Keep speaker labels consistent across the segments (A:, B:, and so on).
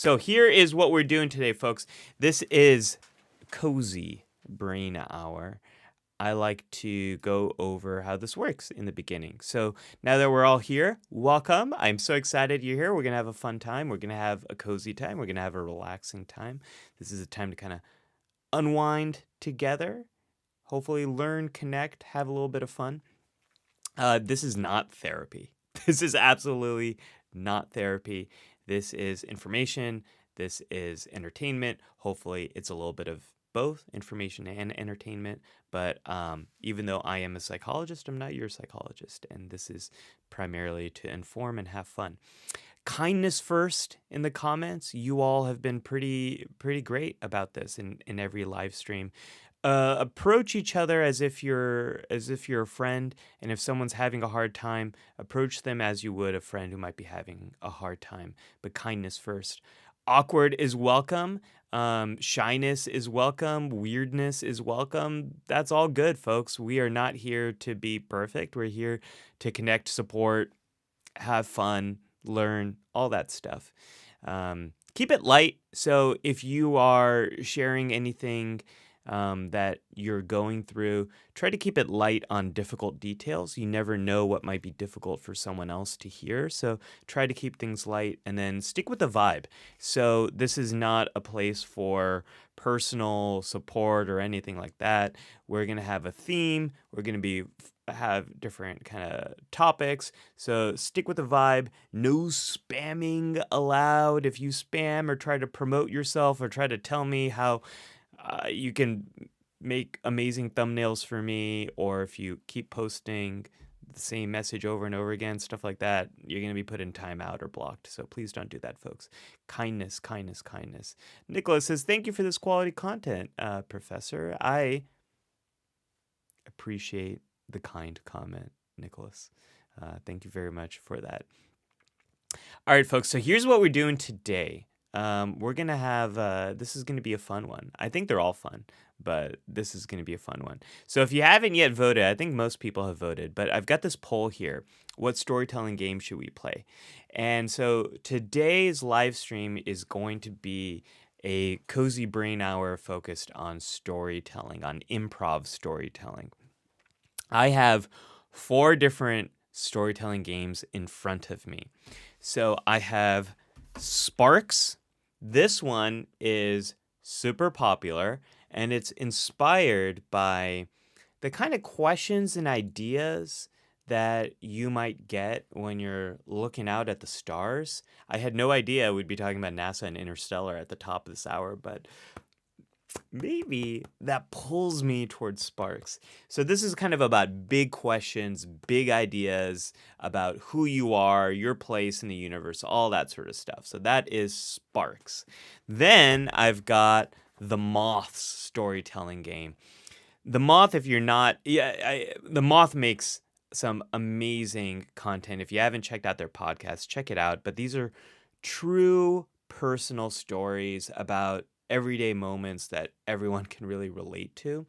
A: So here is what we're doing today, folks. This is Cozy Brain Hour. I like to go over how this works in the beginning. So now that we're all here, welcome. I'm so excited you're here. We're going to have a fun time. We're going to have a cozy time. We're going to have a relaxing time. This is a time to kind of unwind together, hopefully learn, connect, have a little bit of fun. This is not therapy. This is absolutely not therapy. This is information. This is entertainment. Hopefully, it's a little bit of both information and entertainment. But even though I am a psychologist, I'm not your psychologist. And this is primarily to inform and have fun. Kindness first in the comments. You all have been pretty great about this in every live stream. Approach each other as if you're a friend, and if someone's having a hard time, approach them as you would a friend who might be having a hard time. But kindness first. Awkward is welcome. Shyness is welcome. Weirdness is welcome. That's all good, folks. We are not here to be perfect. We're here to connect, support, have fun, learn, all that stuff. Keep it light. So if you are sharing anything that you're going through, try to keep it light on difficult details. You never know what might be difficult for someone else to hear. So try to keep things light and then stick with the vibe. So this is not a place for personal support or anything like that. We're going to have a theme. We're going to have different kind of topics. So stick with the vibe. No spamming allowed. If you spam or try to promote yourself or try to tell me how you can make amazing thumbnails for me, or if you keep posting the same message over and over again, stuff like that, you're going to be put in timeout or blocked. So please don't do that, folks. Kindness, kindness, kindness. Nicholas says, thank you for this quality content, Professor. I appreciate the kind comment, Nicholas. Thank you very much for that. All right, folks. So here's what we're doing today. We're going to have, this is going to be a fun one. I think they're all fun, but this is going to be a fun one. So if you haven't yet voted, I think most people have voted, but I've got this poll here. What storytelling game should we play? And so today's live stream is going to be a cozy brain hour focused on storytelling, on improv storytelling. I have 4 different storytelling games in front of me. So I have Sparks. This one is super popular, and it's inspired by the kind of questions and ideas that you might get when you're looking out at the stars. I had no idea we'd be talking about NASA and Interstellar at the top of this hour, but maybe that pulls me towards Sparks. So this is kind of about big questions, big ideas about who you are, your place in the universe, all that sort of stuff. So that is Sparks. Then I've got the Moth's storytelling game. The Moth, if you're not, the Moth makes some amazing content. If you haven't checked out their podcast, check it out. But these are true personal stories about everyday moments that everyone can really relate to.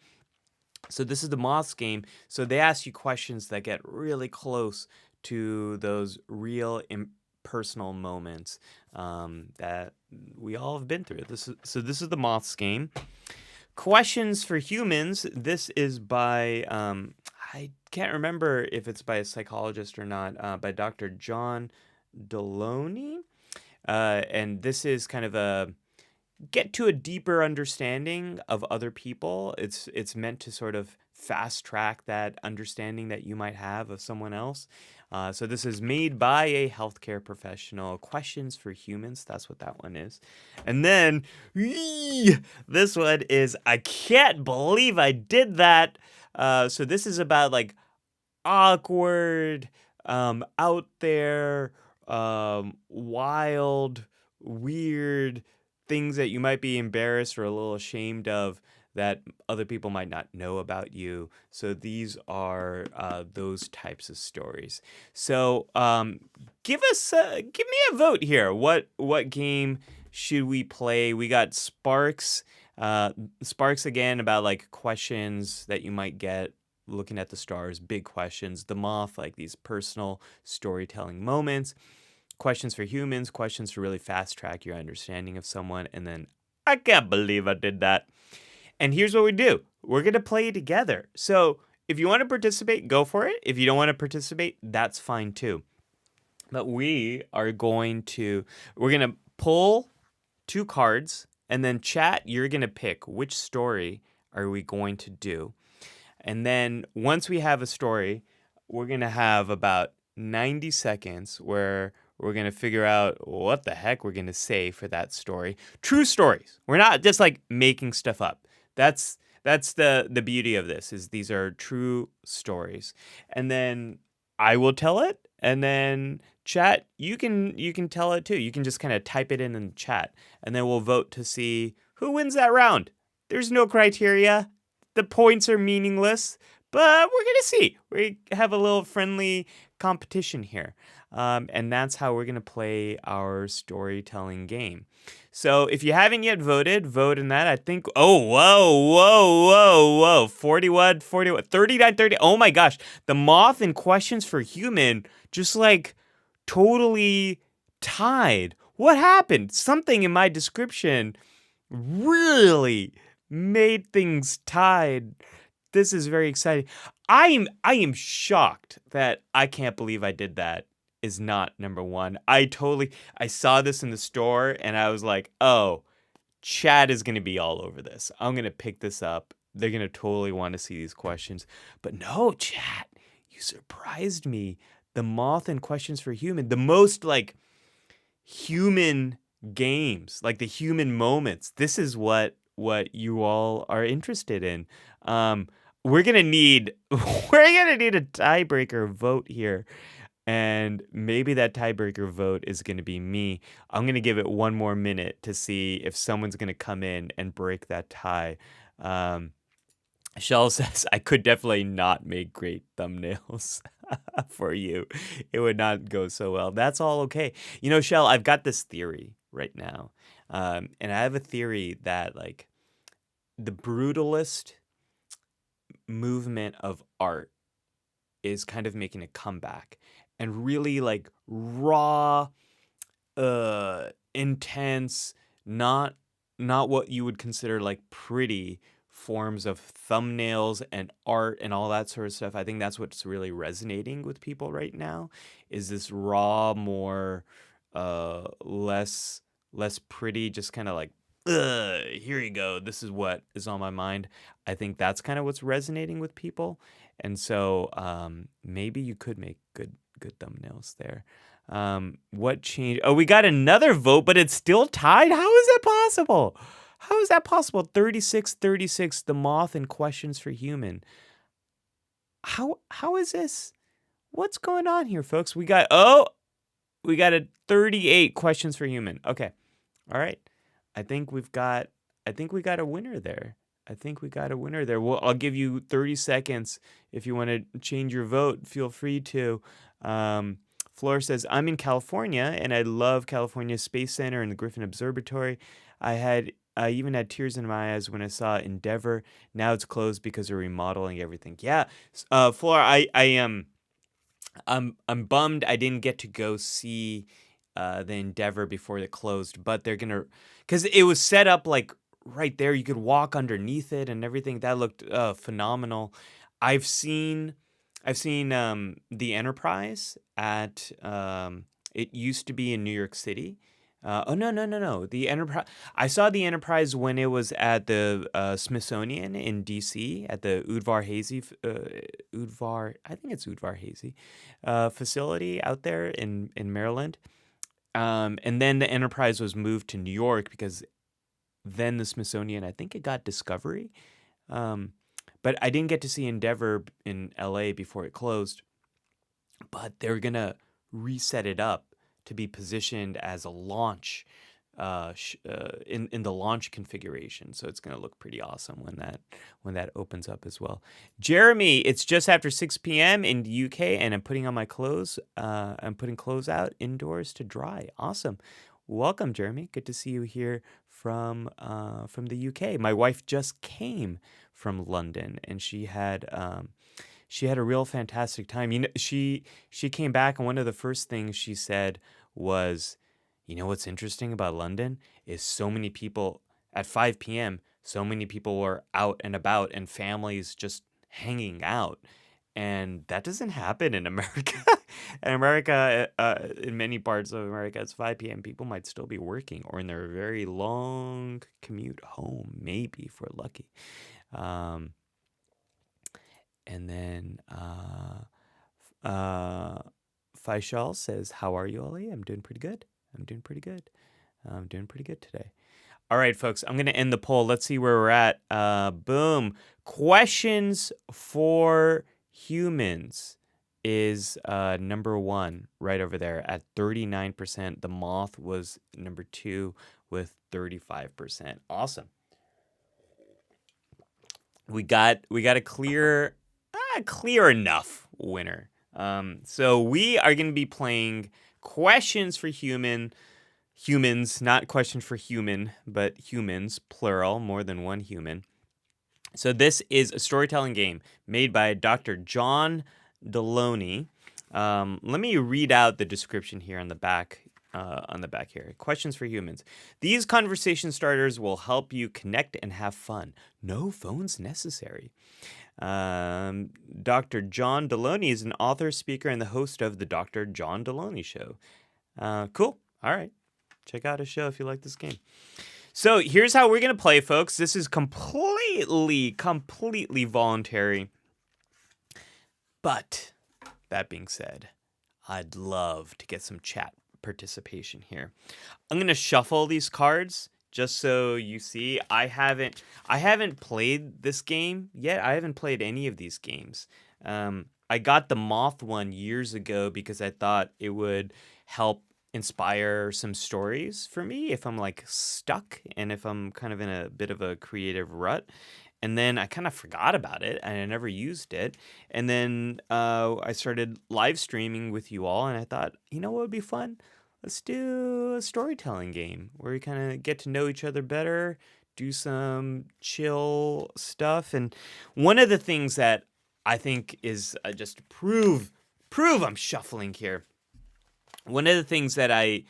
A: So this is the Moth's game. So they ask you questions that get really close to those real personal moments that we all have been through. This is the Moth's game. Questions for Humans. This is by I can't remember if it's by a psychologist or not, by Dr. John Deloney. And this is kind of a get to a deeper understanding of other people. It's meant to sort of fast track that understanding that you might have of someone else. So this is made by a healthcare professional. Questions for Humans. That's what that one is. And then this one is, I can't believe I did that. So this is about like awkward, out there, wild, weird things that you might be embarrassed or a little ashamed of that other people might not know about you. So these are those types of stories. So give me a vote here. What game should we play? We got Sparks. Sparks again about like questions that you might get looking at the stars, big questions. The Moth, like these personal storytelling moments. questions for humans, questions to really fast track your understanding of someone, and then I can't believe I did that. And here's what we do. We're going to play together. So if you want to participate, go for it. If you don't want to participate, that's fine too. But we're going to pull 2 cards, and then chat, you're going to pick which story are we going to do. And then once we have a story, we're going to have about 90 seconds where we're going to figure out what the heck we're going to say for that story. True stories. We're not just like making stuff up. That's the beauty of this, is these are true stories. And then I will tell it, and then chat, you can tell it too. You can just kind of type it in the chat, and then we'll vote to see who wins that round. There's no criteria. The points are meaningless, but we're going to see. We have a little friendly competition here. And that's how we're going to play our storytelling game. So if you haven't yet voted, vote in that. I think, whoa. 41, 39, 30. Oh my gosh. The Moth and Questions for Human just like totally tied. What happened? Something in my description really made things tied. This is very exciting. I am shocked that I can't believe I did that is not number 1. I saw this in the store and I was like, oh, chat is going to be all over this. I'm going to pick this up. They're going to totally want to see these questions. But no, chat, you surprised me. The Moth and Questions for Human, the most like human games, like the human moments. This is what you all are interested in. We're gonna need a tiebreaker vote here, and maybe that tiebreaker vote is gonna be me. I'm gonna give it one more minute to see if someone's gonna come in and break that tie. Shell says, I could definitely not make great thumbnails for you. It would not go so well. That's all okay. You know, Shell, I've got this theory right now. And I have a theory that, like, the brutalist movement of art is kind of making a comeback. And really, like, raw, intense, not what you would consider, like, pretty forms of thumbnails and art and all that sort of stuff. I think that's what's really resonating with people right now, is this raw, more less pretty, just kind of like, here you go, this is what is on my mind. I think that's kind of what's resonating with people. And so maybe you could make good thumbnails there. What changed? Oh, we got another vote, but it's still tied. How is that possible? How is that possible? 36-36, The Moth and Questions for Human. How is this? What's going on here, folks? We got a 38 Questions for Human. Okay. All right. I think we got a winner there. Well, I'll give you 30 seconds if you want to change your vote. Feel free to. Flora says, I'm in California, and I love California Space Center and the Griffin Observatory. I even had tears in my eyes when I saw Endeavor. Now it's closed because they're remodeling everything. Yeah, Flora, I am. I'm bummed I didn't get to go see the Endeavor before it closed, but they're gonna, because it was set up like right there. You could walk underneath it and everything. That looked phenomenal. I've seen the Enterprise at it used to be in New York City. No. The Enterprise. I saw the Enterprise when it was at the Smithsonian in D.C. at the Udvar Hazy facility out there in Maryland. And then the Enterprise was moved to New York because then the Smithsonian, I think it got Discovery. But I didn't get to see Endeavor in L.A. before it closed. But they're gonna reset it up to be positioned as a launch in the launch configuration. So it's going to look pretty awesome when that opens up as well. Jeremy, it's just after 6 p.m. in the UK, and I'm putting on my clothes. I'm putting clothes out indoors to dry. Awesome. Welcome, Jeremy. Good to see you here from the UK. My wife just came from London, and she had a real fantastic time. You know, she came back, and one of the first things she said was, what's interesting about London is so many people at 5 p.m., so many people were out and about and families just hanging out. And that doesn't happen in America. In America, in many parts of America, it's 5 p.m. People might still be working or in their very long commute home, maybe if we're lucky. Um, and then Faisal says, "How are you, Ollie? I'm doing pretty good. I'm doing pretty good. I'm doing pretty good today." All right, folks, I'm going to end the poll. Let's see where we're at. Boom. Questions for humans is number 1 right over there at 39%. The Moth was number 2 with 35%. Awesome. We got a clear enough winner. So we are going to be playing questions for humans, not questions for human, but humans, plural, more than one human. So this is a storytelling game made by Dr. John Deloney. Let me read out the description here on the back. Here. Questions for humans. These conversation starters will help you connect and have fun. No phones necessary. Dr. John Deloney is an author, speaker, and the host of the Dr. John Deloney Show. Cool. All right. Check out his show if you like this game. So here's how we're going to play, folks. This is completely voluntary. But that being said, I'd love to get some chat participation here. I'm going to shuffle these cards just so you see. I haven't played this game yet. I haven't played any of these games. I got the Moth one years ago because I thought it would help inspire some stories for me if I'm like stuck and if I'm kind of in a bit of a creative rut. And then I kind of forgot about it and I never used it. And then I started live streaming with you all and I thought, what would be fun? Let's do a storytelling game where we kind of get to know each other better, do some chill stuff. And one of the things that I think is just to prove I'm shuffling here. One of the things that I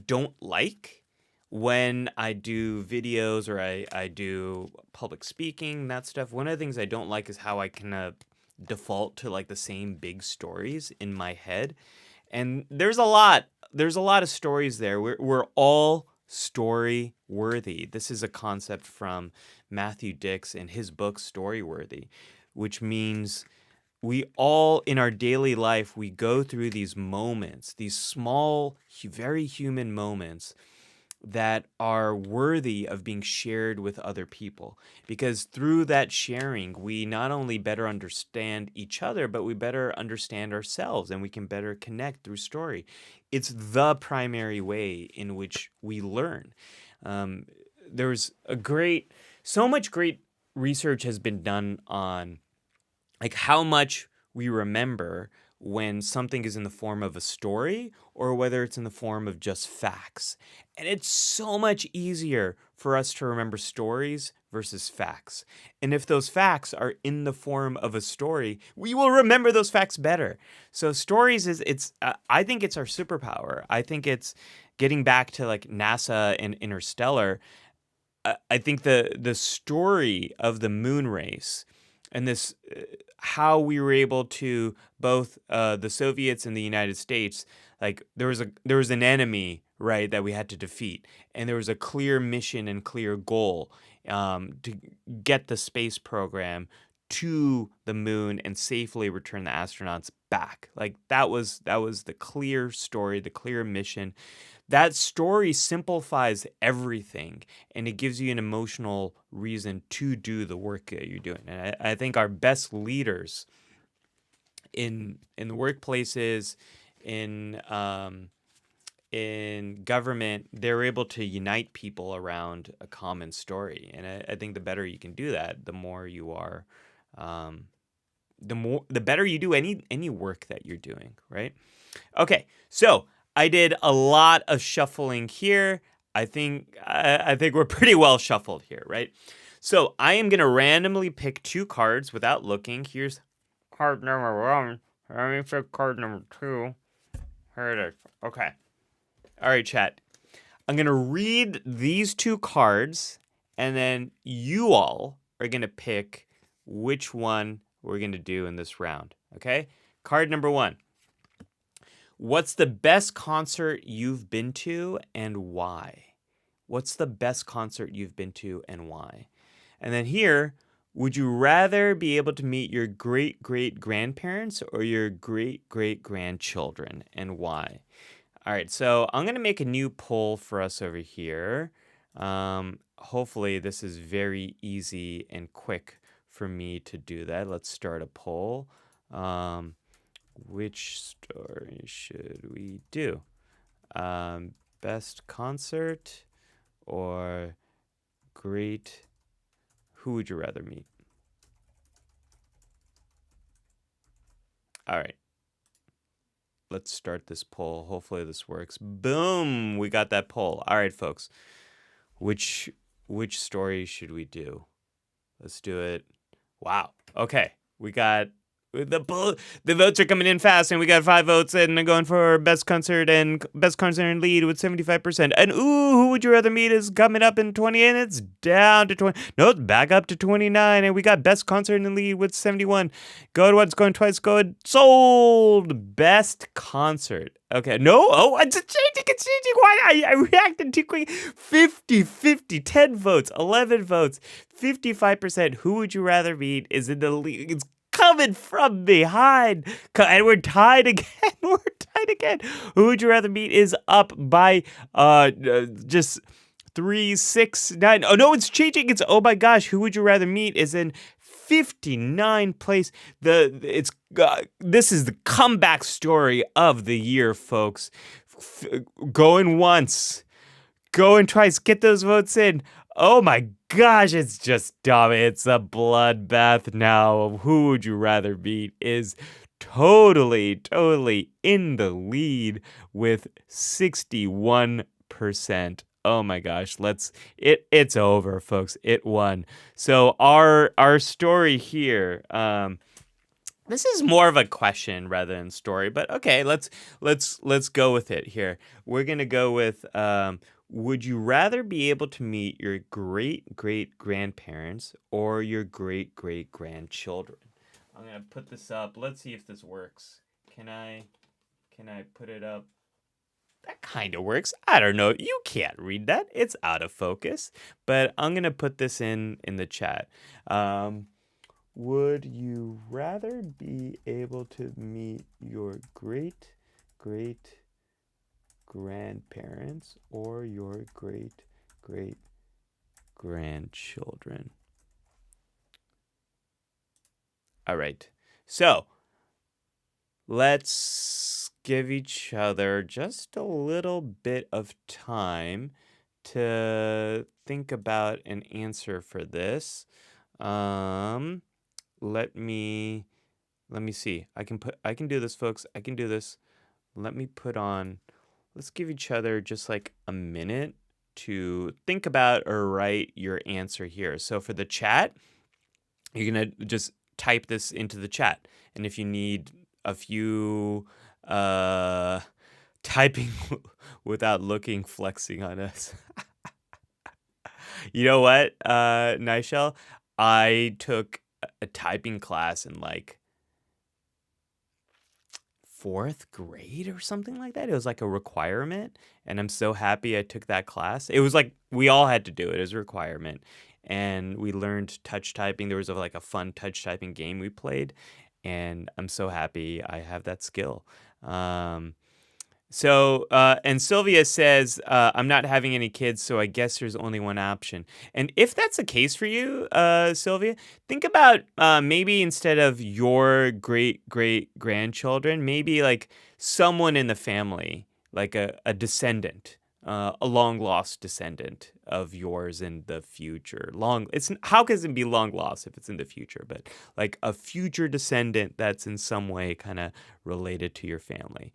A: don't like when I do videos or I do public speaking, that stuff, one of the things I don't like is how I can default to like the same big stories in my head. And there's a lot of stories there. We're all story worthy. This is a concept from Matthew Dix in his book Story Worthy, which means we all in our daily life, we go through these moments, these small, very human moments that are worthy of being shared with other people. Because through that sharing, we not only better understand each other, but we better understand ourselves and we can better connect through story. It's the primary way in which we learn. There's so much great research has been done on like how much we remember when something is in the form of a story or whether it's in the form of just facts. And it's so much easier for us to remember stories versus facts. And if those facts are in the form of a story, we will remember those facts better. So stories I think it's our superpower. I think it's getting back to like NASA and Interstellar. I think the story of the moon race and this how we were able to both the Soviets and the United States, like there was an enemy, right, that we had to defeat, and there was a clear mission and clear goal to get the space program to the moon and safely return the astronauts back. Like that was the clear story, the clear mission. That story simplifies everything, and it gives you an emotional reason to do the work that you're doing. And I think our best leaders in the workplaces, in government, they're able to unite people around a common story. And I think the better you can do that, the more you are, the better you do any work that you're doing, right? Okay, so I did a lot of shuffling here. I think we're pretty well shuffled here, right? So I am gonna randomly pick 2 cards without looking. Here's card number 1. Let me pick card number 2. Here it is. Okay. All right, chat. I'm going to read these 2 cards, and then you all are going to pick which one we're going to do in this round. Okay? Card number 1. What's the best concert you've been to and why? What's the best concert you've been to and why? And then here, would you rather be able to meet your great-great-grandparents or your great-great-grandchildren and why? All right, so I'm going to make a new poll for us over here. Hopefully this is very easy and quick for me to do that. Let's start a poll. Which story should we do? Best concert or great? Who would you rather meet? All right. Let's start this poll. Hopefully this works. Boom! We got that poll. All right, folks. Which story should we do? Let's do it. Wow. Okay. We got the votes are coming in fast, and we got 5 votes, and I'm going for best concert and lead with 75%. And who would you rather meet is coming up in 20, and it's down to 20. No, it's back up to 29, and we got best concert and lead with 71. Going once, going twice, going sold. Best concert. Okay, no, it's changing. Why? I reacted too quick. 50, 10 votes, 11 votes, 55%. Who would you rather meet is in the lead. It's coming from behind. And we're tied again. Who would you rather meet is up by just 3, 6, 9. Oh no, it's changing. It's oh my gosh. Who would you rather meet is in 59th place. This is the comeback story of the year, folks. Going once, going twice. Get those votes in. Oh my gosh, it's just dumb. It's a bloodbath now. Who would you rather meet is totally in the lead with 61%. Oh my gosh, it's over, folks. It won. So our story here, this is more of a question rather than story, but okay, let's go with it here. We're gonna go with would you rather be able to meet your great-great-grandparents or your great-great-grandchildren? I'm gonna put this up. Let's see if this works. Can I put it up? That kind of works. I don't know. You can't read that. It's out of focus. But I'm gonna put this in the chat. Would you rather be able to meet your great-great-grandparents or your great-great-grandchildren? All right. So let's give each other just a little bit of time to think about an answer for this. Let me see. I can do this, folks. I can do this. Let's give each other just like a minute to think about or write your answer here. So for the chat, you're going to just type this into the chat. And if you need a few typing without looking, flexing on us. You know what, Nishel? I took a typing class in like 4th grade or something like that. It was like a requirement, and I'm so happy I took that class. It was like we all had to do it as a requirement, and we learned touch typing. There was like a fun touch typing game we played, and I'm so happy I have that skill. And Sylvia says, I'm not having any kids, so I guess there's only one option. And if that's the case for you, Sylvia, think about maybe instead of your great-great-grandchildren, maybe like someone in the family, like a descendant, a long-lost descendant of yours in the future. How can it be long lost if it's in the future? But like a future descendant that's in some way kind of related to your family.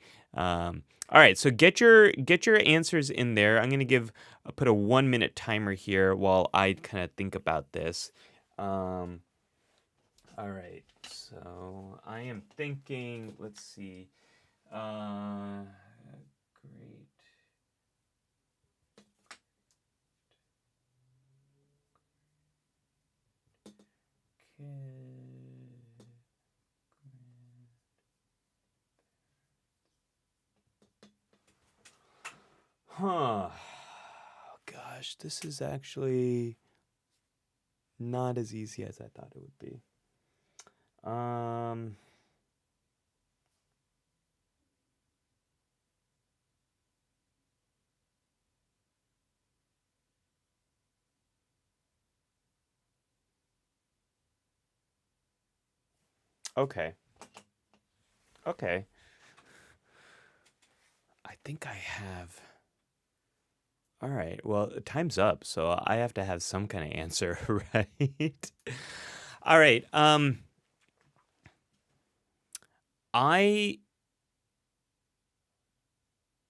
A: All right, so get your answers in there. I'm gonna put a 1-minute timer here while I kind of think about this. All right, so I am thinking. Let's see. Great. Huh. Gosh, this is actually not as easy as I thought it would be. Um, okay. Okay. I think I have. All right. Well, time's up, so I have to have some kind of answer, right? All right. I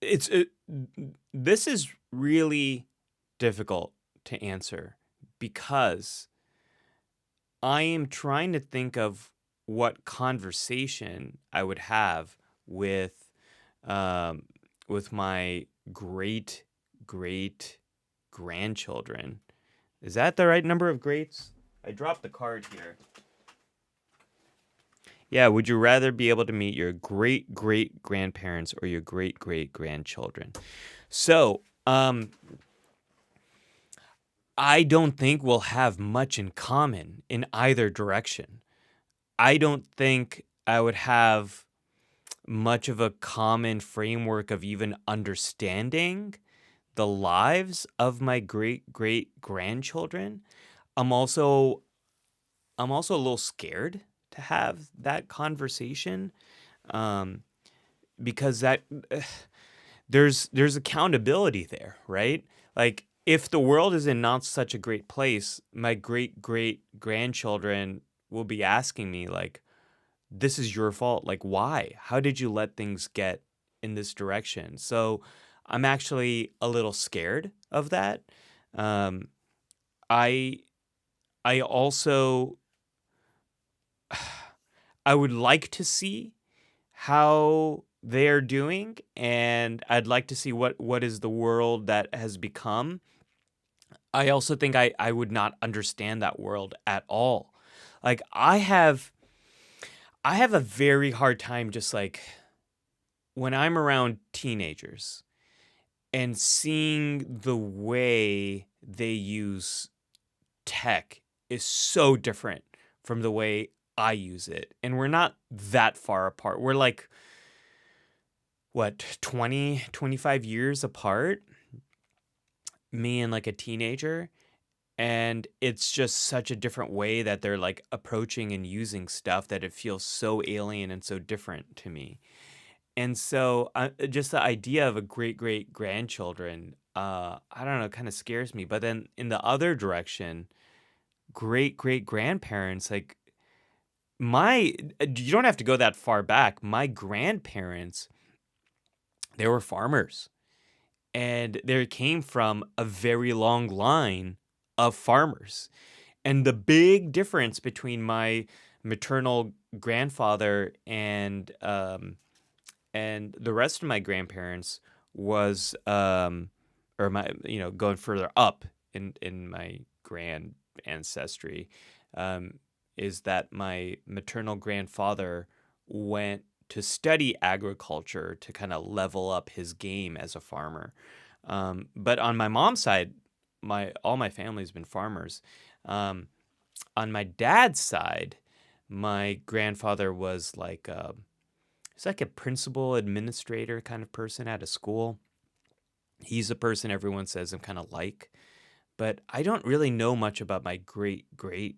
A: it's this is really difficult to answer because I am trying to think of what conversation I would have with um, with my great great grandchildren. Is that the right number of greats? I dropped the card here. Yeah, would you rather be able to meet your great great grandparents or your great great grandchildren? So, I don't think we'll have much in common in either direction. I don't think I would have much of a common framework of even understanding the lives of my great great grandchildren. I'm also I'm also a little scared to have that conversation um, because that there's accountability there, right? Like if the world is in not such a great place, my great great grandchildren will be asking me like, this is your fault. Like, why? How did you let things get in this direction? So I'm actually a little scared of that. Um, I I also I would like to see how they're doing, and I'd like to see what is the world that has become. I also think I would not understand that world at all. Like I have a very hard time just like when I'm around teenagers and seeing the way they use tech is so different from the way I use it. And we're not that far apart. We're like, what, 20, 25 years apart, me and like a teenager. And it's just such a different way that they're like approaching and using stuff that it feels so alien and so different to me. And so just the idea of a great great grandchildren, I don't know, kind of scares me. But then in the other direction, great great grandparents, like my, you don't have to go that far back. My grandparents, they were farmers, and they came from a very long line of farmers. And the big difference between my maternal grandfather and the rest of my grandparents was or my going further up in my grand ancestry um is that my maternal grandfather went to study agriculture to kind of level up his game as a farmer. But on my mom's side, my all my family's been farmers. um on my dad's side, my grandfather was like he's like a principal administrator kind of person at a school. He's a person everyone says I'm kind of like, but I don't really know much about my great great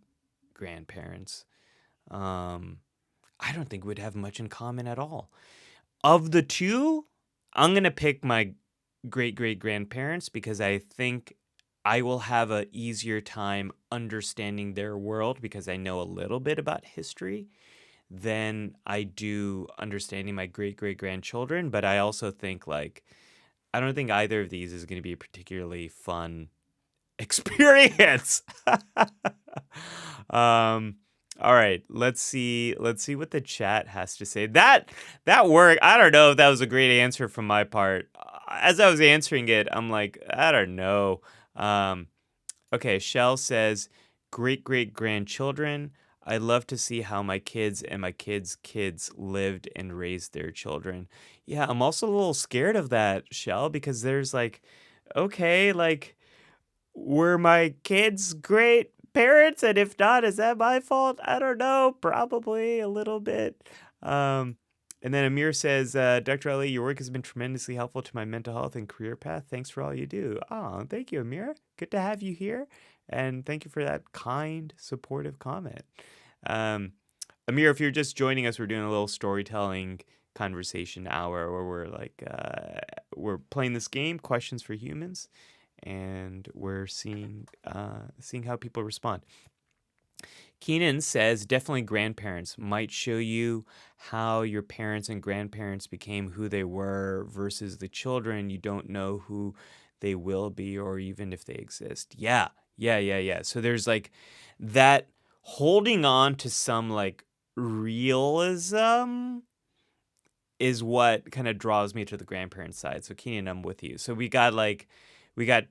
A: grandparents. Um, I don't think we'd have much in common at all. Of the two, I'm gonna pick my great great grandparents because I think I will have a easier time understanding their world because I know a little bit about history than I do understanding my great great grandchildren. But I also think like I don't think either of these is going to be a particularly fun experience. um all right, let's see what the chat has to say. That worked. I don't know if that was a great answer from my part. As I was answering it, I'm like, I don't know. Okay, Shell says great great grandchildren. I'd love to see how my kids and my kids' kids lived and raised their children. Yeah, I'm also a little scared of that, Shell, because there's like, okay, like, were my kids great parents? And if not, is that my fault? I don't know. Probably a little bit. Um, and then Amir says, Dr. Ali, your work has been tremendously helpful to my mental health and career path. Thanks for all you do. Oh, thank you, Amir. Good to have you here. And thank you for that kind, supportive comment. Um, Amir, if you're just joining us, we're doing a little storytelling conversation hour where we're like, we're playing this game, Questions for Humans, and we're seeing how people respond. Keenan says, definitely grandparents might show you how your parents and grandparents became who they were versus the children. You don't know who they will be or even if they exist. Yeah. So there's like that holding on to some like realism is what kind of draws me to the grandparent side. So Keenan, I'm with you. So we got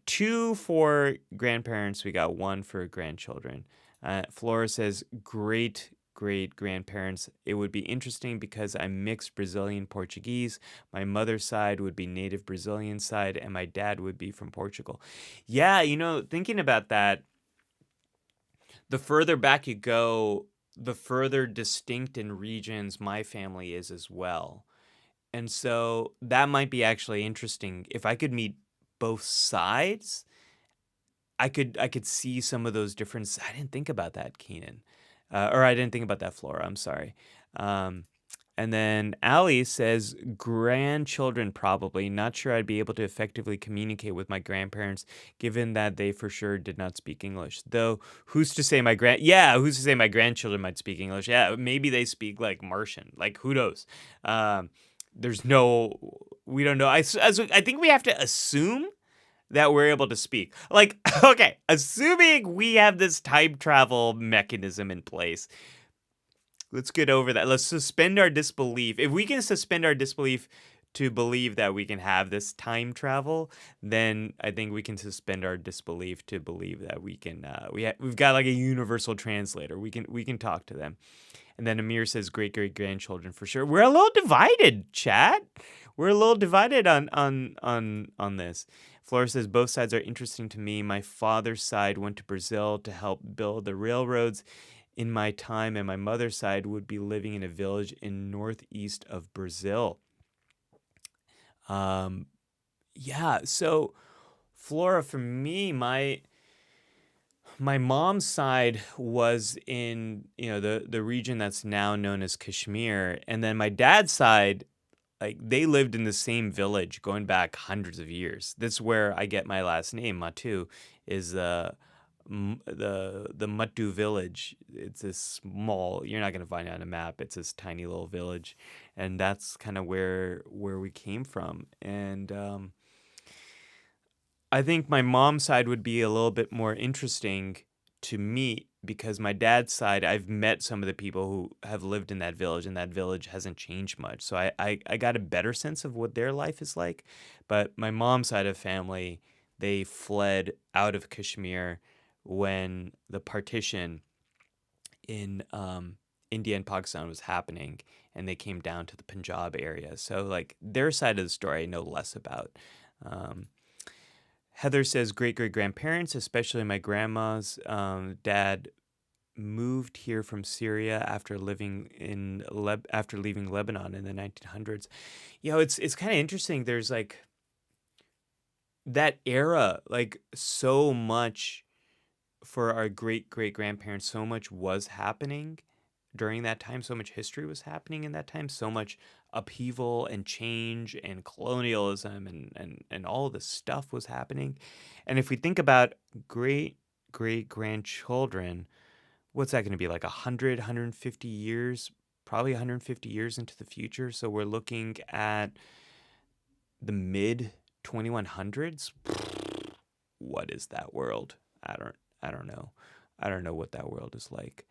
A: 2 for grandparents. We got 1 for grandchildren. Flora says, great grandparents. It would be interesting because I'm mixed Brazilian Portuguese. My mother's side would be native Brazilian side, and my dad would be from Portugal. Yeah, thinking about that, the further back you go, the further distinct in regions my family is as well. And so that might be actually interesting. If I could meet both sides, I could see some of those differences. I didn't think about that, Keenan. Or I didn't think about that, Flora. I'm sorry. And then Allie says, grandchildren probably. Not sure I'd be able to effectively communicate with my grandparents, given that they for sure did not speak English. Though, who's to say my grandchildren might speak English? Yeah, maybe they speak like Martian. Like, who knows? We don't know. I think we have to assume that we're able to speak. Like, okay, assuming we have this time travel mechanism in place, let's get over that. Let's suspend our disbelief. If we can suspend our disbelief to believe that we can have this time travel, then I think we can suspend our disbelief to believe that we can. We've got like a universal translator. We can talk to them. And then Amir says, great grandchildren for sure. We're a little divided, chat. We're a little divided on this. Flora says, both sides are interesting to me. My father's side went to Brazil to help build the railroads in my time, and my mother's side would be living in a village in northeast of Brazil. Yeah, so Flora, for me, my mom's side was in, the region that's now known as Kashmir, and then my dad's side, like, they lived in the same village going back hundreds of years. That's where I get my last name, Matu, is the Matu village. It's this small, you're not going to find it on a map. It's this tiny little village, and that's kind of where we came from. And I think my mom's side would be a little bit more interesting to meet because my dad's side, I've met some of the people who have lived in that village, and that village hasn't changed much. So I got a better sense of what their life is like. But my mom's side of family, they fled out of Kashmir when the partition in India and Pakistan was happening, and they came down to the Punjab area. So like their side of the story I know less about. Heather says, great grandparents, especially my grandma's dad, moved here from Syria after leaving Lebanon in the 1900s. It's kind of interesting. There's like that era, like so much for our great grandparents, so much was happening during that time. So much history was happening in that time. So much upheaval and change and colonialism and all this stuff was happening. And if we think about great grandchildren, what's that going to be, like 150 years, probably 150 years into the future? So we're looking at the mid 2100s. What is that world? I don't know. I don't know what that world is like.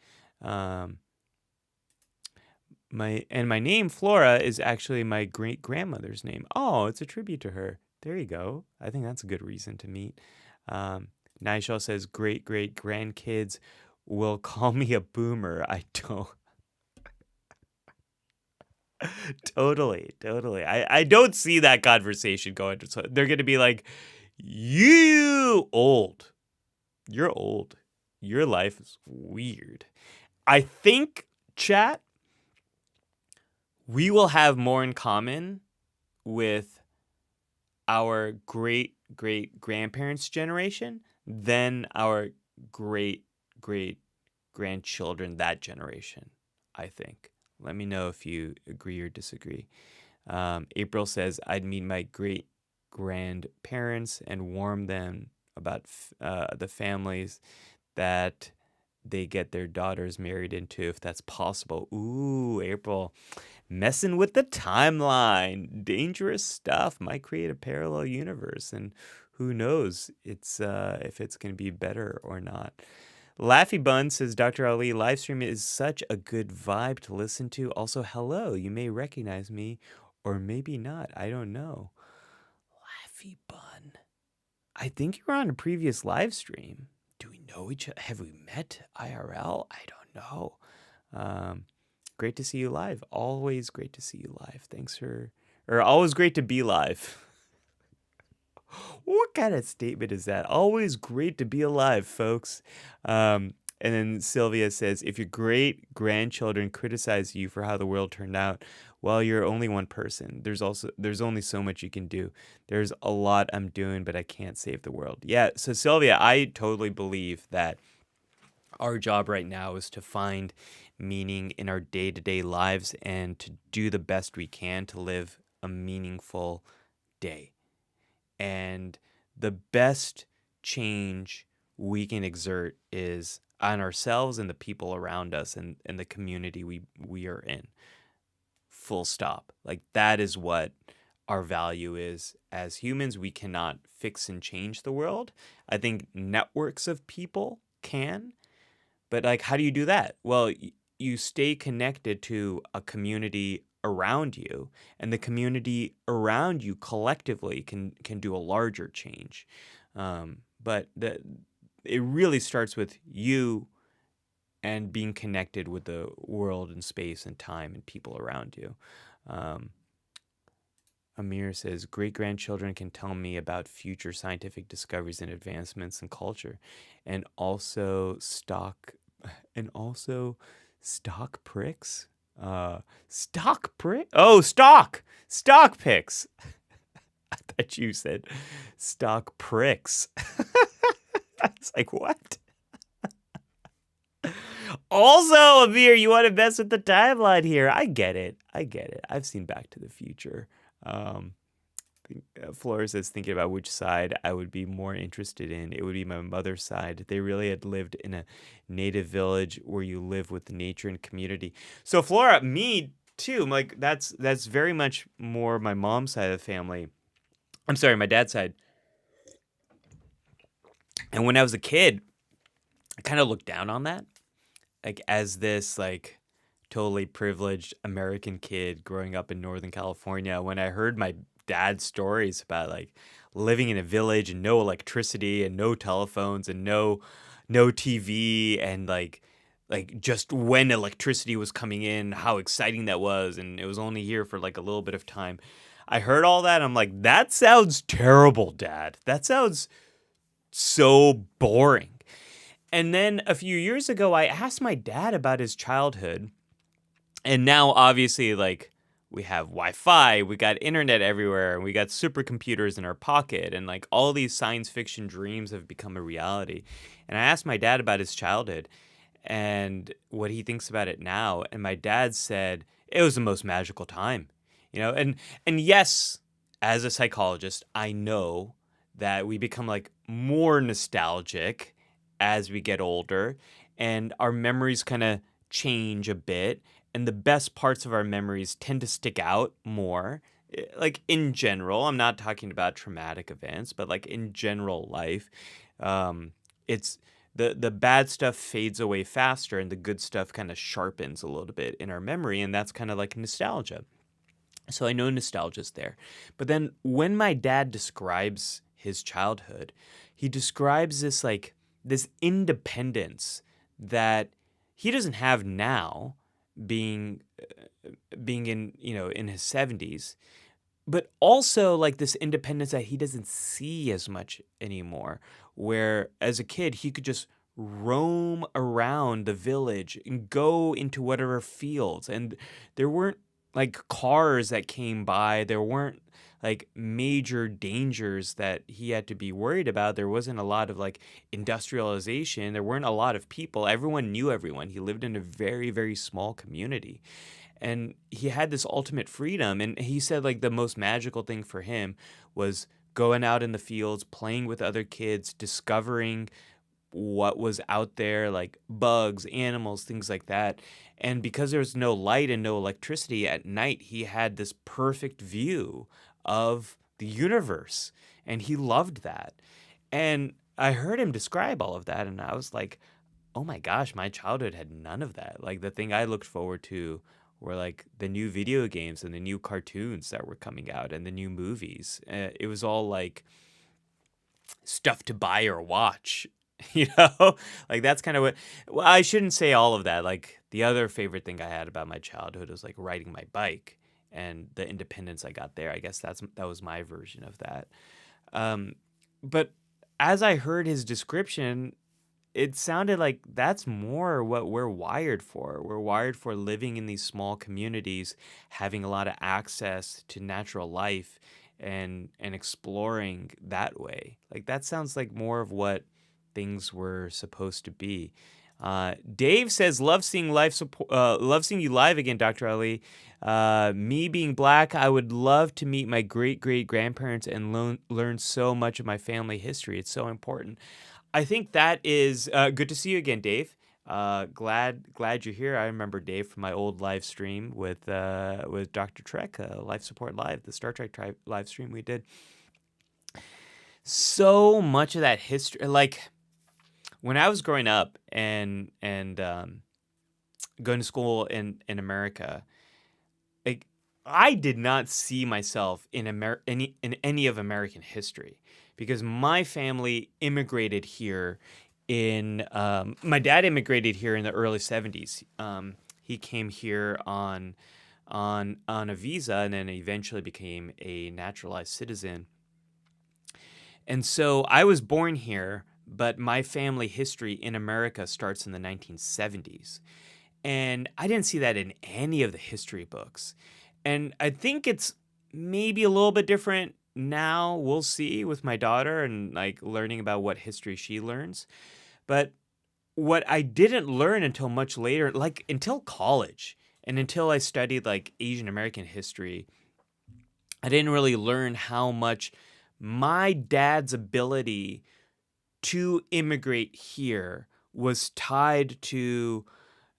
A: My name Flora is actually my great grandmother's name. Oh, it's a tribute to her. There you go. I think that's a good reason to meet. Nigel says, great grandkids will call me a boomer. I don't. Totally. I don't see that conversation going. So they're going to be like, you old. You're old. Your life is weird. I think, chat, we will have more in common with our great grandparents' generation than our great grandchildren that generation, I think. Let me know if you agree or disagree. April says, I'd meet my great grandparents and warn them about the families that they get their daughters married into, if that's possible. Ooh, April, messing with the timeline. Dangerous stuff. Might create a parallel universe, and who knows if it's going to be better or not. Laffy Bun says, Dr. Ali, live stream is such a good vibe to listen to. Also, hello, you may recognize me or maybe not. I don't know. Laffy Bun. I think you were on a previous live stream. Do we know each other? Have we met IRL? I don't know. Great to see you live. Always great to see you live. Always great to be live. What kind of statement is that? Always great to be alive, folks. And then Sylvia says, if your great grandchildren criticize you for how the world turned out, well, you're only one person. There's only so much you can do. There's a lot I'm doing, but I can't save the world. Yeah, so Sylvia, I totally believe that our job right now is to find meaning in our day-to-day lives and to do the best we can to live a meaningful day. And the best change we can exert is on ourselves and the people around us and the community we are in. Full stop. Like, that is what our value is as humans. We cannot fix and change the world. I think networks of people can, but like, how do you do that? Well, you stay connected to a community around you, and the community around you collectively can do a larger change. But it really starts with you and being connected with the world and space and time and people around you. Amir says, great-grandchildren can tell me about future scientific discoveries and advancements in culture, and also stock pricks. Stock picks. I thought you said stock pricks. I was like, what? Also, Amir, you want to mess with the timeline here. I get it. I've seen Back to the Future. Flores is thinking about which side I would be more interested in. It would be my mother's side. They really had lived in a native village where you live with nature and community. So Flora, me too. Like, that's very much more my mom's side of the family. I'm sorry, my dad's side. And when I was a kid, I kind of looked down on that, like, as this like totally privileged American kid growing up in Northern California. When I heard my dad's stories about like living in a village and no electricity and no telephones and no TV, and like just when electricity was coming in, how exciting that was, and it was only here for like a little bit of time. I heard all that. I'm like, that sounds terrible, Dad. That sounds so boring. And then a few years ago, I asked my dad about his childhood. And now, obviously, like, we have Wi-Fi, we got internet everywhere, and we got supercomputers in our pocket, and like all these science fiction dreams have become a reality. And I asked my dad about his childhood and what he thinks about it now. And my dad said it was the most magical time, you know? And yes, as a psychologist, I know that we become like more nostalgic as we get older, and our memories kind of change a bit, and the best parts of our memories tend to stick out more. Like, in general, I'm not talking about traumatic events, but like in general life, it's the bad stuff fades away faster, and the good stuff kind of sharpens a little bit in our memory, and that's kind of like nostalgia. So I know nostalgia's there. But then when my dad describes his childhood, he describes this independence that he doesn't have now, being in, in his 70s, but also like this independence that he doesn't see as much anymore, where as a kid he could just roam around the village and go into whatever fields, and there weren't like cars that came by, there weren't like major dangers that he had to be worried about, there wasn't a lot of like industrialization, there weren't a lot of people, everyone knew everyone, he lived in a very, very small community, and he had this ultimate freedom. And he said like the most magical thing for him was going out in the fields, playing with other kids, discovering what was out there, like bugs, animals, things like that. And because there was no light and no electricity at night, he had this perfect view of the universe, and he loved that. And I heard him describe all of that, and I was like, oh my gosh, my childhood had none of that. Like the thing I looked forward to were like the new video games and the new cartoons that were coming out and the new movies. It was all like stuff to buy or watch, you know? Like that's kind of what, well, I shouldn't say all of that. Like the other favorite thing I had about my childhood was like riding my bike and the independence I got there. I guess that was my version of that. But as I heard his description, it sounded like that's more what we're wired for. We're wired for living in these small communities, having a lot of access to natural life and exploring that way. Like that sounds like more of what things were supposed to be. Dave says, "Love seeing love seeing you live again, Dr. Ali. Me being black, I would love to meet my great great grandparents and learn so much of my family history. It's so important." I think that is good to see you again, Dave. Glad you're here. I remember Dave from my old live stream with Dr. Trek, Life Support Live, the Star Trek live stream we did. So much of that history, like when I was growing up and going to school in America, like I did not see myself in any of American history, because my family immigrated here my dad immigrated here in the early 70s. He came here on a visa and then eventually became a naturalized citizen. And so I was born here, but my family history in America starts in the 1970s. And I didn't see that in any of the history books. And I think it's maybe a little bit different now. We'll see with my daughter and like learning about what history she learns. But what I didn't learn until much later, like until college and until I studied like Asian American history, I didn't really learn how much my dad's ability to immigrate here was tied to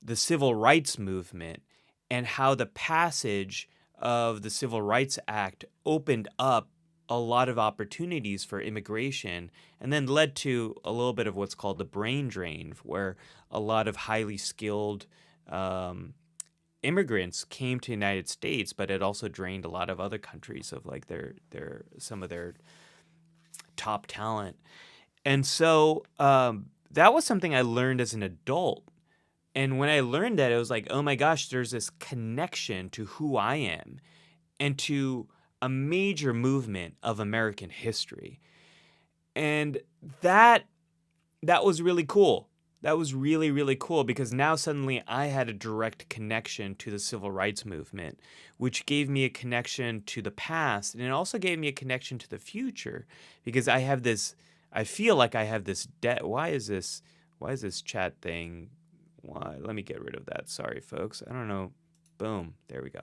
A: the civil rights movement and how the passage of the Civil Rights Act opened up a lot of opportunities for immigration and then led to a little bit of what's called the brain drain, where a lot of highly skilled immigrants came to the United States, but it also drained a lot of other countries of like some of their top talent. And so that was something I learned as an adult. And when I learned that, it was like, oh my gosh, there's this connection to who I am and to a major movement of American history. And that was really cool. That was really, really cool, because now suddenly I had a direct connection to the civil rights movement, which gave me a connection to the past. And it also gave me a connection to the future, because I feel like I have this debt. Why is this chat thing? Why? Let me get rid of that. Sorry, folks. I don't know. Boom. There we go.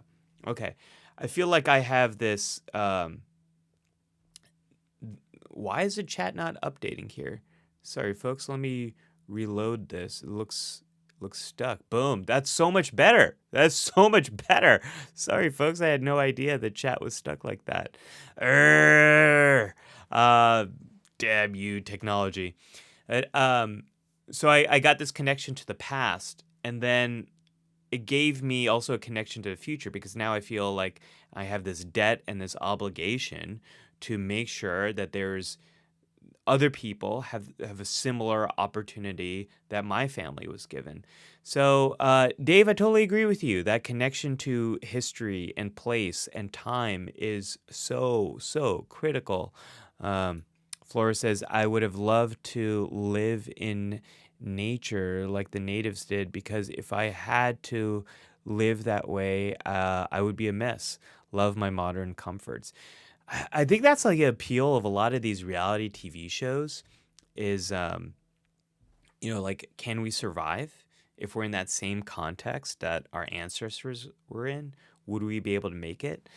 A: Okay. I feel like I have this. Why is the chat not updating here? Sorry, folks. Let me reload this. It looks stuck. Boom. That's so much better. That's so much better. Sorry, folks. I had no idea the chat was stuck like that. Damn you, technology. So I got this connection to the past, and then it gave me also a connection to the future, because now I feel like I have this debt and this obligation to make sure that there's other people have a similar opportunity that my family was given. So, Dave, I totally agree with you. That connection to history and place and time is so critical. Um, Flora says, I would have loved to live in nature like the natives did, because if I had to live that way, I would be a mess. Love my modern comforts. I think that's like the appeal of a lot of these reality TV shows is, like, can we survive if we're in that same context that our ancestors were in? Would we be able to make it?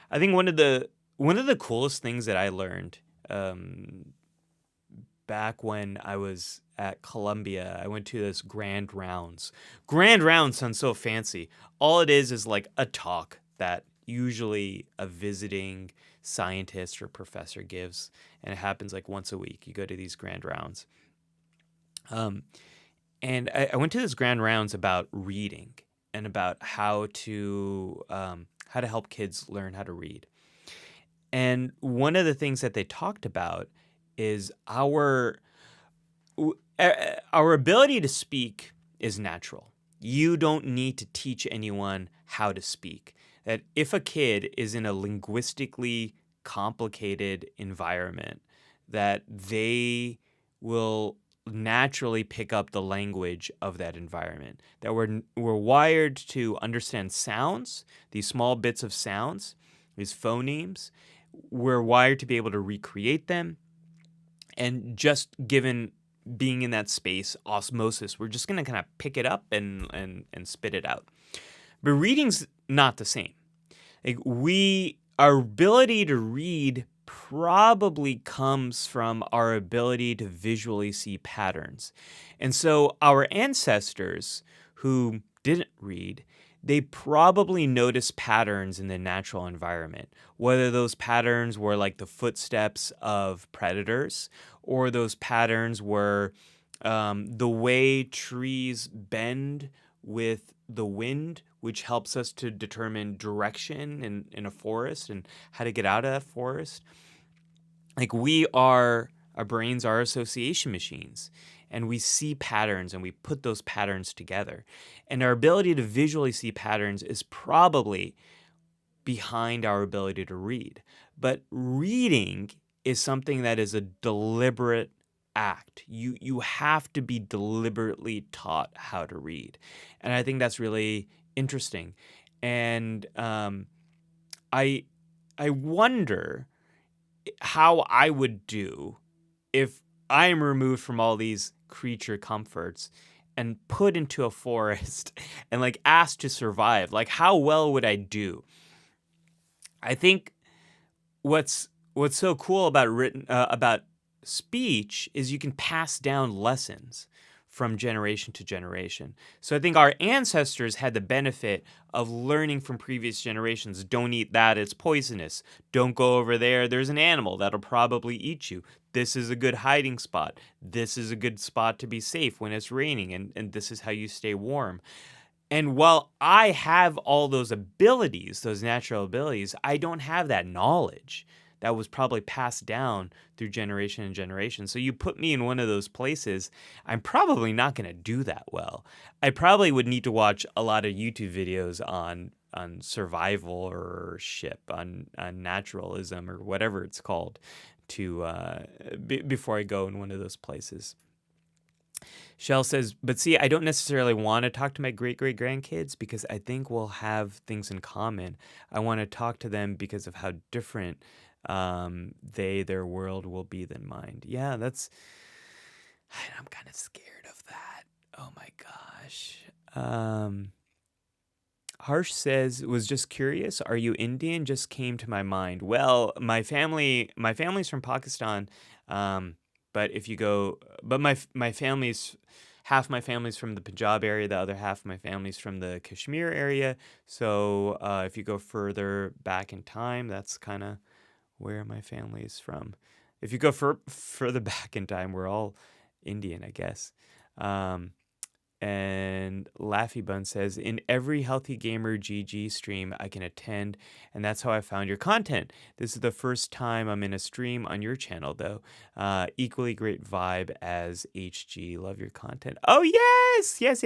A: I think one of the coolest things that I learned back when I was at Columbia, I went to this Grand Rounds. Grand Rounds sounds so fancy. All it is like a talk that usually a visiting scientist or professor gives, and it happens like once a week. You go to these Grand Rounds. And I went to this Grand Rounds about reading and about how to help kids learn how to read. And one of the things that they talked about is our ability to speak is natural. You don't need to teach anyone how to speak. That if a kid is in a linguistically complicated environment, that they will naturally pick up the language of that environment. That we're wired to understand sounds, these small bits of sounds, these phonemes. We're wired to be able to recreate them. And just given being in that space, osmosis, we're just going to kind of pick it up and spit it out. But reading's not the same. Like our ability to read probably comes from our ability to visually see patterns. And so our ancestors who didn't read, they probably noticed patterns in the natural environment, whether those patterns were like the footsteps of predators, or those patterns were the way trees bend with the wind, which helps us to determine direction in a forest and how to get out of that forest. Like our brains are association machines, and we see patterns and we put those patterns together. And our ability to visually see patterns is probably behind our ability to read. But reading is something that is a deliberate act. You have to be deliberately taught how to read. And I think that's really interesting. And I wonder how I would do if I am removed from all these creature comforts and put into a forest and like asked to survive. Like, how well would I do? I think what's so cool about speech is you can pass down lessons from generation to generation. So I think our ancestors had the benefit of learning from previous generations. Don't eat that, it's poisonous. Don't go over there, there's an animal that'll probably eat you. This is a good hiding spot. This is a good spot to be safe when it's raining, and this is how you stay warm. And while I have all those abilities, those natural abilities, I don't have that knowledge that was probably passed down through generation and generation. So you put me in one of those places, I'm probably not going to do that well. I probably would need to watch a lot of YouTube videos on survival or ship, on naturalism or whatever it's called, to before I go in one of those places. Shell says, but see, I don't necessarily want to talk to my great-great-grandkids because I think we'll have things in common. I want to talk to them because of how different their world will be than mine. Yeah, I'm kind of scared of that. Oh my gosh. Harsh says, was just curious, are you Indian? Just came to my mind. Well, my family's from Pakistan, but my family's, half my family's from the Punjab area, the other half of my family's from the Kashmir area. So if you go further back in time, that's kind of where my family is from. If you go further back in time, we're all Indian, I guess. And Laffy Bun says, in every Healthy Gamer GG stream I can attend, and that's how I found your content. This is the first time I'm in a stream on your channel, though. Equally great vibe as HG. Love your content. Oh, yes! Yes.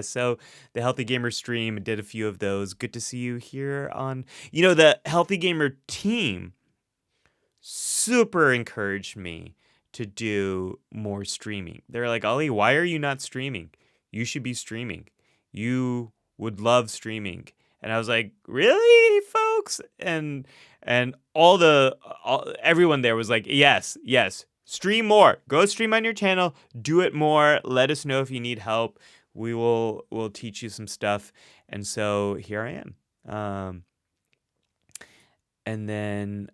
A: So the Healthy Gamer stream, did a few of those. Good to see you here on... the Healthy Gamer team super encouraged me to do more streaming. They're like, Ollie, why are you not streaming? You should be streaming. You would love streaming. And I was like, really, folks? And everyone there was like, yes, stream more. Go stream on your channel. Do it more. Let us know if you need help. We'll teach you some stuff. And so here I am. And then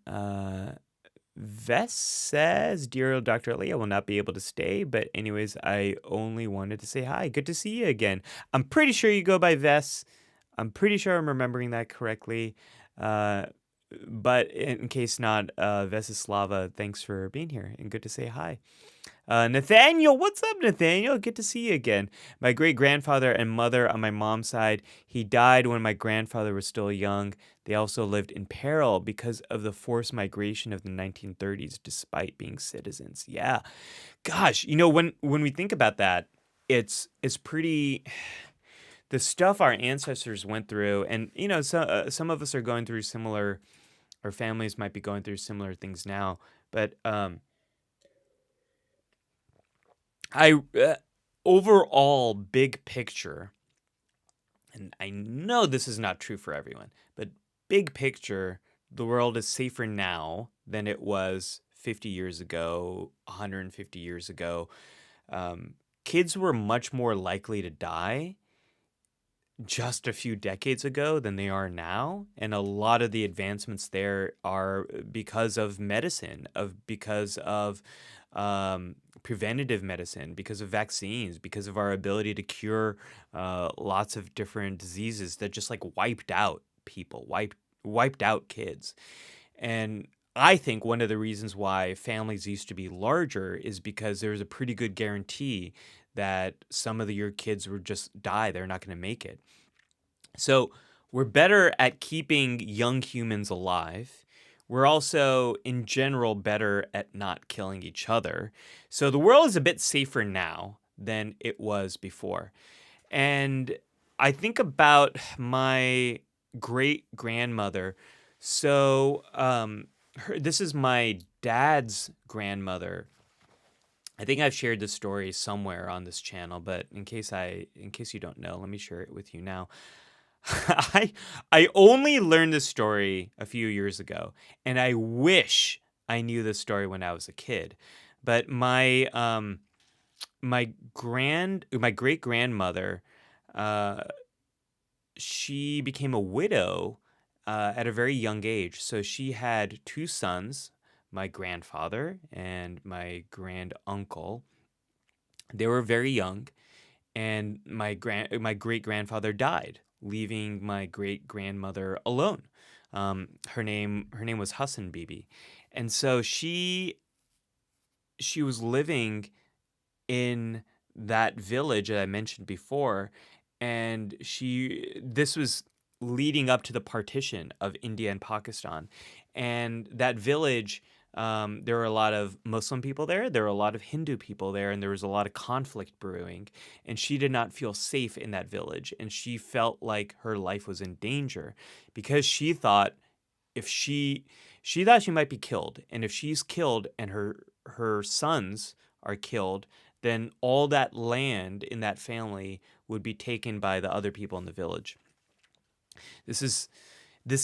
A: Vess says, dear old Dr. Lee, I will not be able to stay, but anyways, I only wanted to say hi. Good to see you again. I'm pretty sure you go by Vess. I'm pretty sure I'm remembering that correctly. But in case not, Vesislava, thanks for being here and good to say hi. Nathaniel, what's up, Nathaniel? Good to see you again. My great-grandfather and mother on my mom's side, he died when my grandfather was still young. They also lived in peril because of the forced migration of the 1930s, despite being citizens. Yeah. Gosh, when we think about that, it's pretty... The stuff our ancestors went through, and, some of us are going through similar... Our families might be going through similar things now, but... overall big picture, and I know this is not true for everyone, but big picture, the world is safer now than it was 50 years ago, 150 years ago. Kids were much more likely to die just a few decades ago than they are now. And a lot of the advancements there are because of medicine, because of preventative medicine, because of vaccines, because of our ability to cure lots of different diseases that just like wiped out people, wiped out kids. And I think one of the reasons why families used to be larger is because there was a pretty good guarantee that some of your kids would just die. They're not going to make it. So we're better at keeping young humans alive. We're also, in general, better at not killing each other. So the world is a bit safer now than it was before. And I think about my great-grandmother. So this is my dad's grandmother. I think I've shared this story somewhere on this channel, but in case you don't know, let me share it with you now. I only learned this story a few years ago, and I wish I knew this story when I was a kid. But my great-grandmother, she became a widow at a very young age. So she had two sons, my grandfather and my granduncle. They were very young, and my great-grandfather died, leaving my great-grandmother alone. Her name was Hassan Bibi. And so she was living in that village that I mentioned before, and this was leading up to the partition of India and Pakistan. And that village, there were a lot of Muslim people there were a lot of Hindu people there, and there was a lot of conflict brewing, and she did not feel safe in that village, and she felt like her life was in danger because she thought she thought she might be killed, and if she's killed and her sons are killed, then all that land in that family would be taken by the other people in the village. This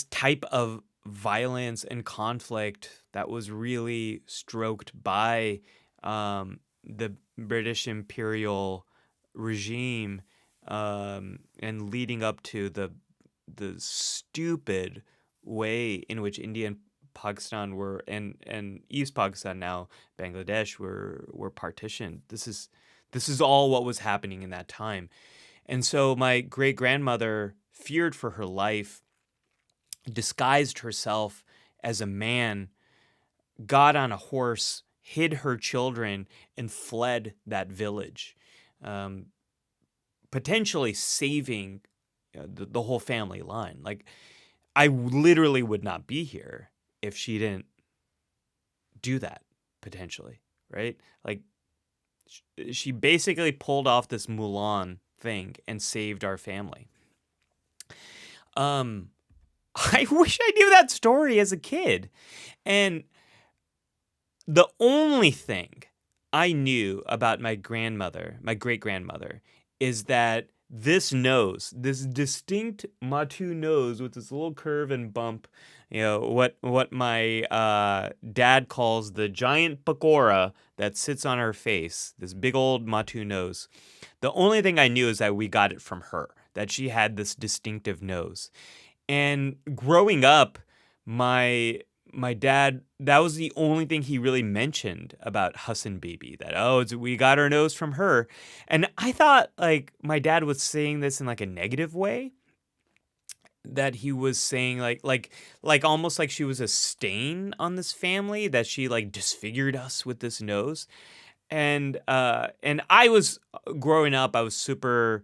A: type of violence and conflict that was really stroked by the British imperial regime, and leading up to the stupid way in which India and Pakistan were, and East Pakistan, now Bangladesh, were partitioned. This is all what was happening in that time. And so my great-grandmother feared for her life, disguised herself as a man, got on a horse, hid her children, and fled that village. potentially saving the whole family line. Like, I literally would not be here if she didn't do that, potentially, right? Like, she basically pulled off this Mulan thing and saved our family. I wish I knew that story as a kid. And the only thing I knew about my grandmother, my great grandmother, is that this nose, this distinct Matu nose with this little curve and bump, what my dad calls the giant pakora that sits on her face, this big old Matu nose. The only thing I knew is that we got it from her, that she had this distinctive nose. And growing up, my dad, that was the only thing he really mentioned about Hassan Bibi, that, we got our nose from her. And I thought, like, my dad was saying this in, like, a negative way, that he was saying, like almost like she was a stain on this family, that she, like, disfigured us with this nose. And I was, growing up, I was super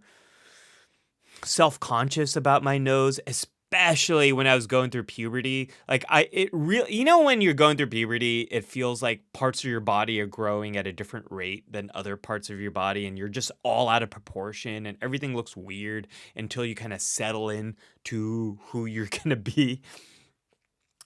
A: self-conscious about my nose, especially when I was going through puberty. Like, when you're going through puberty, it feels like parts of your body are growing at a different rate than other parts of your body, and you're just all out of proportion, and everything looks weird until you kind of settle in to who you're gonna be.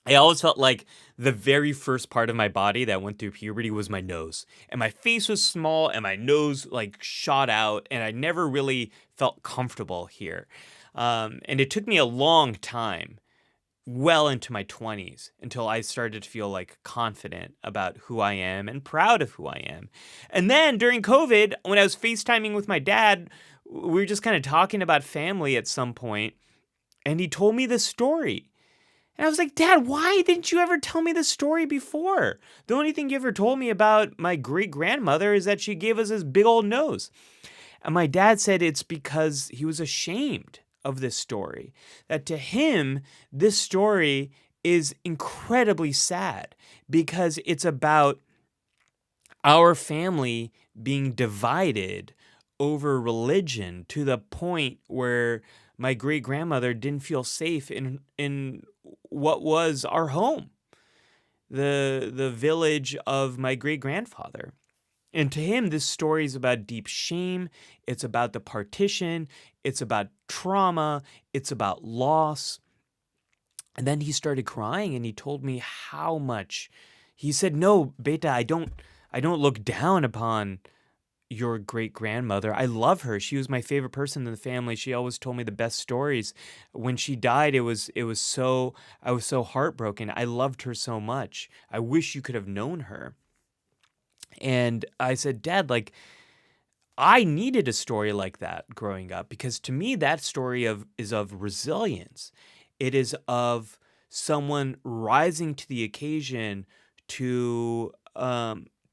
A: I always felt like the very first part of my body that went through puberty was my nose. And my face was small and my nose, like, shot out, and I never really felt comfortable here. And it took me a long time, well into my 20s, until I started to feel, like, confident about who I am and proud of who I am. And then during COVID, when I was FaceTiming with my dad, we were just kind of talking about family at some point, and he told me this story. And I was like, Dad, why didn't you ever tell me this story before? The only thing you ever told me about my great-grandmother is that she gave us this big old nose. And my dad said it's because he was ashamed of this story. That to him, this story is incredibly sad because it's about our family being divided over religion to the point where my great-grandmother didn't feel safe in what was our home, the village of my great-grandfather. And to him, this story is about deep shame. It's about the partition. It's about trauma. It's about loss. And then he started crying and he told me how much. He said, "No, Beta, I don't look down upon your great-grandmother. I love her. She was my favorite person in the family. She always told me the best stories. When she died, I was so heartbroken. I loved her so much. I wish you could have known her." And I said, "Dad, like, I needed a story like that growing up, because to me that story is of resilience. It is of someone rising to the occasion to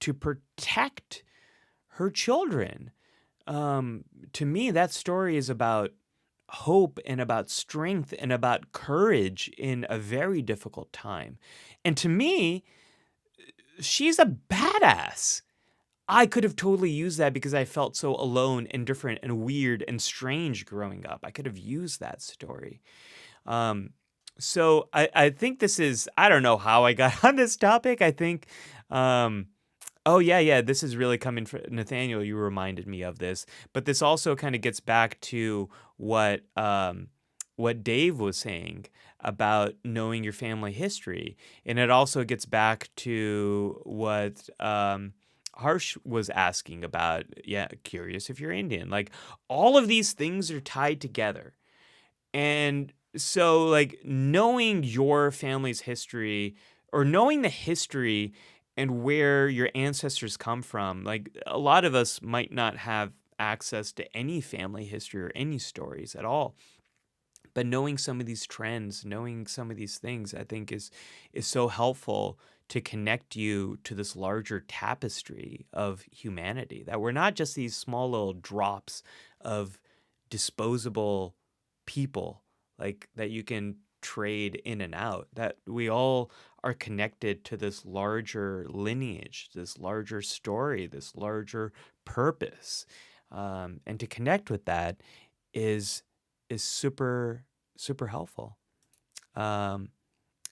A: protect her children. To me, that story is about hope and about strength and about courage in a very difficult time. And to me, she's a badass. I could have totally used that because I felt so alone and different and weird and strange growing up. I could have used that story. So I think this is, I don't know how I got on this topic. I think, oh yeah, this is really coming from Nathaniel. You reminded me of this, but this also kind of gets back to what Dave was saying about knowing your family history, and it also gets back to what Harsh was asking about. Yeah, curious if you're Indian. Like, all of these things are tied together, and so, like, knowing your family's history, or knowing the history and where your ancestors come from. Like, a lot of us might not have access to any family history or any stories at all. But knowing some of these trends, knowing some of these things, I think is so helpful to connect you to this larger tapestry of humanity, that we're not just these small little drops of disposable people, like, that you can trade in and out, that we all are connected to this larger lineage, this larger story, this larger purpose. And to connect with that is super super helpful. Um,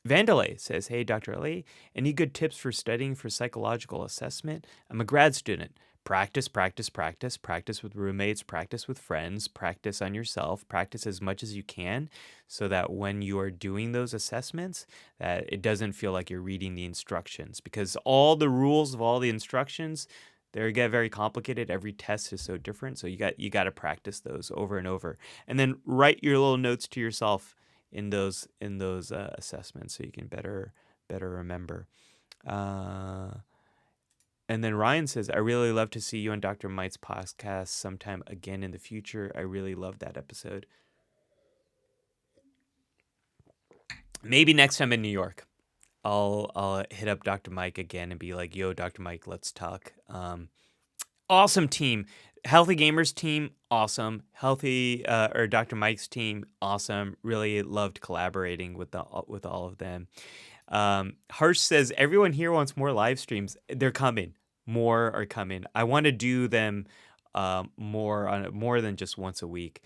A: Vandalay says, "Hey, Dr. Ali, any good tips for studying for psychological assessment? I'm a grad student. Practice, practice, practice, practice with roommates, practice with friends, practice on yourself, practice as much as you can so that when you are doing those assessments, that it doesn't feel like you're reading the instructions because all the rules of all the instructions, they get very complicated. Every test is so different. So you got to practice those over and over. And then write your little notes to yourself in those assessments so you can better remember. And then Ryan says, "I really love to see you on Dr. Mike's podcast sometime again in the future. I really loved that episode. Maybe next time in New York, I'll hit up Dr. Mike again and be like, yo, Dr. Mike, let's talk." Awesome team. Healthy Gamers team, awesome. Or Dr. Mike's team, awesome. Really loved collaborating with all of them. Harsh says, "Everyone here wants more live streams. They're coming. More are coming. I want to do them more than just once a week.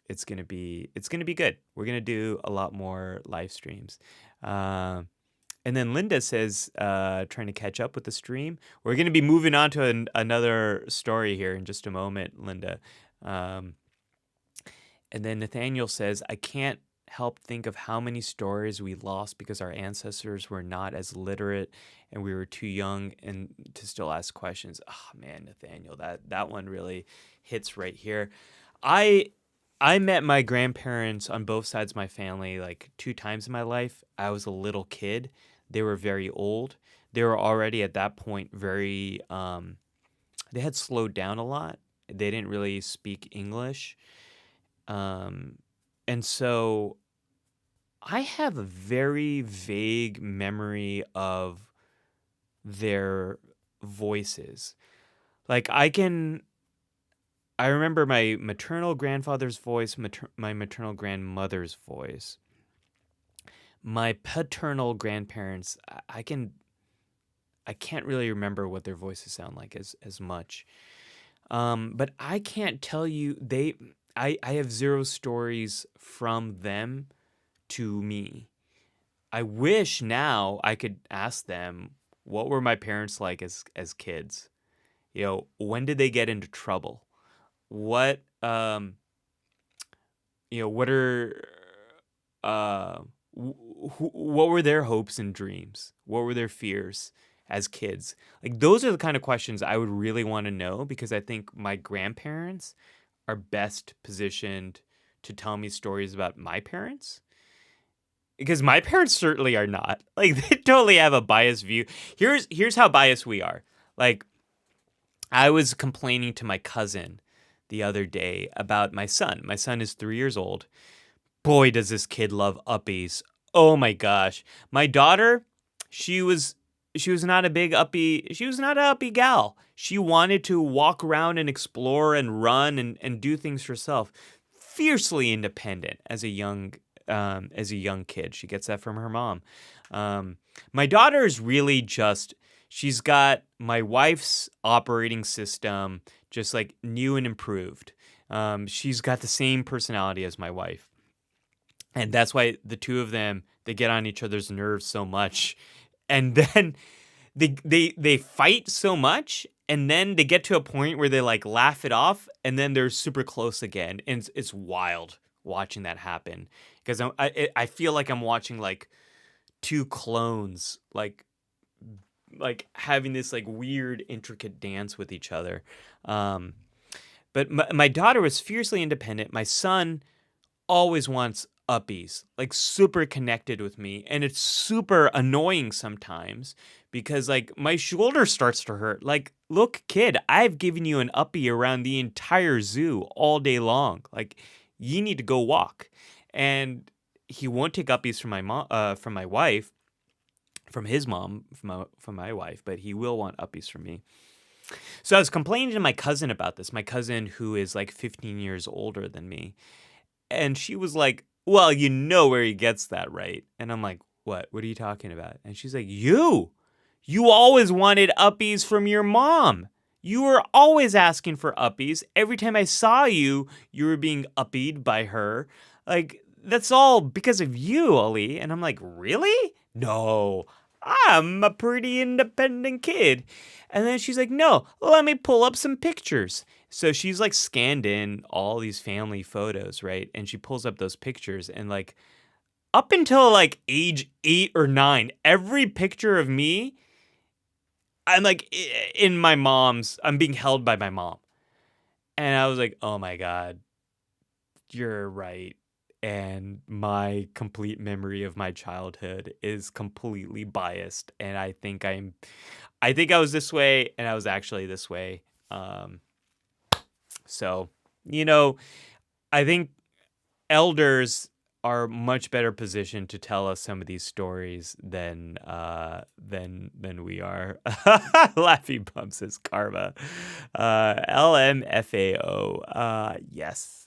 A: It's gonna be good. We're gonna do a lot more live streams." And then Linda says, trying to catch up with the stream. We're going to be moving on to another story here in just a moment, Linda. And then Nathaniel says, "I can't help think of how many stories we lost because our ancestors were not as literate and we were too young and to still ask questions." Oh, man, Nathaniel, that one really hits right here. I met my grandparents on both sides of my family like 2 times in my life. I was a little kid. They were very old. They were already at that point very, they had slowed down a lot. They didn't really speak English. And so I have a very vague memory of their voices. Like I remember my maternal grandfather's voice, my maternal grandmother's voice. My paternal grandparents, I can't really remember what their voices sound like as much. But I can't tell you I have 0 stories from them to me. I wish now I could ask them, what were my parents like as kids? You know, when did they get into trouble? What what are what were their hopes and dreams? What were their fears as kids? Like those are the kind of questions I would really want to know because I think my grandparents are best positioned to tell me stories about my parents. Because my parents certainly are not. Like they totally have a biased view. Here's how biased we are. Like I was complaining to my cousin the other day about my son. My son is 3 years old. Boy, does this kid love Upies. Oh my gosh. My daughter, she was not a big Uppie. She was not an Uppie gal. She wanted to walk around and explore and run and do things herself. Fiercely independent as a young kid. She gets that from her mom. My daughter is really just, she's got my wife's operating system, just like new and improved. She's got the same personality as my wife. And that's why the two of them, they get on each other's nerves so much. And then they fight so much. And then they get to a point where they like laugh it off. And then they're super close again. And it's wild watching that happen. Because I feel like I'm watching like 2 clones like having this like weird intricate dance with each other. But my daughter was fiercely independent. My son always wants Uppies, like super connected with me. And it's super annoying sometimes because like my shoulder starts to hurt. Like, look, kid, I've given you an Uppie around the entire zoo all day long. Like, you need to go walk. And he won't take Uppies from my mom, from my wife, from his mom, from my wife, but he will want Uppies from me. So I was complaining to my cousin about this, my cousin who is like 15 years older than me. And she was like, well, you know where he gets that, right? And I'm like, what? What are you talking about? And she's like, you always wanted Uppies from your mom. You were always asking for uppies. Every time I saw you, you were being uppied by her. Like, that's all because of you, Ali. And I'm like, really? No, I'm a pretty independent kid. And then she's like, no, let me pull up some pictures. So she's like scanned in all these family photos, right? And she pulls up those pictures and like up until like age 8 or 9, every picture of me, I'm like I'm being held by my mom. And I was like, oh my God, you're right. And my complete memory of my childhood is completely biased. And I think I was this way and I was actually this way. Um, so, you know, I think elders are much better positioned to tell us some of these stories than we are. Laffy Bump says karma. LMFAO. Yes.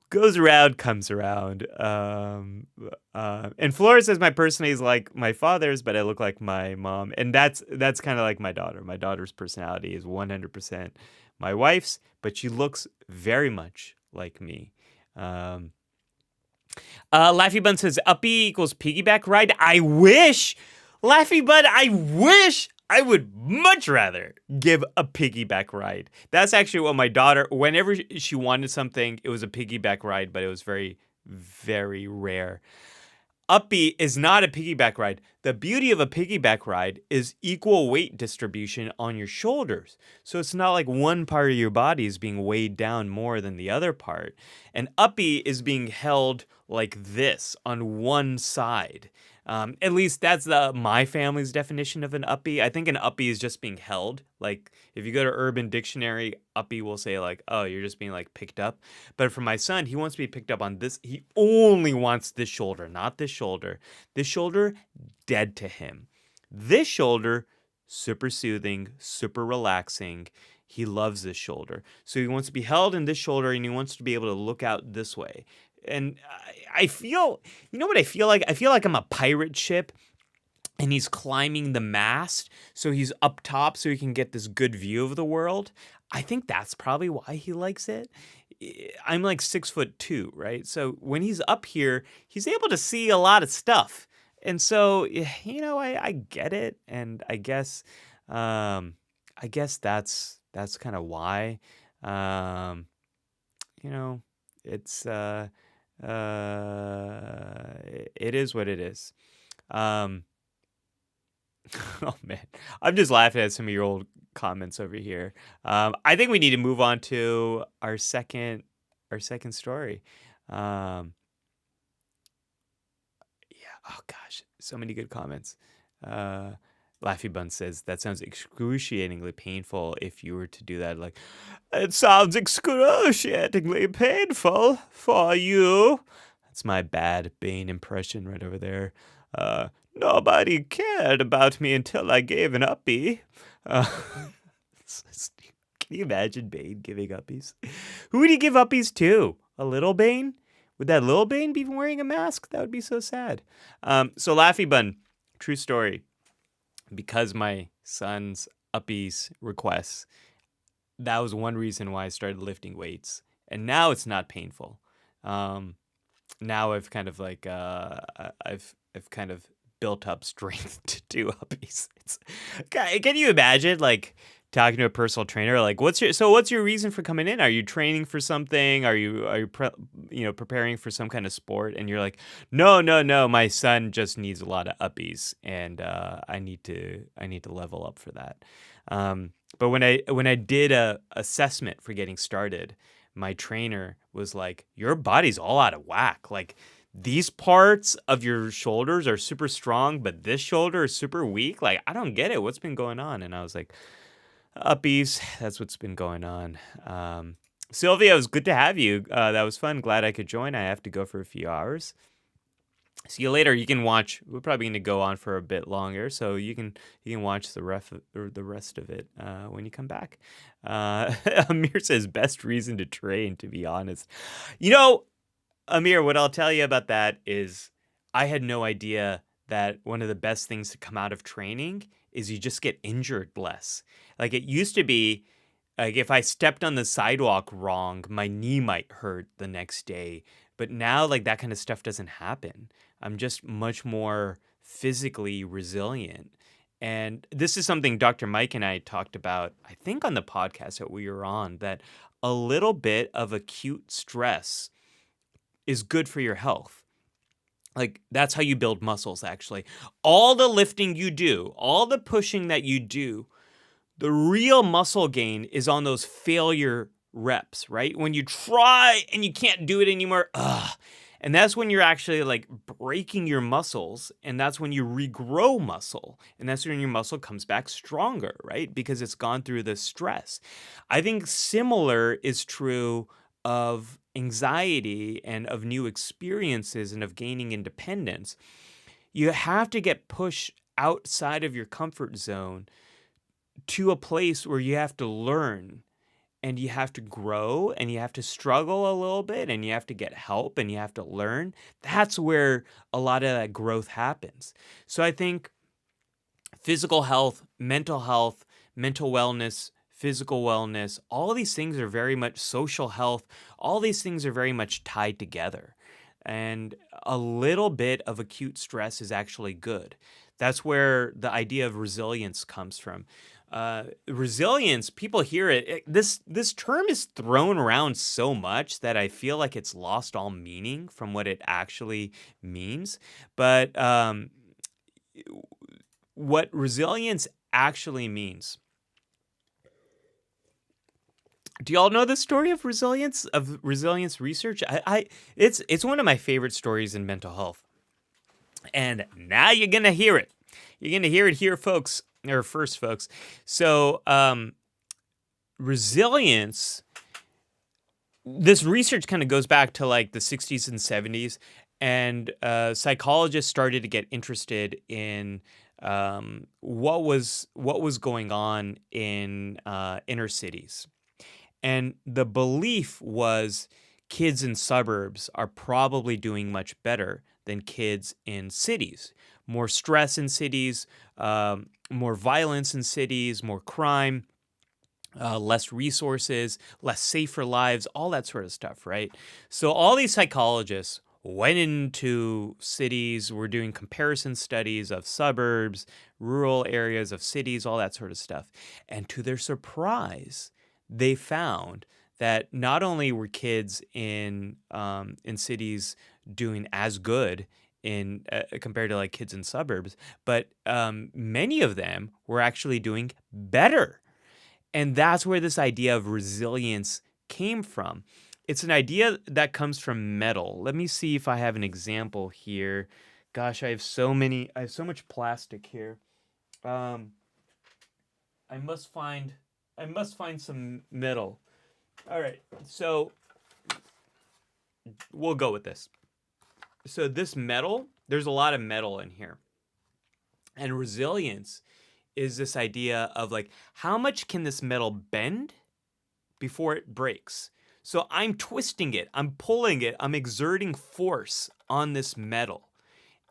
A: Goes around, comes around. And Flora says my personality is like my father's, but I look like my mom. And that's kind of like my daughter. My daughter's personality is 100% my wife's, but she looks very much like me. Laffy Bun says uppie equals piggyback ride. I wish, Laffy Bun, I wish I would much rather give a piggyback ride. That's actually what my daughter, whenever she wanted something, it was a piggyback ride, but it was very, very rare. Uppie is not a piggyback ride. The beauty of a piggyback ride is equal weight distribution on your shoulders. So it's not like one part of your body is being weighed down more than the other part. And uppie is being held like this on one side. At least that's my family's definition of an uppie. I think an uppie is just being held. Like if you go to Urban Dictionary, uppie will say like, oh, you're just being like picked up. But for my son, he wants to be picked up on this. He only wants this shoulder, not this shoulder. This shoulder, dead to him. This shoulder, super soothing, super relaxing. He loves this shoulder. So he wants to be held in this shoulder and he wants to be able to look out this way. And I feel, you know what I feel like? I feel like I'm a pirate ship and he's climbing the mast. So he's up top so he can get this good view of the world. I think that's probably why he likes it. I'm like 6'2", right? So when he's up here, he's able to see a lot of stuff. And so, you know, I get it. And I guess that's kind of why, you know, it's, it is what it is. Oh man, I'm just laughing at some of your old comments over here. I think we need to move on to our second story. Yeah. Oh gosh, so many good comments. Laffy Bun says that sounds excruciatingly painful if you were to do that. Like, it sounds excruciatingly painful for you. That's my bad Bane impression right over there. Nobody cared about me until I gave an uppie. Can you imagine Bane giving uppies? Who would he give uppies to? A little Bane? Would that little Bane be wearing a mask? That would be so sad. So Laffy Bun, true story. Because my son's uppies requests, that was one reason why I started lifting weights. And now it's not painful. Now I've kind of like I've kind of built up strength to do uppies. Can you imagine like talking to a personal trainer like what's your reason for coming in? Are you training for something? Are you preparing for some kind of sport? And you're like, no, my son just needs a lot of uppies and I need to level up for that. But when I did a assessment for getting started, my trainer was like, your body's all out of whack. Like these parts of your shoulders are super strong, but this shoulder is super weak. Like, I don't get it. What's been going on? And I was like, uppies, that's what's been going on. Sylvia, it was good to have you. That was fun. Glad I could join. I have to go for a few hours. See you later. You can watch. We're probably going to go on for a bit longer, so you can watch the rest of it when you come back. Amir says best reason to train. To be honest, Amir, what I'll tell you about that is I had no idea that one of the best things to come out of training is you just get injured less. Like it used to be, like if I stepped on the sidewalk wrong, my knee might hurt the next day. But now like that kind of stuff doesn't happen. I'm just much more physically resilient. And this is something Dr. Mike and I talked about, I think on the podcast that we were on, that a little bit of acute stress is good for your health. Like that's how you build muscles, actually. All the lifting you do, all the pushing that you do, the real muscle gain is on those failure reps, right? When you try and you can't do it anymore, and that's when you're actually like breaking your muscles, and that's when you regrow muscle, and that's when your muscle comes back stronger, right? Because it's gone through the stress. I think similar is true of anxiety and of new experiences and of gaining independence. You have to get pushed outside of your comfort zone to a place where you have to learn and you have to grow and you have to struggle a little bit and you have to get help and you have to learn. That's where a lot of that growth happens. So I think physical health, mental wellness, physical wellness, all of these things are very much social health. All these things are very much tied together. And a little bit of acute stress is actually good. That's where the idea of resilience comes from. Resilience, people hear it. This term is thrown around so much that I feel like it's lost all meaning from what it actually means. But what resilience actually means. Do y'all know the story of resilience research? It's one of my favorite stories in mental health. And now you're going to hear it. You're going to hear it here, folks, or first, folks. So, resilience, this research kind of goes back to like the 60s and 70s, and psychologists started to get interested in what was going on in inner cities. And the belief was kids in suburbs are probably doing much better than kids in cities. More stress in cities, more violence in cities, more crime, less resources, less safer lives, all that sort of stuff, right? So all these psychologists went into cities, were doing comparison studies of suburbs, rural areas of cities, all that sort of stuff. And to their surprise, they found that not only were kids in cities doing as good in compared to like kids in suburbs, but many of them were actually doing better. And that's where this idea of resilience came from. It's an idea that comes from metal. Let me see if I have an example here. Gosh, I have so much plastic here. I must find some metal. All right, so we'll go with this. So this metal, there's a lot of metal in here. And resilience is this idea of like, how much can this metal bend before it breaks? So I'm twisting it, I'm pulling it, I'm exerting force on this metal.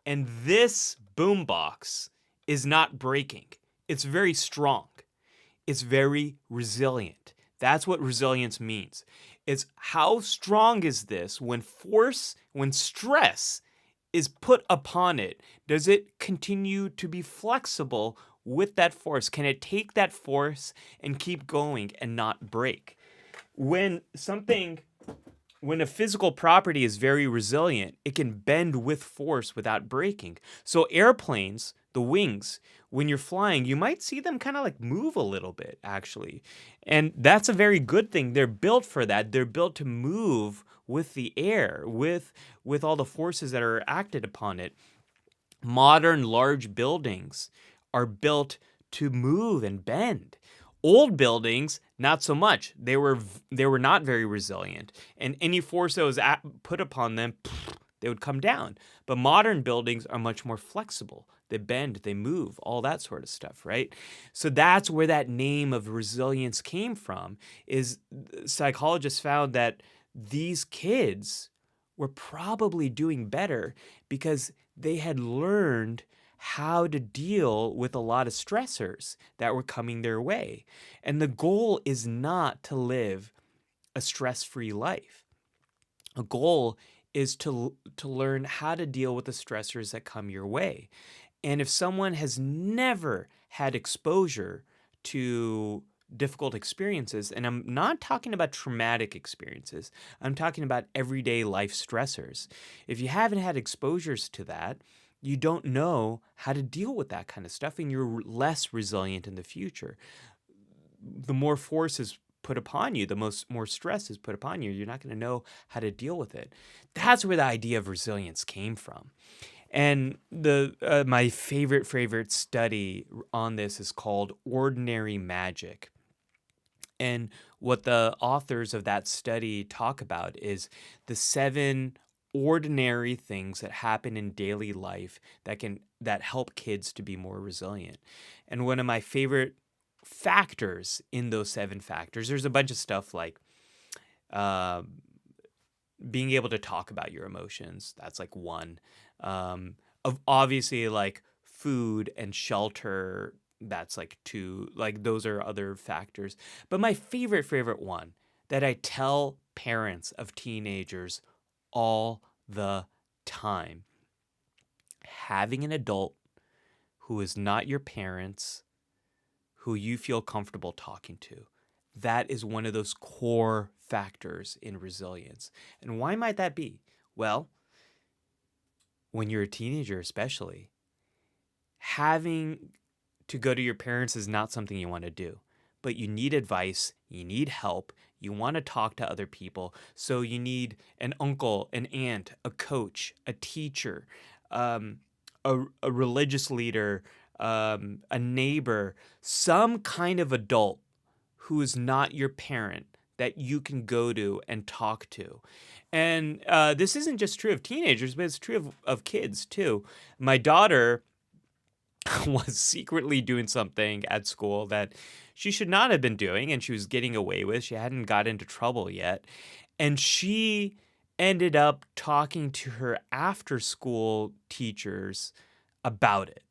A: And this boombox is not breaking. It's very strong. It's very resilient. That's what resilience means. It's how strong is this when stress is put upon it? Does it continue to be flexible with that force? Can it take that force and keep going and not break? When a physical property is very resilient, it can bend with force without breaking. So airplanes, the wings, when you're flying, you might see them kind of like move a little bit, actually. And that's a very good thing. They're built for that. They're built to move with the air, with all the forces that are acted upon it. Modern large buildings are built to move and bend. Old buildings, not so much. They were not very resilient, and any force that was put upon them, they would come down. But modern buildings are much more flexible. They bend, they move, all that sort of stuff, right? So that's where that name of resilience came from. Is psychologists found that these kids were probably doing better because they had learned how to deal with a lot of stressors that were coming their way. And the goal is not to live a stress-free life. A goal is to learn how to deal with the stressors that come your way. And if someone has never had exposure to difficult experiences, and I'm not talking about traumatic experiences, I'm talking about everyday life stressors. If you haven't had exposures to that, you don't know how to deal with that kind of stuff, and you're less resilient in the future. The more force is put upon you, the more stress is put upon you, you're not going to know how to deal with it. That's where the idea of resilience came from. And my favorite study on this is called Ordinary Magic. And what the authors of that study talk about is the 7 ordinary things that happen in daily life that help kids to be more resilient. And one of my favorite factors in those 7 factors, there's a bunch of stuff like being able to talk about your emotions. That's like one. Of obviously like food and shelter. That's like 2. Like those are other factors. But my favorite one that I tell parents of teenagers all the time: having an adult who is not your parents, who you feel comfortable talking to. That is one of those core factors in resilience. And why might that be? Well, when you're a teenager especially, having to go to your parents is not something you want to do. But you need advice, you need help, you want to talk to other people. So you need an uncle, an aunt, a coach, a teacher, a religious leader, a neighbor, some kind of adult who is not your parent that you can go to and talk to. And this isn't just true of teenagers, but it's true of kids too. My daughter was secretly doing something at school that she should not have been doing, and she was getting away with. She hadn't got into trouble yet. And she ended up talking to her after-school teachers about it.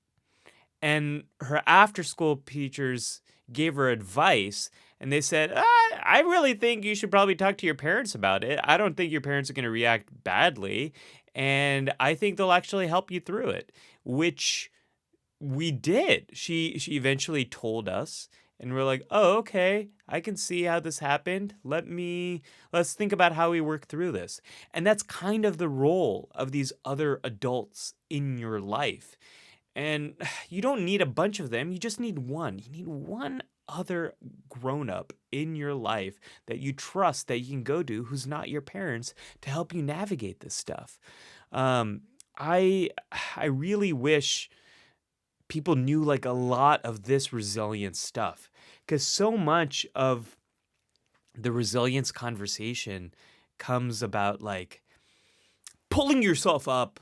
A: And her after-school teachers gave her advice, and they said, I really think you should probably talk to your parents about it. I don't think your parents are going to react badly, and I think they'll actually help you through it, which we did. She eventually told us, and we're like, oh, okay, I can see how this happened. Let's think about how we work through this. And that's kind of the role of these other adults in your life. And you don't need a bunch of them. You just need one. You need one other grown-up in your life that you trust, that you can go to, who's not your parents, to help you navigate this stuff. I really wish people knew like a lot of this resilience stuff, because so much of the resilience conversation comes about like pulling yourself up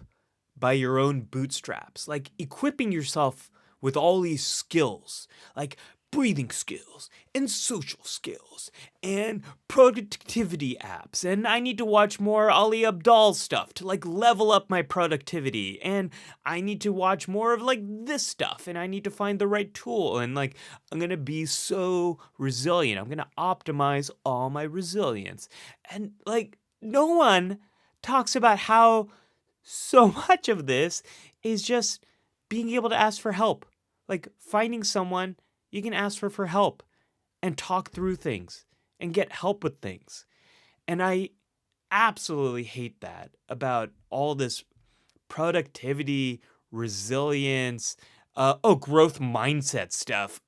A: by your own bootstraps, like equipping yourself with all these skills, like breathing skills and social skills and productivity apps. And I need to watch more Ali Abdaal stuff to like level up my productivity. And I need to watch more of like this stuff. And I need to find the right tool. And like, I'm going to be so resilient. I'm going to optimize all my resilience. And like, no one talks about how so much of this is just being able to ask for help. Like finding someone you can ask for help and talk through things and get help with things. And I absolutely hate that about all this productivity, resilience, growth mindset stuff.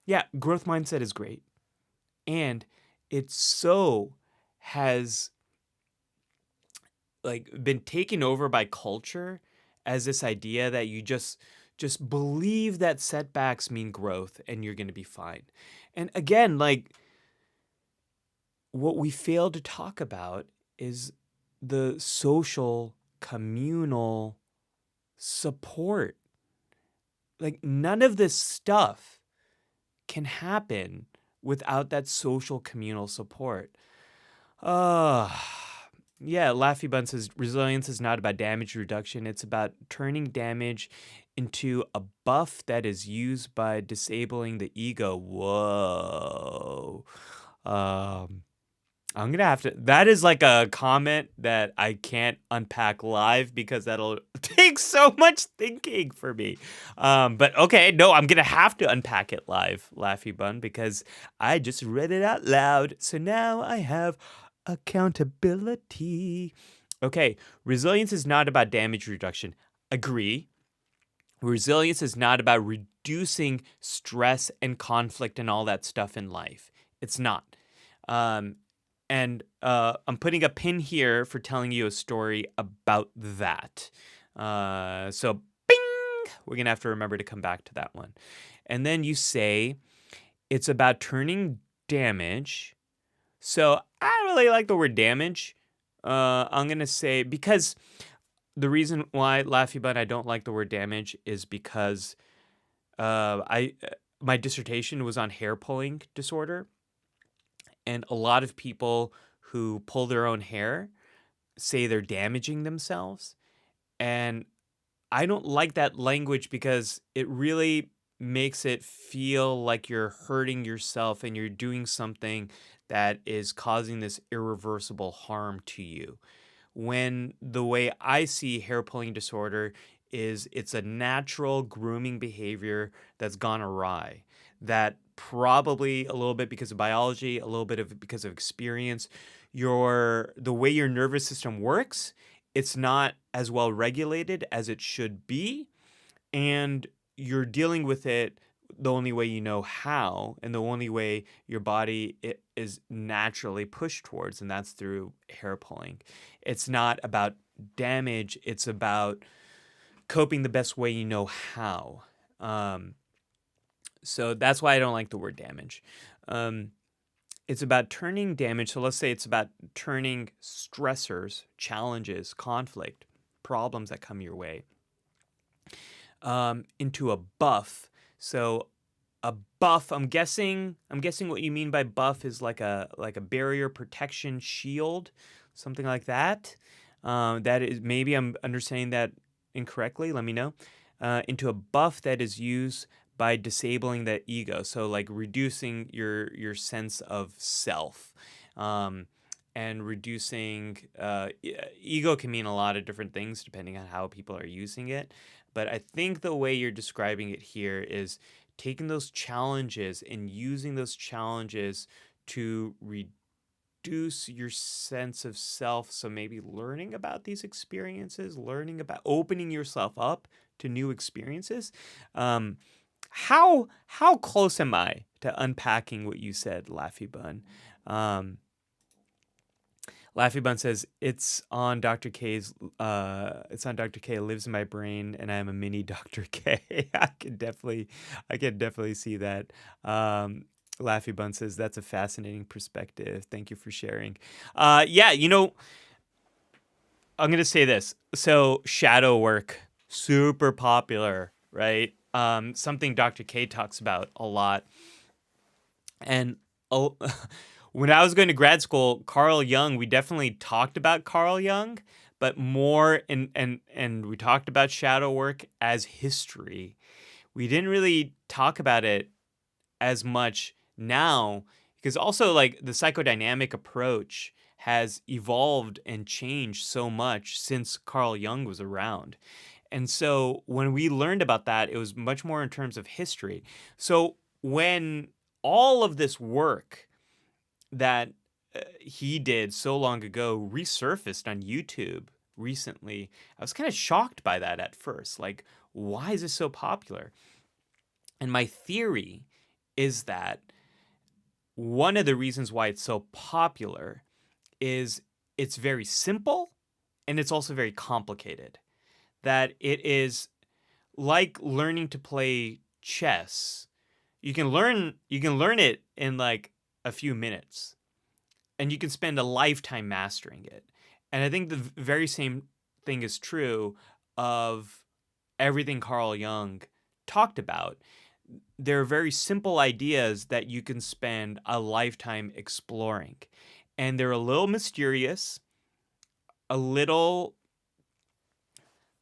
A: Yeah, growth mindset is great. And it so has like been taken over by culture as this idea that you just believe that setbacks mean growth and you're going to be fine. And again, like what we fail to talk about is the social, communal support. Like none of this stuff can happen without that social communal support. Yeah, Laffy Bun says resilience is not about damage reduction. It's about turning damage into a buff that is used by disabling the ego. Whoa. Um, I'm gonna have to. That is like a comment that I can't unpack live because that'll take so much thinking for me. But okay, no, I'm gonna have to unpack it live, Laffy Bun, because I just read it out loud. So now I have accountability. Okay, resilience is not about damage reduction. Agree. Resilience is not about reducing stress and conflict and all that stuff in life. It's not. Um, and I'm putting a pin here for telling you a story about that. So, bing! We're going to have to remember to come back to that one. And then you say it's about turning damage. So, I don't really like the word damage. I'm going to say, because the reason why, Laffy Bun, I don't like the word damage is because my dissertation was on hair pulling disorder. And a lot of people who pull their own hair say they're damaging themselves. And I don't like that language because it really makes it feel like you're hurting yourself and you're doing something that is causing this irreversible harm to you. When the way I see hair pulling disorder is it's a natural grooming behavior that's gone awry, that probably a little bit because of biology, a little bit of because of experience, the way your nervous system works, it's not as well regulated as it should be, and you're dealing with it the only way you know how, and the only way your body is naturally pushed towards, and that's through hair pulling. It's not about damage, it's about coping the best way you know how. So that's why I don't like the word damage. It's about turning damage. So let's say it's about turning stressors, challenges, conflict, problems that come your way into a buff. So a buff, I'm guessing what you mean by buff is like a barrier protection shield, something like that. That is, maybe I'm understanding that incorrectly. Let me know. Into a buff that is used by disabling the ego, so like reducing your sense of self, and reducing ego can mean a lot of different things depending on how people are using it. But I think the way you're describing it here is taking those challenges and using those challenges to reduce your sense of self. So maybe learning about these experiences, learning about opening yourself up to new experiences. How close am I to unpacking what you said, Laffy Bun? Laffy Bun says it's on Dr. K's. It's on Dr. K. Lives in my brain, and I am a mini Dr. K. I can definitely see that. Laffy Bun says that's a fascinating perspective. Thank you for sharing. Yeah, I'm gonna say this. So shadow work, super popular, right? Something Dr. K talks about a lot. And when I was going to grad school, Carl Jung, we definitely talked about Carl Jung, but more and we talked about shadow work as history. We didn't really talk about it as much now because also like the psychodynamic approach has evolved and changed so much since Carl Jung was around. And so when we learned about that, it was much more in terms of history. So when all of this work that he did so long ago resurfaced on YouTube recently, I was kind of shocked by that at first. Like, why is this so popular? And my theory is that one of the reasons why it's so popular is it's very simple and it's also very complicated. That it is like learning to play chess. You can learn it in like a few minutes, and you can spend a lifetime mastering it. And I think the very same thing is true of everything Carl Jung talked about. There are very simple ideas that you can spend a lifetime exploring, and they're a little mysterious. a little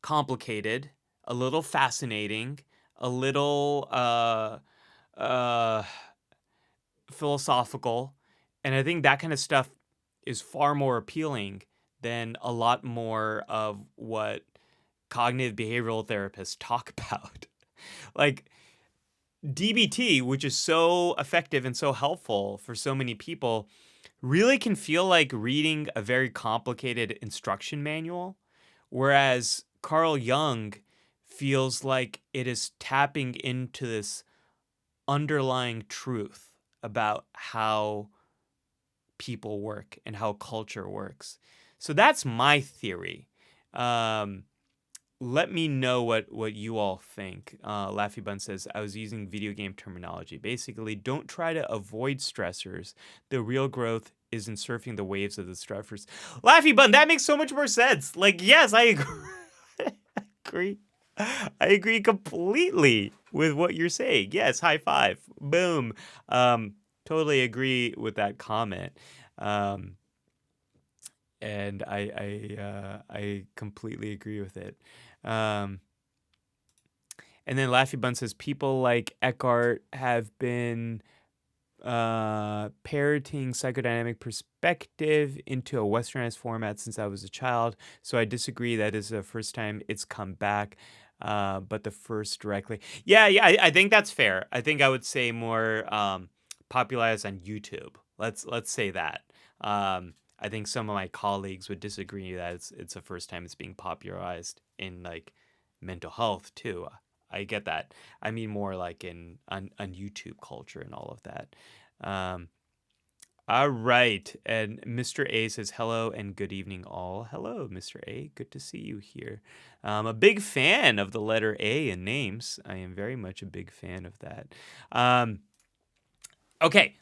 A: complicated, a little fascinating, a little uh, philosophical. And I think that kind of stuff is far more appealing than a lot more of what cognitive behavioral therapists talk about. Like DBT, which is so effective and so helpful for so many people, really can feel like reading a very complicated instruction manual, whereas Carl Jung feels like it is tapping into this underlying truth about how people work and how culture works. So that's my theory. Let me know what you all think. Laffy Bun says, I was using video game terminology. Basically, don't try to avoid stressors. The real growth is in surfing the waves of the stressors. Laffy Bun, that makes so much more sense. Like, yes, I agree. I agree completely with what you're saying. Yes, high five. Boom. Totally agree with that comment. And I completely agree with it. And then Laffy Bun says people like Eckhart have been parroting psychodynamic perspective into a westernized format since I was a child. So I disagree. That is the first time it's come back. But the first directly. Yeah, I think that's fair. I think I would say more popularized on YouTube. Let's say that. I think some of my colleagues would disagree that it's the first time it's being popularized in like mental health too. I get that. I mean more like on YouTube culture and all of that. All right. And Mr. A says hello and good evening all. Hello, Mr. A. Good to see you here. I'm a big fan of the letter A in names. I am very much a big fan of that. Okay,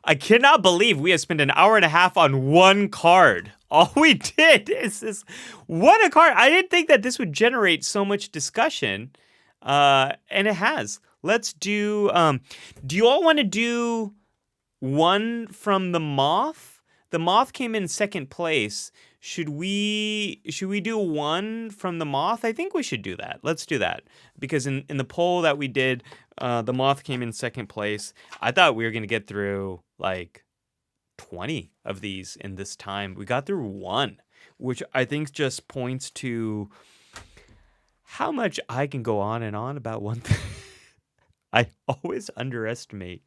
A: I cannot believe we have spent an hour and a half on one card. All we did is this one card. I didn't think that this would generate so much discussion, and it has. Let's do. Do you all want to do one from the Moth? The Moth came in second place. Should we do one from the Moth? I think we should do that. Let's do that because in the poll that we did, the Moth came in second place. I thought we were gonna get through like 20 of these in this time. We got through one, which I think just points to how much I can go on and on about one thing. I always underestimate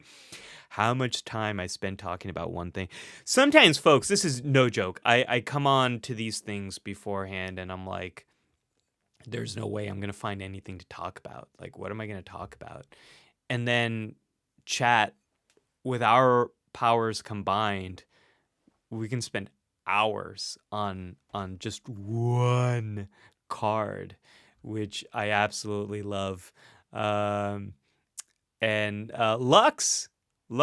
A: how much time I spend talking about one thing. Sometimes, folks, this is no joke. I come on to these things beforehand and I'm like, there's no way I'm going to find anything to talk about. Like, what am I going to talk about? And then chat, with our powers combined, we can spend hours on just one card, which I absolutely love. And Lux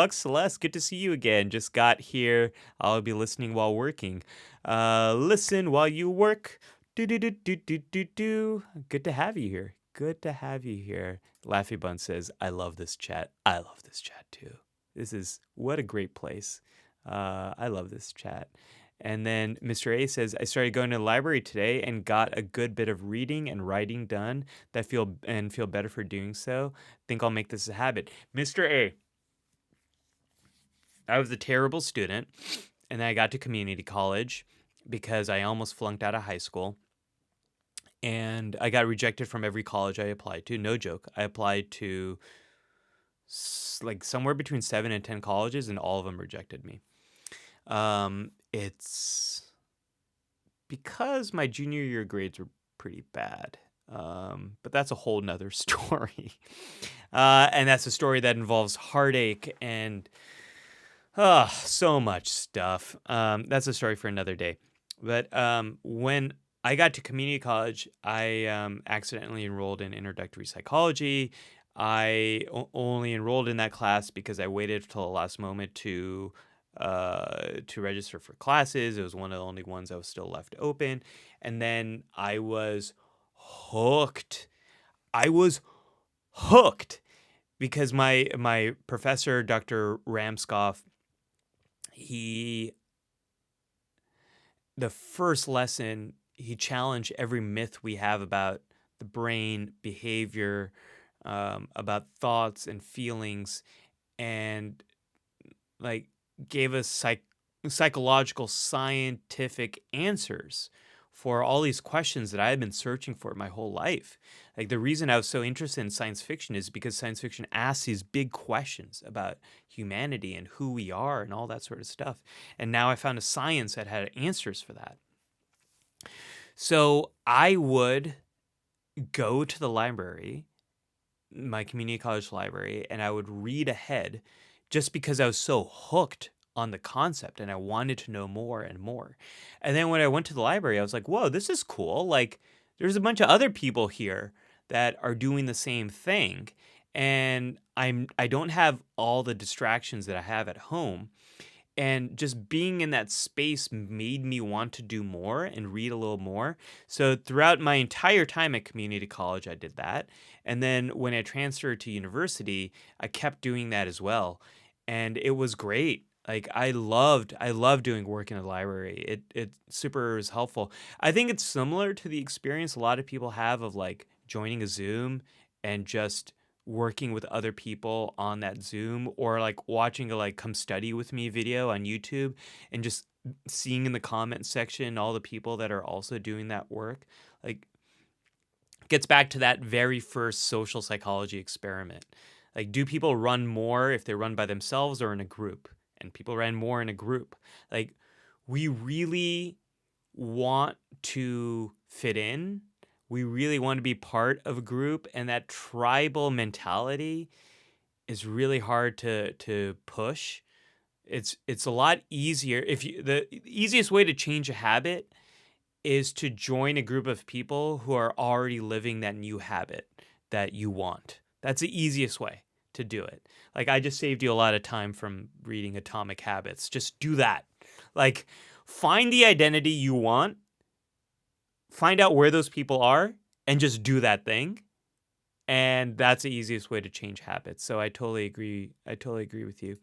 A: Celeste, good to see you again. Just got here. I'll be listening while working. Listen while you work. Do. Good to have you here. Good to have you here. Laffy Bun says, I love this chat. I love this chat too. What a great place. I love this chat. And then Mr. A says, I started going to the library today and got a good bit of reading and writing done that feel better for doing so. Think I'll make this a habit. Mr. A, I was a terrible student, and then I got to community college because I almost flunked out of high school. And I got rejected from every college I applied to. No joke. I applied to like somewhere between 7 and 10 colleges, and all of them rejected me. It's because my junior year grades were pretty bad. But that's a whole nother story. And that's a story that involves heartache and so much stuff. That's a story for another day. But when I got to community college, I accidentally enrolled in introductory psychology. I only enrolled in that class because I waited till the last moment to register for classes. It was one of the only ones that was still left open. And then I was hooked. Because my professor, Dr. Ramskoff, he the first lesson, he challenged every myth we have about the brain, behavior, about thoughts and feelings, and like gave us psychological, scientific answers for all these questions that I had been searching for my whole life. Like the reason I was so interested in science fiction is because science fiction asks these big questions about humanity and who we are and all that sort of stuff. And now I found a science that had answers for that. So I would go to the library, my community college library, and I would read ahead just because I was so hooked on the concept and I wanted to know more and more. And then when I went to the library, I was like, whoa, this is cool. Like, there's a bunch of other people here that are doing the same thing. And I don't have all the distractions that I have at home. And just being in that space made me want to do more and read a little more. So throughout my entire time at community college, I did that. And then when I transferred to university, I kept doing that as well. And it was great. Like I loved doing work in the library. It super is helpful. I think it's similar to the experience a lot of people have of like joining a Zoom and just working with other people on that Zoom, or like watching a like come study with me video on YouTube and just seeing in the comment section all the people that are also doing that work. Like gets back to that very first social psychology experiment. Like, do people run more if they run by themselves or in a group? And people ran more in a group. Like, we really want to fit in. We really want to be part of a group, and that tribal mentality is really hard to push. It's a lot easier the easiest way to change a habit is to join a group of people who are already living that new habit that you want. That's the easiest way to do it. Like I just saved you a lot of time from reading Atomic Habits. Just do that. Like find the identity you want, find out where those people are, and just do that thing. And that's the easiest way to change habits. So I totally agree. I totally agree with you.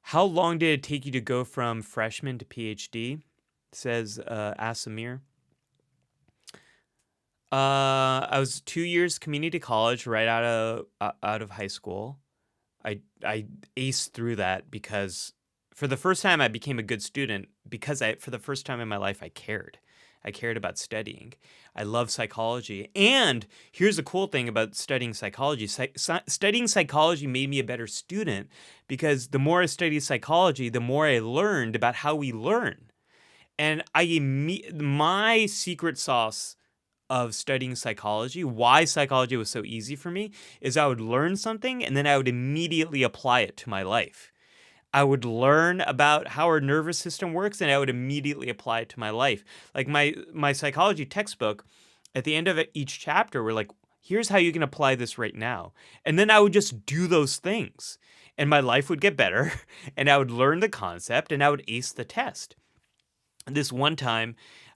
A: How long did it take you to go from freshman to PhD? Says Asamir. I was 2 years community college right out of high school. I aced through that because for the first time I became a good student because for the first time in my life I cared. I cared about studying. I love psychology. And here's the cool thing about studying psychology. Studying psychology made me a better student because the more I studied psychology, the more I learned about how we learn. And my secret sauce of studying psychology, why psychology was so easy for me, is I would learn something and then I would immediately apply it to my life. I would learn about how our nervous system works and I would immediately apply it to my life. Like my psychology textbook, at the end of each chapter, we're like, here's how you can apply this right now. And then I would just do those things and my life would get better and I would learn the concept and I would ace the test. This one time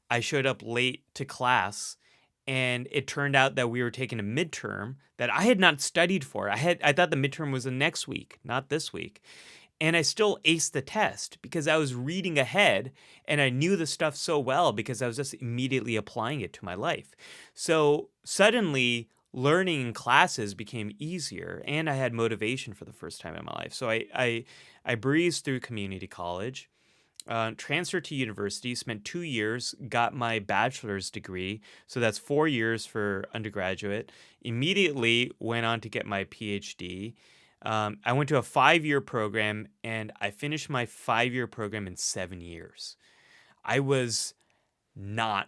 A: I showed up late to class and it turned out that we were taking a midterm that I had not studied for. I thought the midterm was the next week, not this week. And I still aced the test because I was reading ahead and I knew the stuff so well because I was just immediately applying it to my life. So suddenly learning in classes became easier and I had motivation for the first time in my life. So I breezed through community college, transferred to university, spent 2 years, got my bachelor's degree. So that's 4 years for undergraduate. Immediately went on to get my PhD. I went to a 5-year program and I finished my 5-year program in 7 years. I was not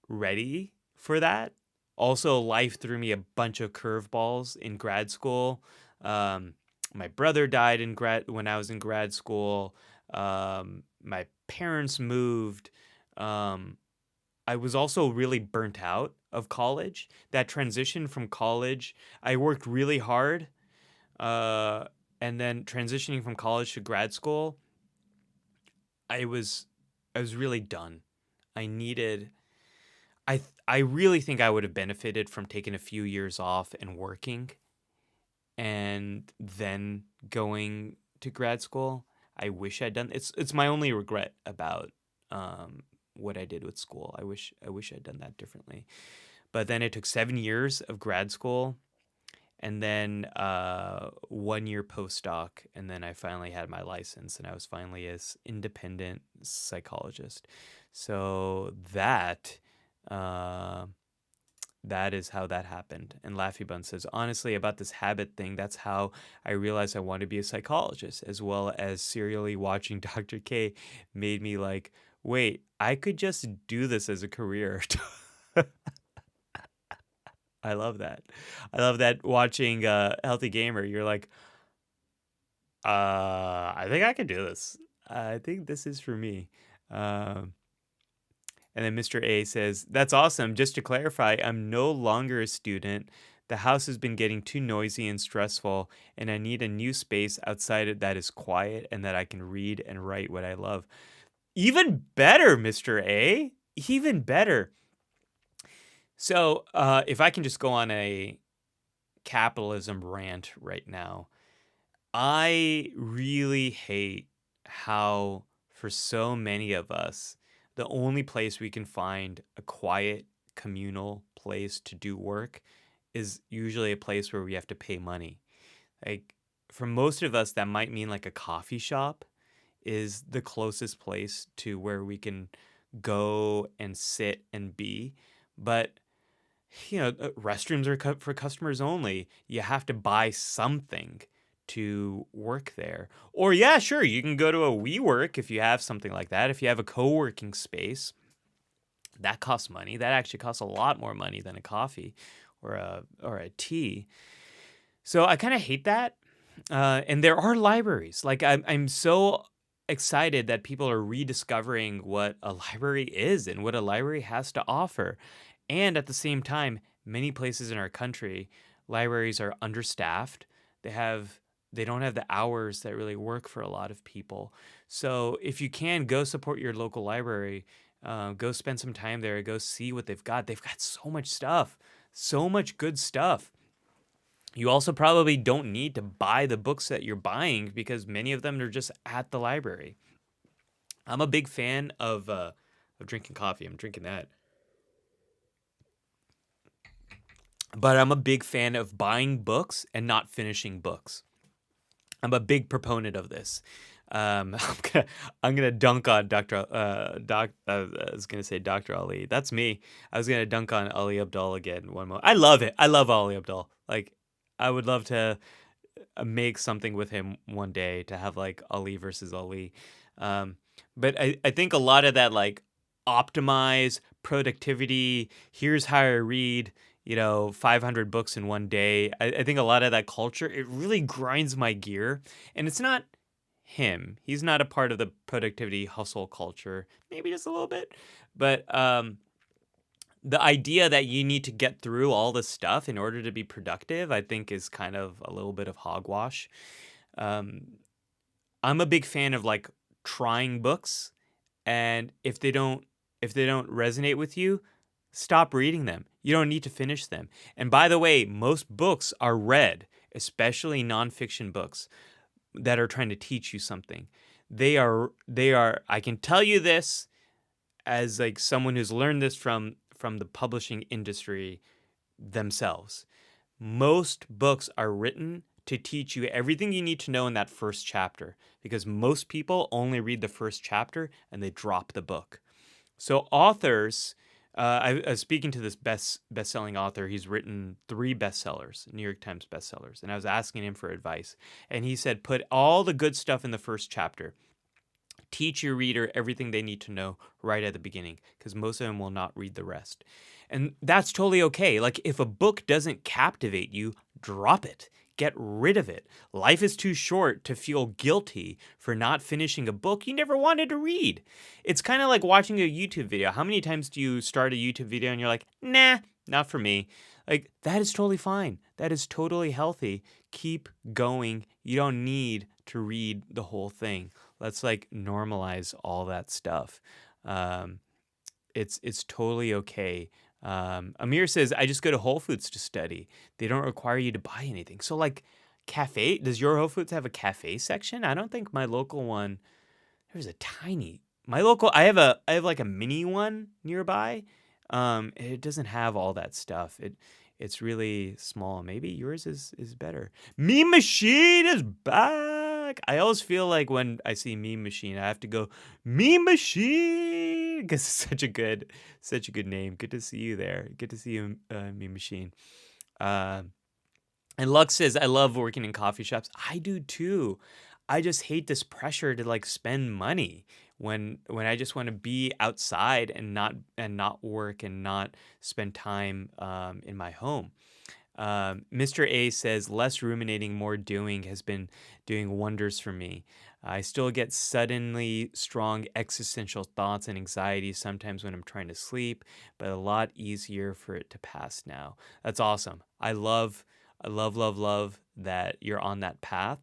A: ready for that. Also, life threw me a bunch of curveballs in grad school. My brother died when I was in grad school. My parents moved. I was also really burnt out of college. That transition from college, I worked really hard. And then transitioning from college to grad school, I was really done. I really think I would have benefited from taking a few years off and working and then going to grad school. I wish I'd done it's my only regret about what I did with school. I wish I'd done that differently. But then it took 7 years of grad school, and then 1 year postdoc, and then I finally had my license, and I was finally an independent psychologist. So that is how that happened. And Laffy Bun says, honestly, about this habit thing, that's how I realized I wanted to be a psychologist, as well as serially watching Dr. K made me like, wait, I could just do this as a career. I love that. I love that watching Healthy Gamer. You're like, I think I can do this. I think this is for me. Um, and then Mr. A says, that's awesome. Just to clarify, I'm no longer a student. The house has been getting too noisy and stressful, and I need a new space outside it that is quiet and that I can read and write what I love. Even better, Mr. A. Even better. So, if I can just go on a capitalism rant right now, I really hate how, for so many of us, the only place we can find a quiet, communal place to do work is usually a place where we have to pay money. Like, for most of us, that might mean like a coffee shop is the closest place to where we can go and sit and be. But restrooms are for customers only. You have to buy something to work there. Or yeah, sure, you can go to a WeWork if you have something like that. If you have a co-working space, that costs money. That actually costs a lot more money than a coffee or a tea. So I kind of hate that. And there are libraries. Like I'm so excited that people are rediscovering what a library is and what a library has to offer. And at the same time, many places in our country, libraries are understaffed. They don't have the hours that really work for a lot of people. So if you can, go support your local library, go spend some time there, go see what they've got. They've got so much stuff, so much good stuff. You also probably don't need to buy the books that you're buying because many of them are just at the library. I'm a big fan of drinking coffee. I'm drinking that. But I'm a big fan of buying books and not finishing books. I'm a big proponent of this. I'm gonna dunk on I was gonna say Dr. Ali. That's me. I was gonna dunk on Ali Abdul again one more. I love it. I love Ali Abdul. Like, I would love to make something with him one day to have like Ali versus Ali. But I think a lot of that, like, optimize productivity. Here's how I read 500 books in one day. I think a lot of that culture, it really grinds my gear. And it's not him. He's not a part of the productivity hustle culture. Maybe just a little bit. But the idea that you need to get through all this stuff in order to be productive, I think is kind of a little bit of hogwash. I'm a big fan of like trying books, and if they don't resonate with you, stop reading them. You don't need to finish them. And by the way, most books are read, especially nonfiction books that are trying to teach you something. They are I can tell you this as like someone who's learned this from the publishing industry themselves. Most books are written to teach you everything you need to know in that first chapter, because most people only read the first chapter and they drop the book. So authors, I was speaking to this best-selling author. He's written 3 bestsellers, New York Times bestsellers, and I was asking him for advice. And he said, put all the good stuff in the first chapter. Teach your reader everything they need to know right at the beginning, because most of them will not read the rest. And that's totally okay. Like, if a book doesn't captivate you, drop it. Get rid of it. Life is too short to feel guilty for not finishing a book you never wanted to read. It's kind of like watching a YouTube video. How many times do you start a YouTube video and you're like, nah, not for me? Like, that is totally fine. That is totally healthy. Keep going. You don't need to read the whole thing. Let's like normalize all that stuff. It's totally okay. Amir says, I just go to Whole Foods to study. They don't require you to buy anything. So like cafe, does your Whole Foods have a cafe section? I don't think my local one, there's a tiny my local, I have like a mini one nearby. It doesn't have all that stuff. It's really small. Maybe yours is better. Meme Machine is back. I always feel like when I see Meme Machine, I have to go Meme Machine because it's such a good name. Good to see you there. Good to see you, Meme Machine. Uh, and Lux says, I love working in coffee shops. I do too. I just hate this pressure to like spend money when I just want to be outside and not work and not spend time in my home. Mr. A says, less ruminating, more doing has been doing wonders for me. I still get suddenly strong existential thoughts and anxieties sometimes when I'm trying to sleep, but a lot easier for it to pass now. That's awesome. I love that you're on that path.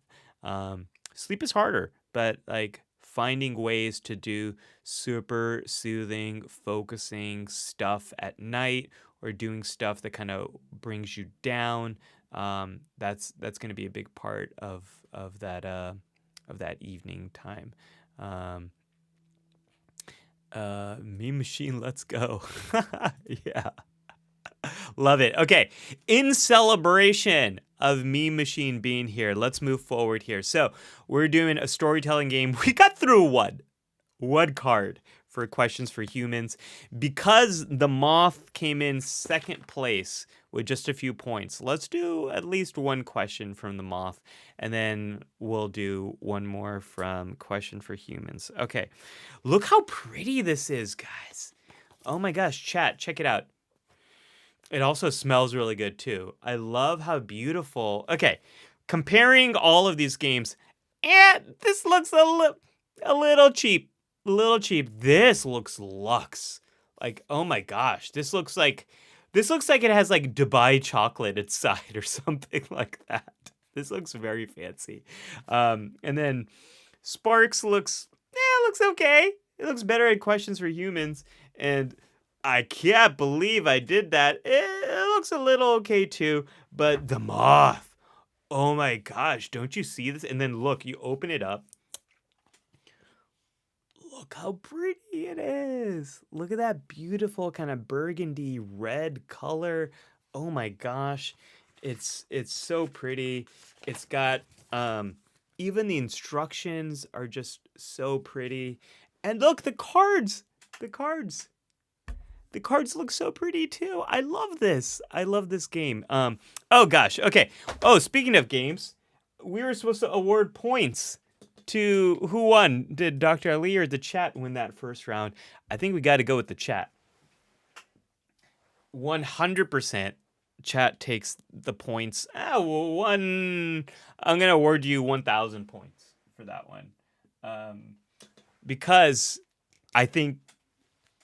A: Sleep is harder, but like finding ways to do super soothing, focusing stuff at night or doing stuff that kind of brings you down. That's going to be a big part of that evening time. Meme Machine, let's go. Yeah. Love it. Okay. In celebration of Meme Machine being here, let's move forward here. So we're doing a storytelling game. We got through one card for questions for humans. Because the Moth came in second place with just a few points, let's do at least one question from the Moth, and then we'll do one more from Question for Humans. Okay. Look how pretty this is, guys. Oh my gosh, chat, check it out. It also smells really good too. I love how beautiful. Okay, comparing all of these games, this looks a little cheap. A little cheap. This looks luxe. Like, oh my gosh, this looks like it has like Dubai chocolate inside or something like that. This looks very fancy. And then Sparks looks okay. It looks better at Questions for Humans, and I can't believe I did that. It looks a little okay too, but the Moth. Oh my gosh, don't you see this? And then look, you open it up. Look how pretty it is. Look at that beautiful kind of burgundy red color. Oh my gosh. It's so pretty. It's got even the instructions are just so pretty. And look, the cards. The cards look so pretty too. I love this. I love this game. Oh gosh. Okay. Oh, speaking of games, we were supposed to award points to who won. Did Dr. Ali or the chat win that first round? I think we got to go with the chat. 100% chat takes the points. I'm going to award you 1,000 points for that one. Because I think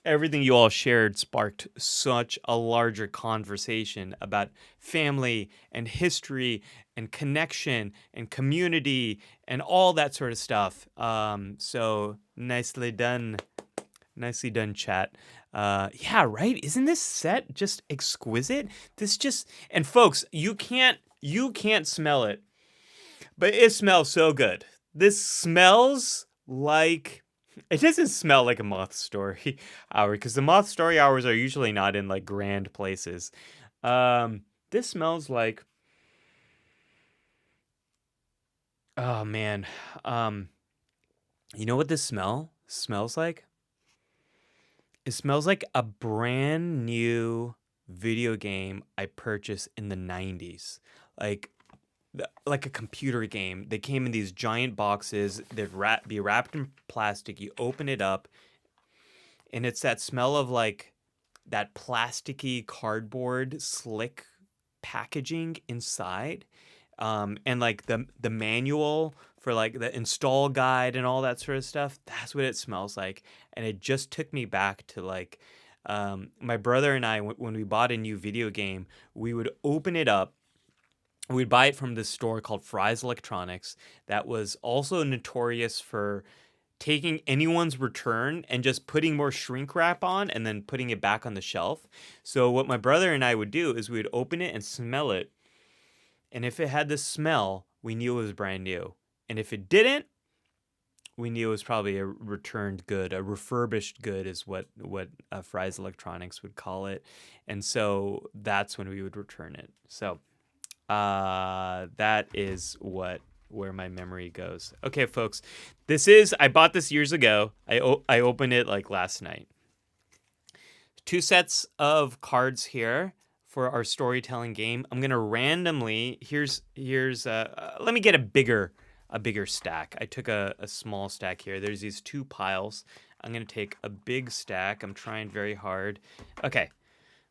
A: everything you all shared sparked such a larger conversation about family and history and connection and community and all that sort of stuff. So nicely done. Nicely done, chat. Yeah, right? Isn't this set just exquisite? And folks, you can't smell it, but it smells so good. This smells like... It doesn't smell like a Moth story hour, because the Moth story hours are usually not in like grand places. This smells like... Oh man. You know what this smells like? It smells like a brand new video game I purchased in the 90s. Like a computer game. They came in these giant boxes. They'd be wrapped in plastic. You open it up, and it's that smell of like that plasticky cardboard slick packaging inside, and like the manual for like the install guide and all that sort of stuff. That's what it smells like, and it just took me back to like my brother and I, when we bought a new video game, we would open it up. We'd buy it from this store called Fry's Electronics that was also notorious for taking anyone's return and just putting more shrink wrap on and then putting it back on the shelf. So what my brother and I would do is we'd open it and smell it. And if it had the smell, we knew it was brand new. And if it didn't, we knew it was probably a returned good, a refurbished good is what Fry's Electronics would call it, and so that's when we would return it. So that is where my memory goes. Okay, folks, I bought this years ago. I opened it like last night. 2 sets of cards here for our storytelling game. I'm gonna randomly here's let me get a bigger stack. I took a small stack here. There's these 2 piles. I'm gonna take a big stack. I'm trying very hard. Okay.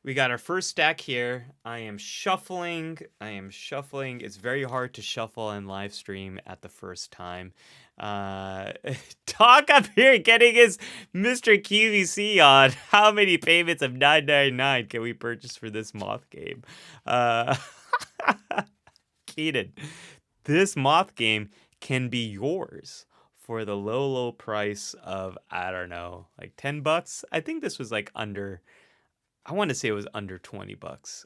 A: We got our first stack here. I am shuffling. It's very hard to shuffle and live stream at the first time. Talk up here getting his Mr. QVC on. How many payments of $9.99 can we purchase for this Moth game? Keaton, this Moth game can be yours for the low price of, I don't know, like $10. I think this was like I want to say it was under $20.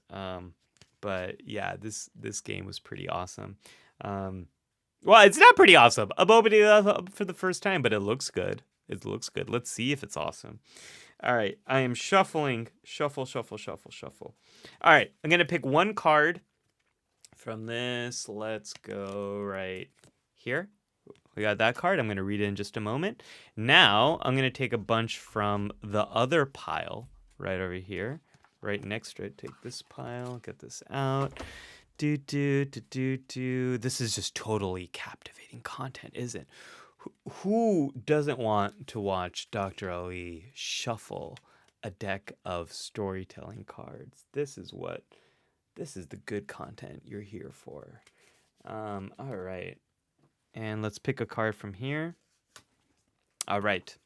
A: But yeah, this game was pretty awesome. Well, it's not pretty awesome. I'm opening it up for the first time, but it looks good. Let's see if it's awesome. All right, I am shuffling. Shuffle. All right, I'm going to pick one card from this. Let's go right here. We got that card. I'm going to read it in just a moment. Now, I'm going to take a bunch from the other pile right over here, right next to it. Take this pile, get this out. This is just totally captivating content, isn't it? Who doesn't want to watch Dr. Ali shuffle a deck of storytelling cards? This is the good content you're here for. All right. And let's pick a card from here. All right.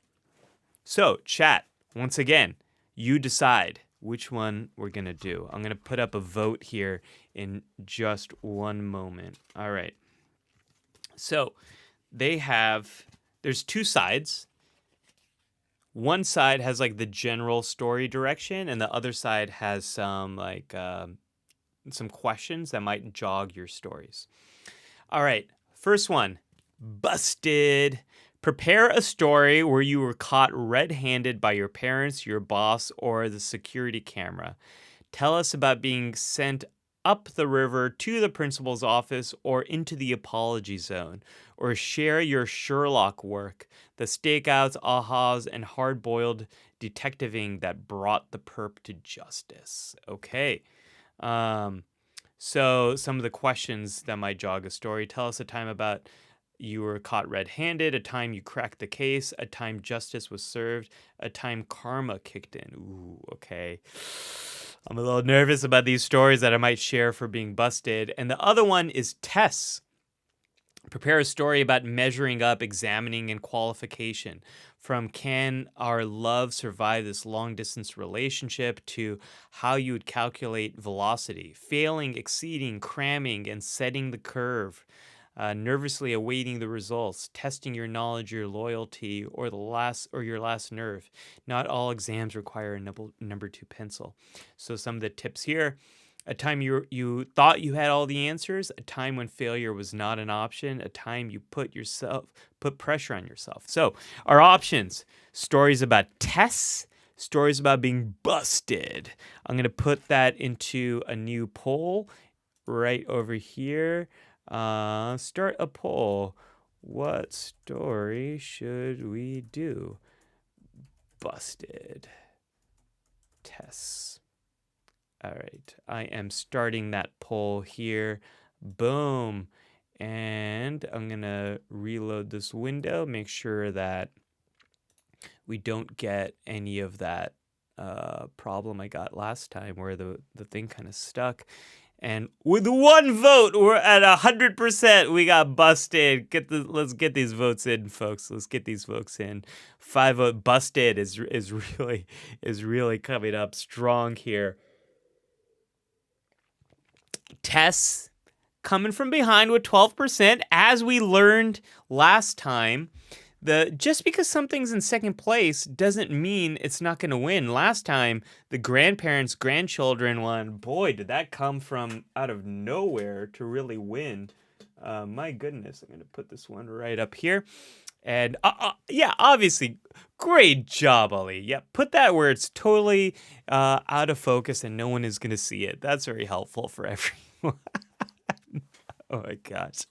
A: So, chat, once again, you decide which one we're going to do. I'm going to put up a vote here in just one moment. All right. So there's 2 sides. One side has like the general story direction, and the other side has some some questions that might jog your stories. All right. First one, busted. Prepare a story where you were caught red-handed by your parents, your boss, or the security camera. Tell us about being sent up the river to the principal's office or into the apology zone. Or share your Sherlock work, the stakeouts, ahas, and hard-boiled detectiving that brought the perp to justice. Okay. So some of the questions that might jog a story. Tell us a time about you were caught red-handed, a time you cracked the case, a time justice was served, a time karma kicked in. Ooh, okay. I'm a little nervous about these stories that I might share for being busted. And the other one is tests. Prepare a story about measuring up, examining, and qualification. From can our love survive this long-distance relationship to how you would calculate velocity, failing, exceeding, cramming, and setting the curve. Nervously awaiting the results, testing your knowledge, your loyalty, or your last nerve. Not all exams require a number 2 pencil. So some of the tips here: a time you thought you had all the answers, a time when failure was not an option, a time you put pressure on yourself. So our options: stories about tests, stories about being busted. I'm gonna put that into a new poll right over here. Start a poll. What story should we do? Busted. Tests. All right. I am starting that poll here. Boom. And I'm going to reload this window, make sure that we don't get any of that problem I got last time where the thing kind of stuck. And with one vote, we're at 100%. We got busted. Let's get these votes in, folks. Let's get these votes in. 5 vote busted is really coming up strong here. Tests coming from behind with 12%, as we learned last time. Just because something's in second place doesn't mean it's not going to win. Last time, the grandchildren won. Boy, did that come from out of nowhere to really win. My goodness, I'm going to put this one right up here. And yeah, obviously, great job, Ali. Yeah, put that where it's totally out of focus and no one is going to see it. That's very helpful for everyone. Oh my gosh.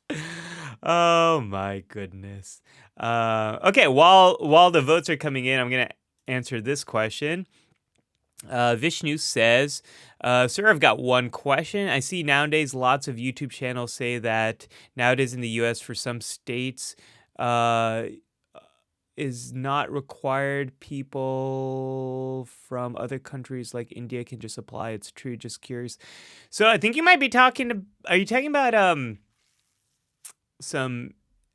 A: Oh my goodness. Okay, while the votes are coming in, I'm going to answer this question. Vishnu says, Sir, I've got one question. I see nowadays lots of YouTube channels say that nowadays in the US, for some states, is not required. People from other countries like India can just apply. It's true. Just curious. So I think you might be are you talking about some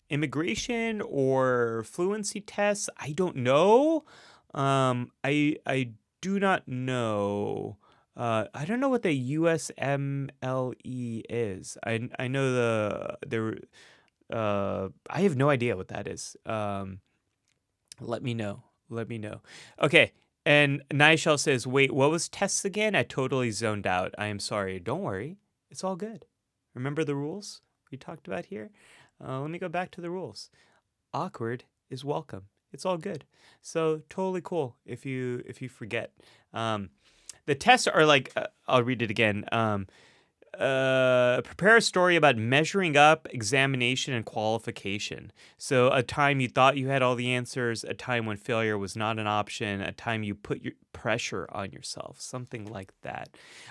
A: immigration or fluency tests? I don't know. I do not know. I don't know what the USMLE is. I know I have no idea what that is. Let me know. Let me know. Okay. And Nishal says, wait, what was tests again? I totally zoned out. I am sorry. Don't worry. It's all good. Remember the rules we talked about here? Let me go back to the rules. Awkward is welcome. It's all good. So totally cool if you forget. The tests are like, I'll read it again. Prepare a story about measuring up, examination, and qualification. So a time you thought you had all the answers, a time when failure was not an option, a time you put your pressure on yourself, something like that.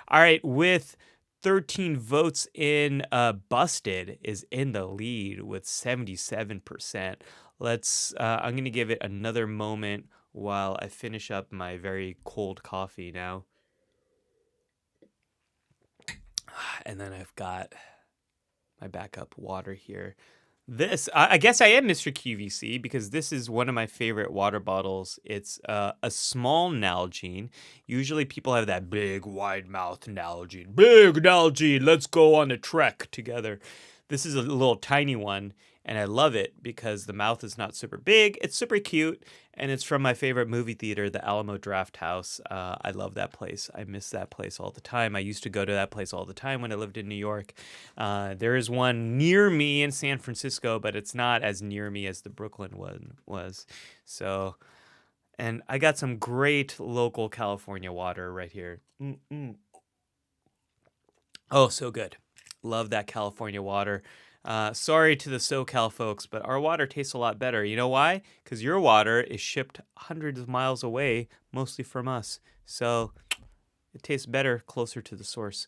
A: All right, with 13 votes in, Busted is in the lead with 77%. I'm going to give it another moment while I finish up my very cold coffee now. And then I've got my backup water here. I guess I am Mr. QVC because this is one of my favorite water bottles. It's a small Nalgene. Usually people have that big, wide mouth Nalgene. Big Nalgene, let's go on a trek together. This is a little tiny one, and I love it because the mouth is not super big. It's super cute, and it's from my favorite movie theater, the Alamo Drafthouse. I love that place. I miss that place all the time. I used to go to that place all the time when I lived in New York. There is one near me in San Francisco, but it's not as near me as the Brooklyn one was. So, and I got some great local California water right here. Oh, so good. Love that California water. Sorry to the SoCal folks, but our water tastes a lot better. You know why? Because your water is shipped hundreds of miles away, mostly from us. So it tastes better closer to the source.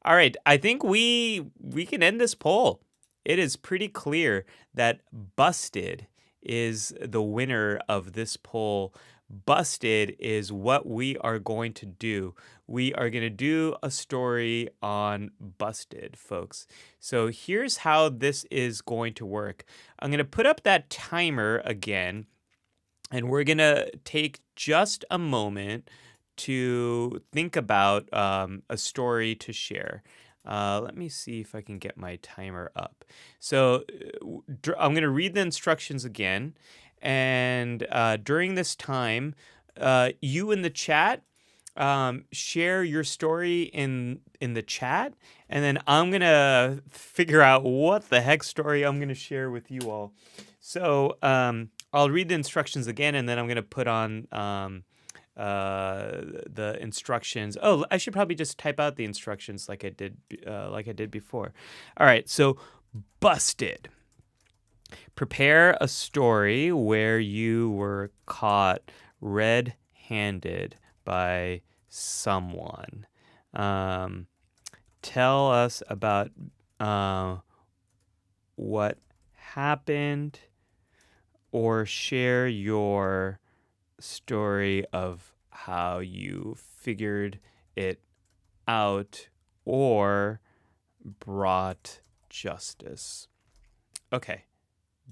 A: All right, I think we can end this poll. It is pretty clear that Busted is the winner of this poll. Busted is what we are going to do. We are going to do a story on Busted, folks. So here's how this is going to work. I'm going to put up that timer again, and we're going to take just a moment to think about a story to share. Let me see if I can get my timer up. So I'm going to read the instructions again. And during this time, you in the chat, share your story in the chat. And then I'm going to figure out what the heck story I'm going to share with you all. So I'll read the instructions again, and then I'm going to put on the instructions. Oh, I should probably just type out the instructions like I did before. All right, so Busted. Prepare a story where you were caught red-handed by someone. Tell us about what happened, or share your story of how you figured it out or brought justice. Okay,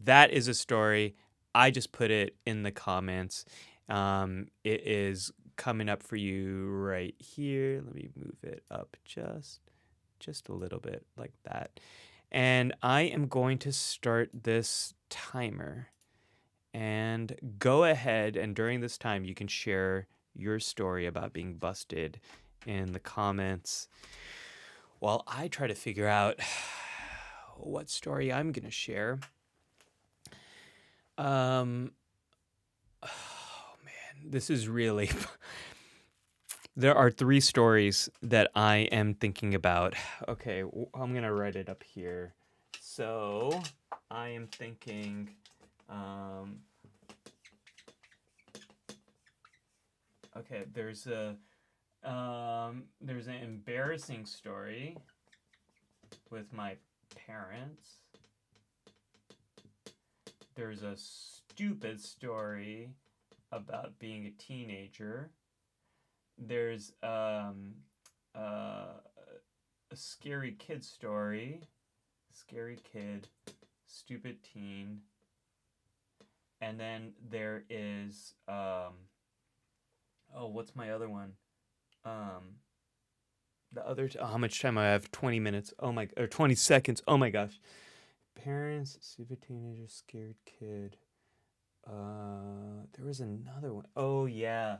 A: that is a story. I just put it in the comments. It is coming up for you right here. Let me move it up just a little bit like that. And I am going to start this timer. And go ahead, and during this time, you can share your story about being busted in the comments while I try to figure out what story I'm going to share. Um, oh man, this is really. There are 3 stories that I am thinking about. Okay, I'm gonna write it up here. So I am thinking. Okay, there's an embarrassing story with my parents. There's a stupid story about being a teenager. There's a scary kid story. Scary kid, stupid teen. And then there is what's my other one? The other how much time I have? 20 minutes. Or 20 seconds. Oh my gosh. Parents, stupid teenager, scared kid. There was another one. Oh yeah.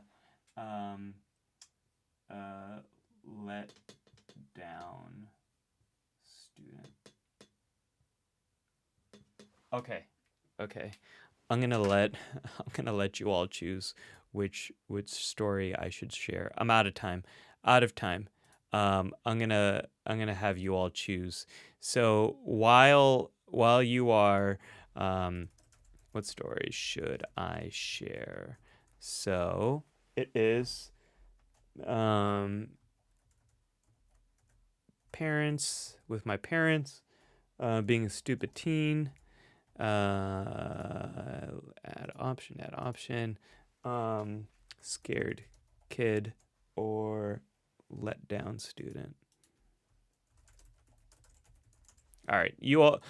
A: Let down student. Okay. I'm gonna let you all choose which story I should share. I'm out of time. I'm gonna have you all choose. So while you are, what story should I share? So it is, parents with my parents, being a stupid teen. Add option. Scared kid or let down student. All right, you all.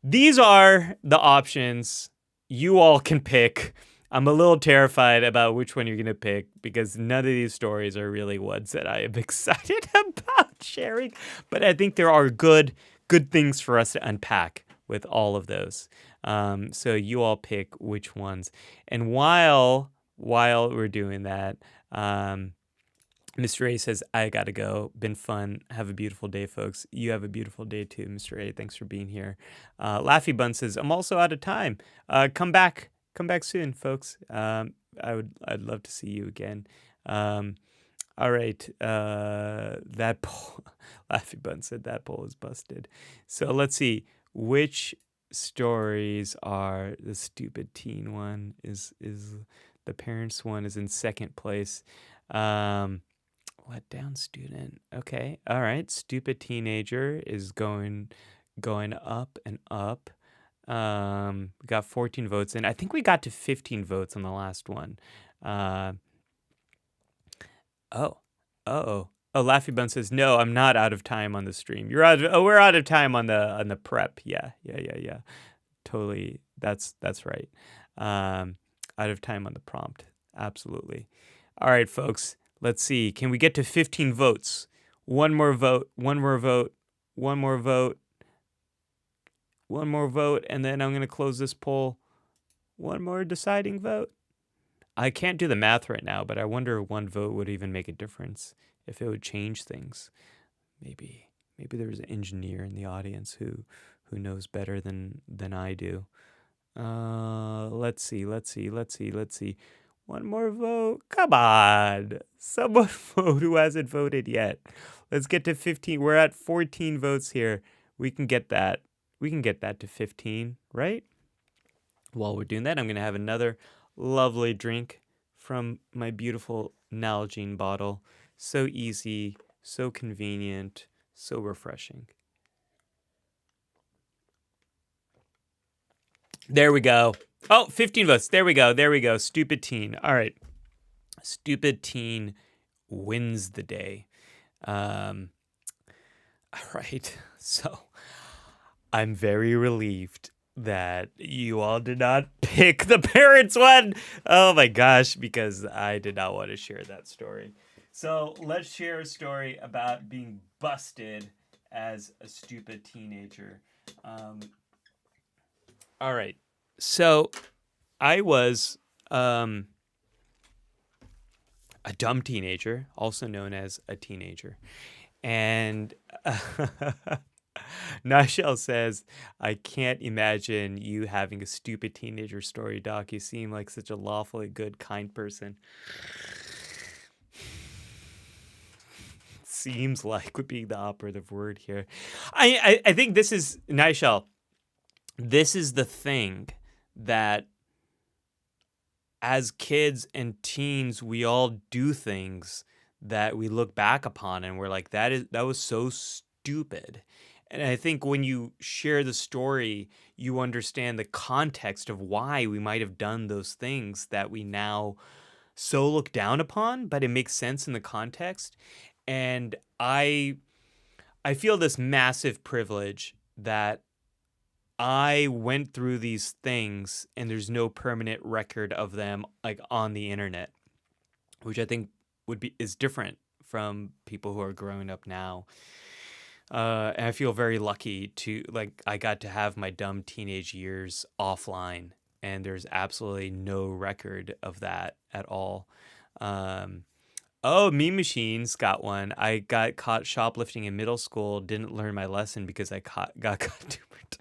A: These are the options. You all can pick. I'm a little terrified about which one you're gonna pick because none of these stories are really ones that I am excited about sharing. But I think there are good things for us to unpack with all of those. So you all pick which ones. And while we're doing that, Mr. A says, I gotta go. Been fun. Have a beautiful day, folks. You have a beautiful day too, Mr. A. Thanks for being here. Laffy Bun says, I'm also out of time. Come back soon, folks. I'd love to see you again. All right. That poll, Laffy Bun said that poll is busted. So let's see which stories are the stupid teen one is the parents one is in second place. Let down student. Okay. All right. Stupid teenager is going up and up. We got 14 votes in. I think we got to 15 votes on the last one. Oh, Laffy Bun says, no, I'm not out of time on the stream. We're out of time on the prep. Yeah. Totally. That's right. Out of time on the prompt. Absolutely. All right, folks. Let's see. Can we get to 15 votes? One more vote, and then I'm going to close this poll. One more deciding vote. I can't do the math right now, but I wonder if one vote would even make a difference, if it would change things. Maybe there's an engineer in the audience who knows better than I do. Let's see. One more vote. Come on. Someone vote who hasn't voted yet. Let's get to 15. We're at 14 votes here. We can get that. To 15, right? While we're doing that, I'm going to have another lovely drink from my beautiful Nalgene bottle. So easy, so convenient, so refreshing. There we go. Oh, 15 votes. There we go. Stupid teen. All right. Stupid teen wins the day. All right. So I'm very relieved that you all did not pick the parents one. Oh my gosh, because I did not want to share that story. So let's share a story about being busted as a stupid teenager. All right. So I was a dumb teenager, also known as a teenager. And Nashel says, I can't imagine you having a stupid teenager story, Doc. You seem like such a lawfully good, kind person. Seems like would be the operative word here. I think this is, Nashel, this is the thing that as kids and teens, we all do things that we look back upon and we're like, that was so stupid. And I think when you share the story, you understand the context of why we might have done those things that we now so look down upon, but it makes sense in the context. And I feel this massive privilege that I went through these things and there's no permanent record of them like on the internet, which I think is different from people who are growing up now. And I feel very lucky to, like, I got to have my dumb teenage years offline, and there's absolutely no record of that at all. Oh, Meme Machine's got one. I got caught shoplifting in middle school, didn't learn my lesson because I got caught too many times.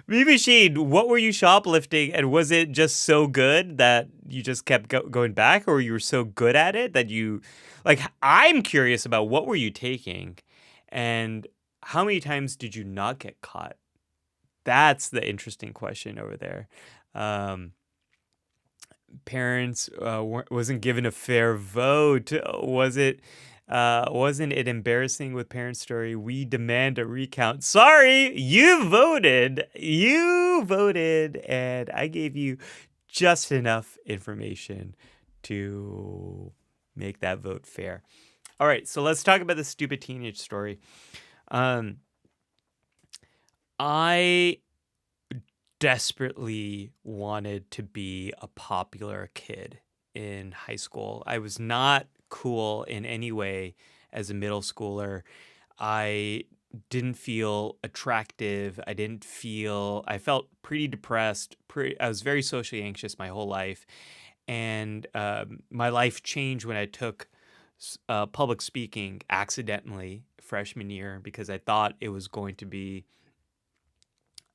A: Meme Machine, what were you shoplifting, and was it just so good that you just kept going back, or you were so good at it that you, like, I'm curious about what were you taking, and how many times did you not get caught? That's the interesting question over there. Parents wasn't given a fair vote. Wasn't it embarrassing with parent story? We demand a recount. Sorry, you voted, and I gave you just enough information to make that vote fair. All right, so let's talk about the stupid teenage story. I desperately wanted to be a popular kid in high school. I was not cool in any way as a middle schooler. I didn't feel attractive. I felt pretty depressed. I was very socially anxious my whole life. And my life changed when I took public speaking accidentally freshman year because I thought it was going to be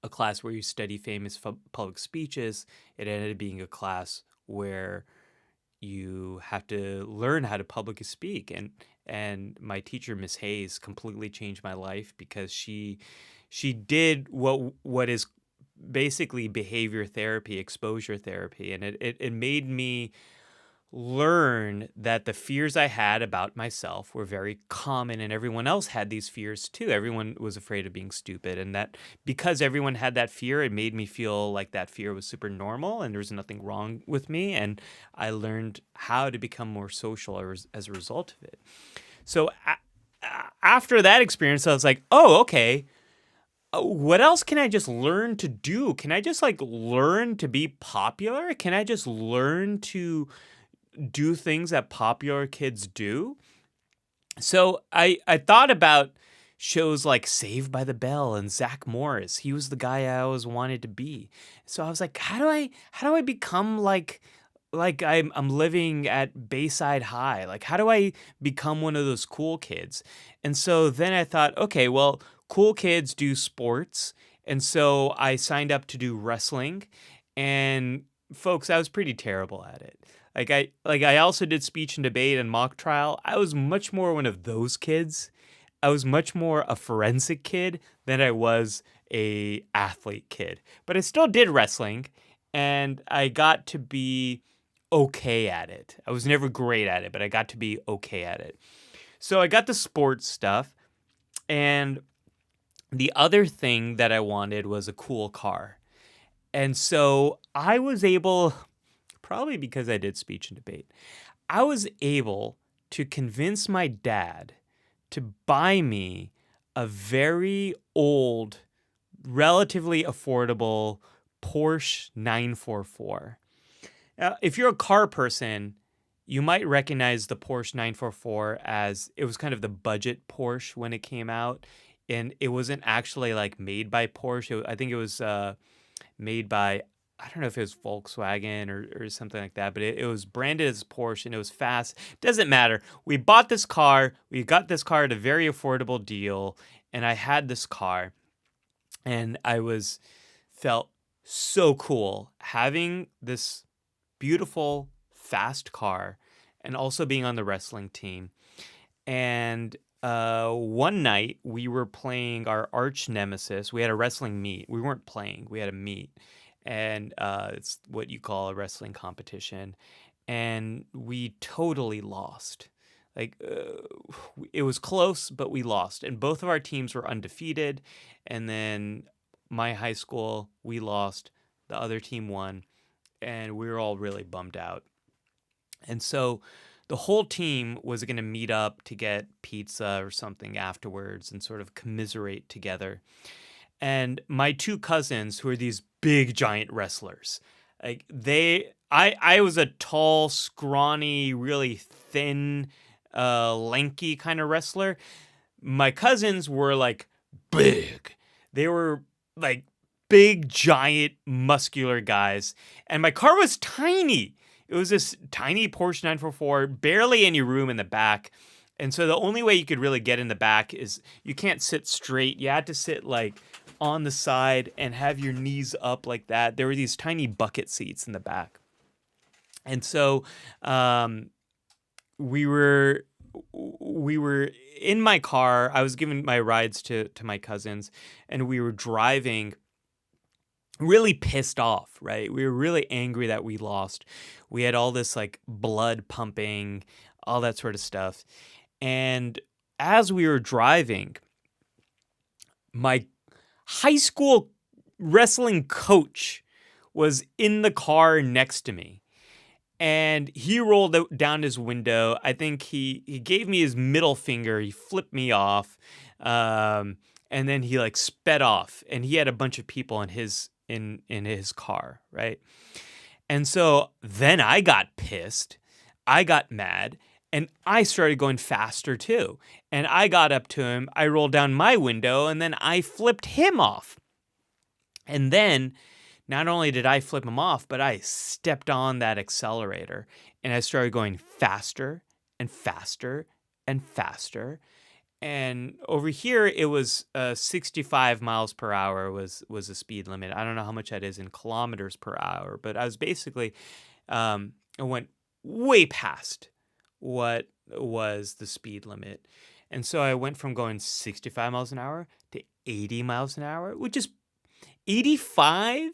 A: a class where you study famous public speeches. It ended up being a class where you have to learn how to publicly speak. And my teacher, Miss Hayes, completely changed my life because she did what is basically behavior therapy, exposure therapy. And it made me learn that the fears I had about myself were very common, and everyone else had these fears too. Everyone was afraid of being stupid, and that because everyone had that fear, it made me feel like that fear was super normal and there was nothing wrong with me. And I learned how to become more social as a result of it. So after that experience, I was like, oh, okay. What else can I just learn to do? Can I just like learn to be popular? Can I just learn to do things that popular kids do? So I thought about shows like Saved by the Bell and Zach Morris. He was the guy I always wanted to be. So I was like, how do I become like I'm living at Bayside High? Like, how do I become one of those cool kids? And so then I thought, okay, well, cool kids do sports. And so I signed up to do wrestling. And folks, I was pretty terrible at it. I also did speech and debate and mock trial. I was much more one of those kids. I was much more a forensic kid than I was a athlete kid. But I still did wrestling, and I got to be okay at it. I was never great at it, but I got to be okay at it. So I got the sports stuff, and the other thing that I wanted was a cool car. And so I was able, probably because I did speech and debate, I was able to convince my dad to buy me a very old, relatively affordable Porsche 944. Now, if you're a car person, you might recognize the Porsche 944 as it was kind of the budget Porsche when it came out. And it wasn't actually like made by Porsche. I think it was made by, I don't know if it was Volkswagen or something like that, but it was branded as Porsche and it was fast. Doesn't matter. We bought this car. We got this car at a very affordable deal. and I had this car, and I felt so cool having this beautiful, fast car and also being on the wrestling team. And one night we were playing our arch nemesis. We had a wrestling meet. We weren't playing, we had a meet. And it's what you call a wrestling competition. And we totally lost. Like, it was close, but we lost. And both of our teams were undefeated. And then my high school, we lost. The other team won. And we were all really bummed out. And so the whole team was going to meet up to get pizza or something afterwards and sort of commiserate together. And my two cousins, who are these big giant wrestlers, like I was a tall, scrawny, really thin, lanky kind of wrestler. My cousins were like big. They were like big, giant, muscular guys. And my car was tiny. It was this tiny Porsche 944, barely any room in the back. And so the only way you could really get in the back is you can't sit straight. You had to sit like on the side and have your knees up like that. There were these tiny bucket seats in the back. And so we were in my car. I was giving my rides to my cousins, and we were driving really pissed off, right? We were really angry that we lost. We had all this like blood pumping, all that sort of stuff. And as we were driving, my high school wrestling coach was in the car next to me. And he rolled down his window. I think he gave me his middle finger. He flipped me off. And then he like sped off. And he had a bunch of people in his car, right? And so then I got pissed. I got mad. And I started going faster too. And I got up to him. I rolled down my window. And then I flipped him off. And then not only did I flip him off, but I stepped on that accelerator and I started going faster and faster and faster. And over here, it was 65 miles per hour was the speed limit. I don't know how much that is in kilometers per hour, but I was basically, I went way past what was the speed limit. And so I went from going 65 miles an hour to 80 miles an hour, which is 85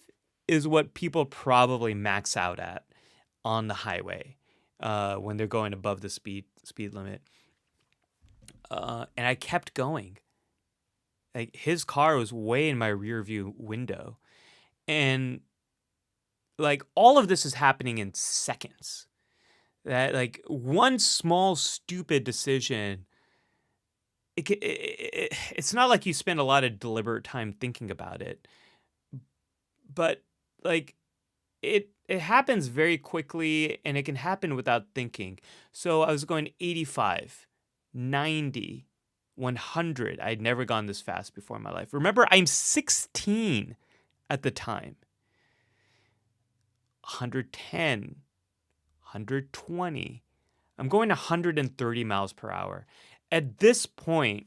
A: is what people probably max out at on the highway when they're going above the speed limit. And I kept going. Like his car was way in my rear view window. And like all of this is happening in seconds. That like one small stupid decision, it's not like you spend a lot of deliberate time thinking about it. But like it happens very quickly and it can happen without thinking. So I was going 85, 90, 100. I'd never gone this fast before in my life. Remember, I'm 16 at the time. 110, 120. I'm going 130 miles per hour. At this point,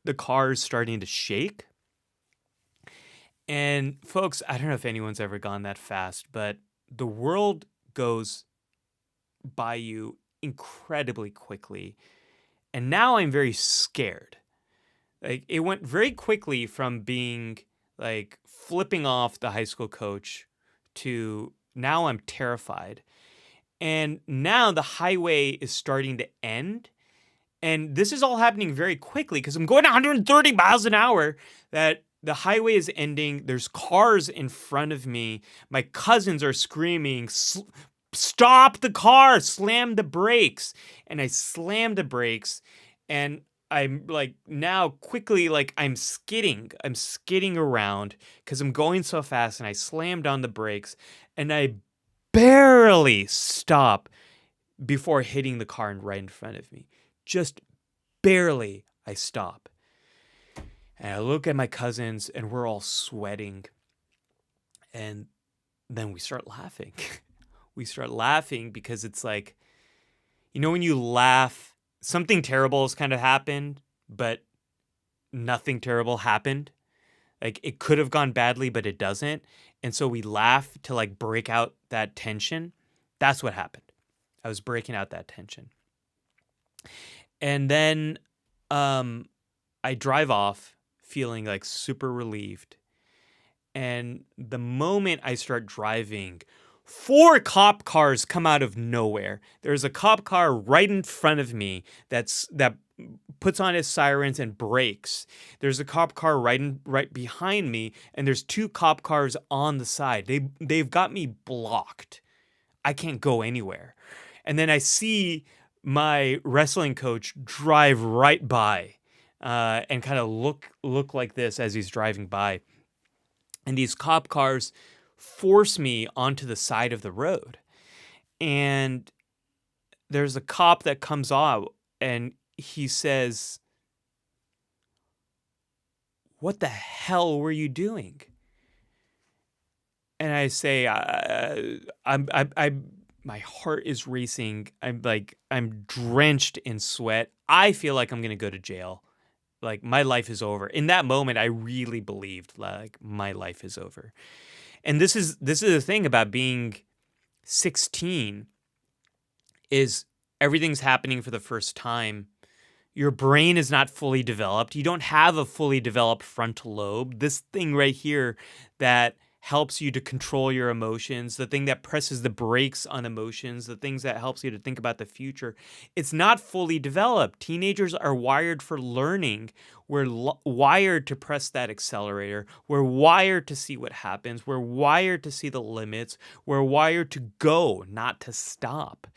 A: the car is starting to shake. And folks, I don't know if anyone's ever gone that fast, but the world goes by you incredibly quickly. And now I'm very scared. Like it went very quickly from being like flipping off the high school coach to now I'm terrified. And now the highway is starting to end. And this is all happening very quickly because I'm going 130 miles an hour. That the highway is ending. There's cars in front of me. My cousins are screaming, stop the car, slam the brakes. And I slammed the brakes and I'm like now quickly, like I'm skidding around because I'm going so fast and I slammed on the brakes and I barely stop before hitting the car right in front of me. Just barely I stop. And I look at my cousins and we're all sweating. And then we start laughing. We start laughing because it's like, you know, when you laugh, something terrible has kind of happened, but nothing terrible happened. Like, it could have gone badly, but it doesn't. And so we laugh to like break out that tension. That's what happened. I was breaking out that tension. And then I drive off feeling like super relieved. And the moment I start driving, 4 cop cars come out of nowhere. There's a cop car right in front of me that puts on its sirens and brakes. There's a cop car right behind me, and there's 2 cop cars on the side. They've got me blocked. I can't go anywhere. And then I see my wrestling coach drive right by, and kind of look like this as he's driving by. And these cop cars force me onto the side of the road. And there's a cop that comes out and he says, "What the hell were you doing?" And I say, my heart is racing. I'm drenched in sweat. I feel like I'm going to go to jail. Like, my life is over. In that moment, I really believed like my life is over. And this is the thing about being 16 is everything's happening for the first time. Your brain is not fully developed. You don't have a fully developed frontal lobe. This thing right here that helps you to control your emotions, the thing that presses the brakes on emotions, the things that helps you to think about the future, it's not fully developed. Teenagers are wired for learning. We're wired to press that accelerator. We're wired to see what happens. We're wired to see the limits. We're wired to go, not to stop.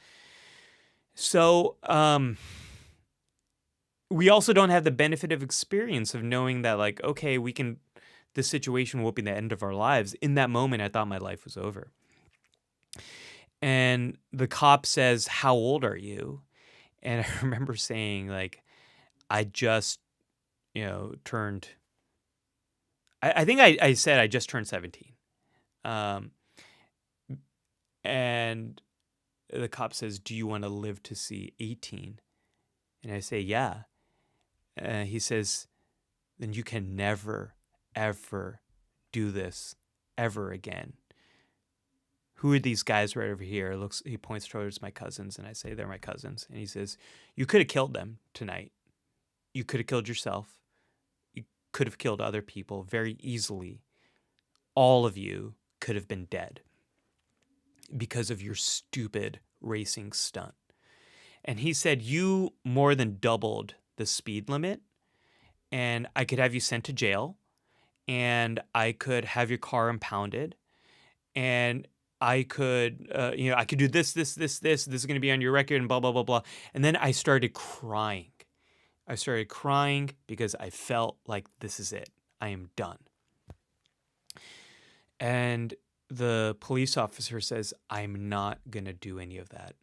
A: So, we also don't have the benefit of experience of knowing that, like, okay, this situation won't be the end of our lives. In that moment, I thought my life was over. And the cop says, "How old are you?" And I remember saying, like, I just, turned, I think I said I just turned 17. And the cop says, "Do you want to live to see 18? And I say, "Yeah." He says, "Then you can never, ever do this ever again." "Who are these guys right over here?" He points towards my cousins, and I say, "They're my cousins." And he says, "You could have killed them tonight. You could have killed yourself. You could have killed other people very easily. All of you could have been dead because of your stupid racing stunt." And he said, "You more than doubled the speed limit, and I could have you sent to jail, and I could have your car impounded, and I could, I could do this. This is going to be on your record, and blah, blah, blah, blah." And then I started crying. I started crying because I felt like this is it. I am done. And the police officer says, "I'm not going to do any of that.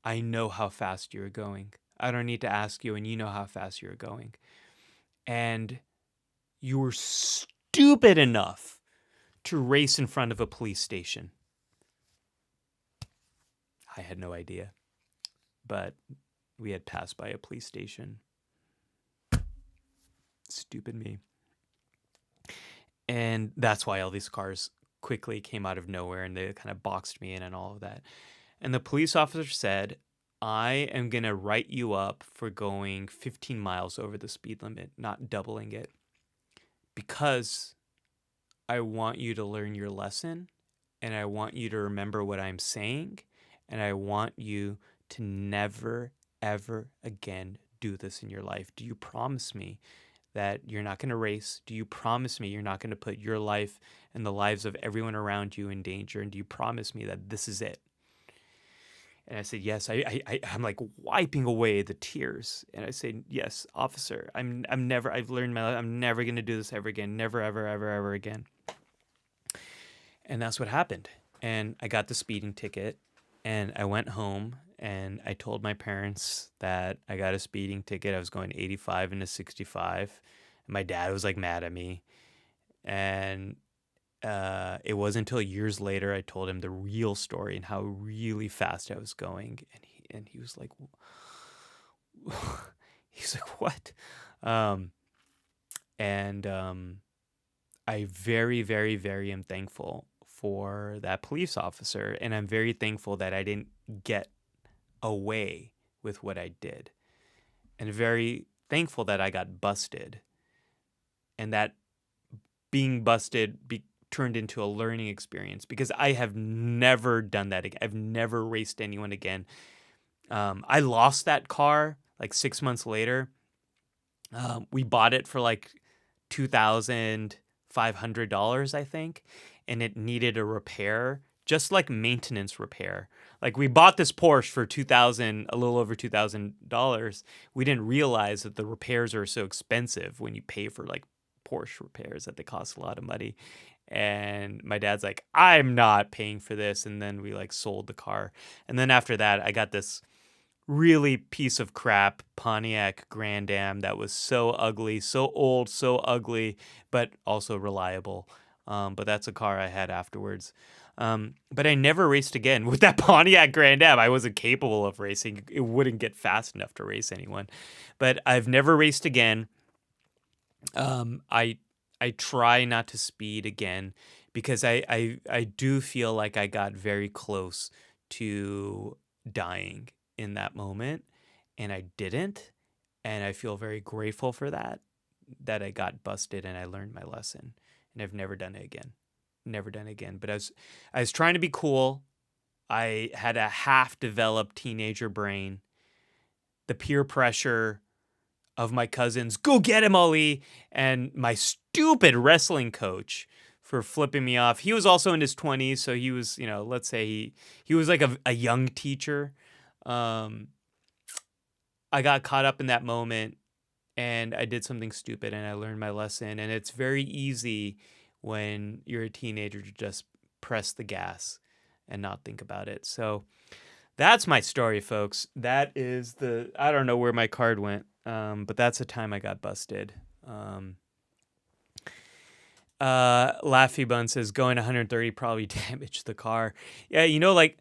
A: I know how fast you're going. I don't need to ask you, and you know how fast you're going. And you were stupid enough to race in front of a police station." I had no idea, but we had passed by a police station. Stupid me. And that's why all these cars quickly came out of nowhere, and they kind of boxed me in and all of that. And the police officer said, "I am going to write you up for going 15 miles over the speed limit, not doubling it, because I want you to learn your lesson, and I want you to remember what I'm saying, and I want you to never, ever again do this in your life. Do you promise me that you're not going to race? Do you promise me you're not going to put your life and the lives of everyone around you in danger? And do you promise me that this is it?" And I said, "Yes." I'm like wiping away the tears. And I said, "Yes, officer, I've learned my life. I'm never going to do this ever again. Never, ever, ever, ever again." And that's what happened. And I got the speeding ticket, and I went home, and I told my parents that I got a speeding ticket. I was going 85 into 65. And my dad was like mad at me. And it wasn't until years later I told him the real story and how really fast I was going, and he was like, he's like, "What?" And I very, very, very am thankful for that police officer. And I'm very thankful that I didn't get away with what I did. And very thankful that I got busted. And that being busted turned into a learning experience, because I have never done that again. I've never raced anyone again. I lost that car like 6 months later. We bought it for like $2,500, I think, and it needed a repair, just like maintenance repair. Like, we bought this Porsche for a little over $2,000. We didn't realize that the repairs are so expensive when you pay for like Porsche repairs, that they cost a lot of money. And my dad's like, I'm not paying for this. And then we like sold the car. And then after that, I got this really piece of crap Pontiac Grand Am that was so ugly, so old, so ugly, but also reliable. But that's a car I had afterwards. But I never raced again with that Pontiac Grand Am. I wasn't capable of racing. It wouldn't get fast enough to race anyone. But I've never raced again. I try not to speed again, because I do feel like I got very close to dying in that moment, and I didn't. And I feel very grateful for that I got busted and I learned my lesson, and I've never done it again. Never done it again. But I was trying to be cool. I had a half developed teenager brain. The peer pressure of my cousins, go get him, Ali, and my stupid wrestling coach for flipping me off. He was also in his 20s, so he was, let's say he was like a young teacher. I got caught up in that moment, and I did something stupid, and I learned my lesson. And it's very easy when you're a teenager to just press the gas and not think about it. So that's my story, folks. That is I don't know where my card went, but that's the time I got busted. Laffy Bun says going 130 probably damaged the car. Yeah, like,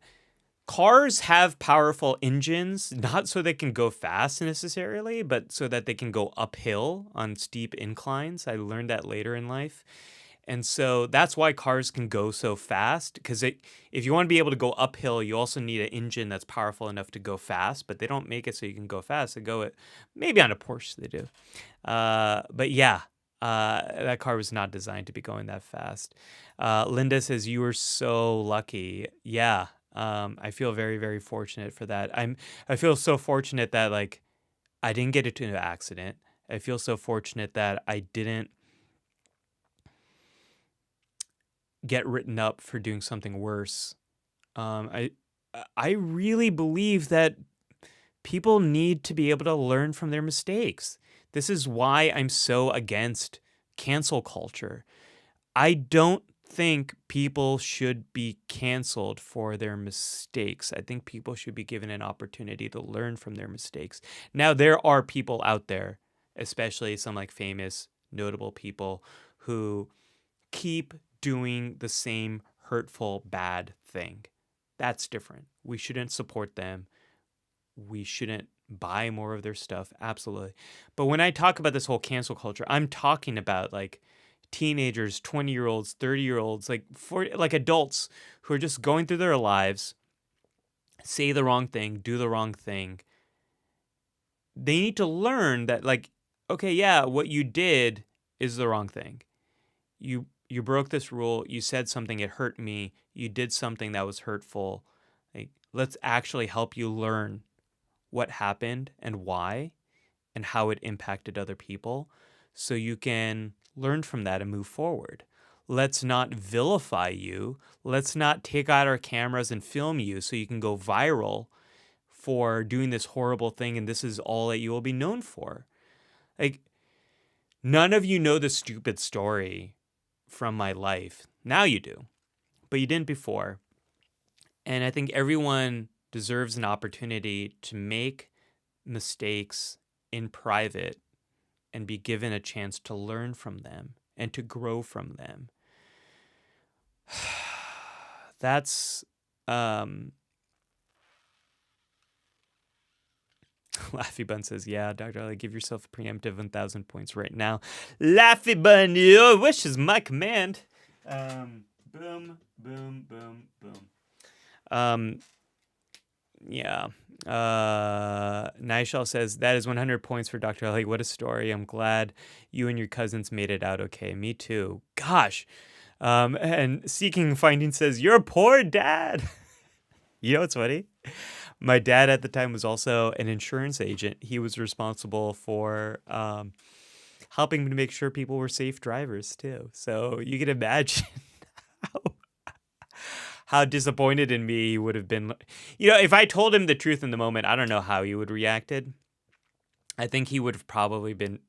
A: cars have powerful engines, not so they can go fast necessarily, but so that they can go uphill on steep inclines. I learned that later in life. And so that's why cars can go so fast, because if you want to be able to go uphill, you also need an engine that's powerful enough to go fast, but they don't make it so you can go fast. They go maybe on a Porsche they do. But yeah, that car was not designed to be going that fast. Linda says, you were so lucky. Yeah. I feel very, very fortunate for that. I feel so fortunate that, like, I didn't get into an accident. I feel so fortunate that I didn't get written up for doing something worse. I really believe that people need to be able to learn from their mistakes. This is why I'm so against cancel culture. I don't think people should be canceled for their mistakes. I think people should be given an opportunity to learn from their mistakes. Now, there are people out there, especially some like famous, notable people, who keep doing the same hurtful, bad thing. That's different. We shouldn't support them. We shouldn't buy more of their stuff. Absolutely. But when I talk about this whole cancel culture, I'm talking about like teenagers, 20-year-olds, 30-year-olds, like adults who are just going through their lives, say the wrong thing, do the wrong thing. They need to learn that, like, okay, yeah, what you did is the wrong thing. You broke this rule. You said something, it hurt me. You did something that was hurtful. Like, let's actually help you learn what happened and why and how it impacted other people, so you can learn from that and move forward. Let's not vilify you. Let's not take out our cameras and film you so you can go viral for doing this horrible thing, and this is all that you will be known for. Like, none of you know the stupid story from my life. Now you do, but you didn't before. And I think everyone deserves an opportunity to make mistakes in private and be given a chance to learn from them and to grow from them. That's Laffy Bun says, yeah, Dr. Ali, give yourself a preemptive 1,000 points right now. Laffy Bun, your wish is my command. Boom, boom, boom, boom. Yeah. Nishal says, that is 100 points for Dr. Ali. What a story. I'm glad you and your cousins made it out okay. Me too. Gosh. And Seeking Finding says, you're a poor dad. You know what's funny? My dad at the time was also an insurance agent. He was responsible for helping to make sure people were safe drivers too. So you can imagine how disappointed in me he would have been. You know, if I told him the truth in the moment, I don't know how he would have reacted. I think he would have probably been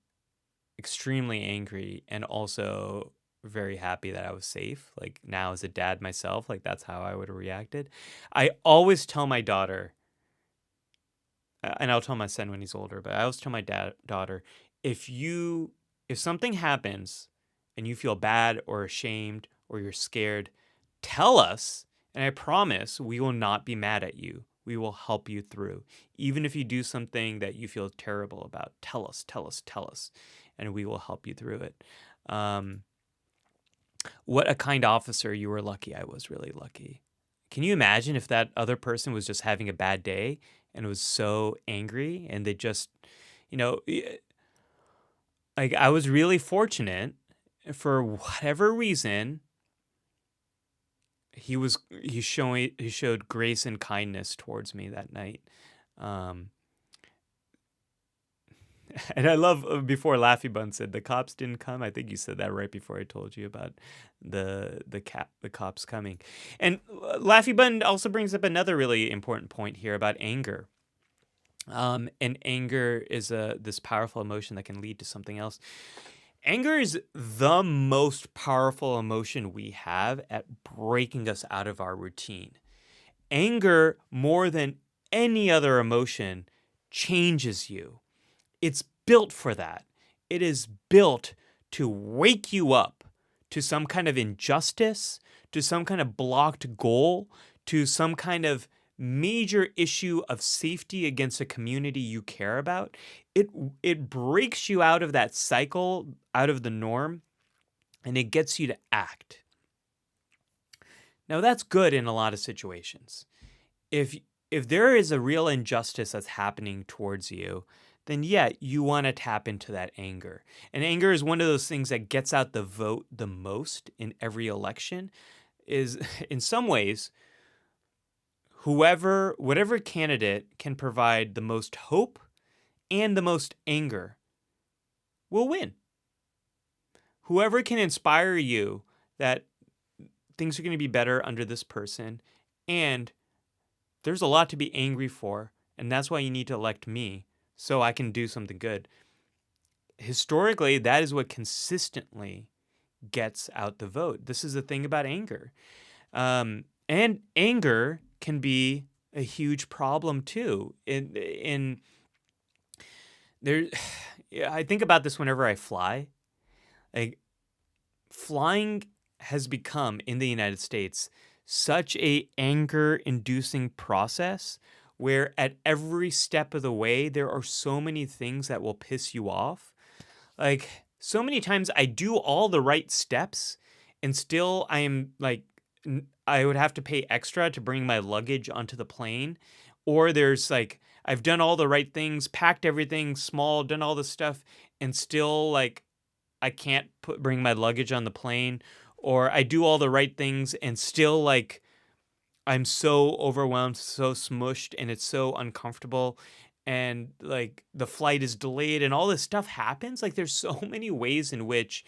A: extremely angry and also very happy that I was safe. Like now as a dad myself, like that's how I would have reacted. I always tell my daughter, and I'll tell my son when he's older, but I always tell my daughter, if something happens and you feel bad or ashamed or you're scared, tell us, and I promise we will not be mad at you. We will help you through. Even if you do something that you feel terrible about, tell us, and we will help you through it. What a kind officer. You were lucky. I was really lucky. Can you imagine if that other person was just having a bad day and was so angry and they just, like I was really fortunate for whatever reason. He showed grace and kindness towards me that night. And I love before Laffy Bun said the cops didn't come. I think you said that right before I told you about the cops coming. And Laffy Bun also brings up another really important point here about anger. And anger is this powerful emotion that can lead to something else. Anger is the most powerful emotion we have at breaking us out of our routine. Anger, more than any other emotion, changes you. It's built for that. It is built to wake you up to some kind of injustice, to some kind of blocked goal, to some kind of major issue of safety against a community you care about. It breaks you out of that cycle, out of the norm, and it gets you to act. Now that's good in a lot of situations. If there is a real injustice that's happening towards you, then yeah, you want to tap into that anger. And anger is one of those things that gets out the vote the most in every election. Is in some ways, whatever candidate can provide the most hope and the most anger will win. Whoever can inspire you that things are going to be better under this person, and there's a lot to be angry for, and that's why you need to elect me so I can do something good. Historically, that is what consistently gets out the vote. This is the thing about anger. And anger can be a huge problem too. I think about this whenever I fly. Like, flying has become in the United States such a anger-inducing process where at every step of the way there are so many things that will piss you off. Like, so many times I do all the right steps and still I would have to pay extra to bring my luggage onto the plane. Or there's I've done all the right things, packed everything small, done all this stuff, and still I can't bring my luggage on the plane. Or I do all the right things and still I'm so overwhelmed, so smushed, and it's so uncomfortable. And the flight is delayed and all this stuff happens. There's so many ways in which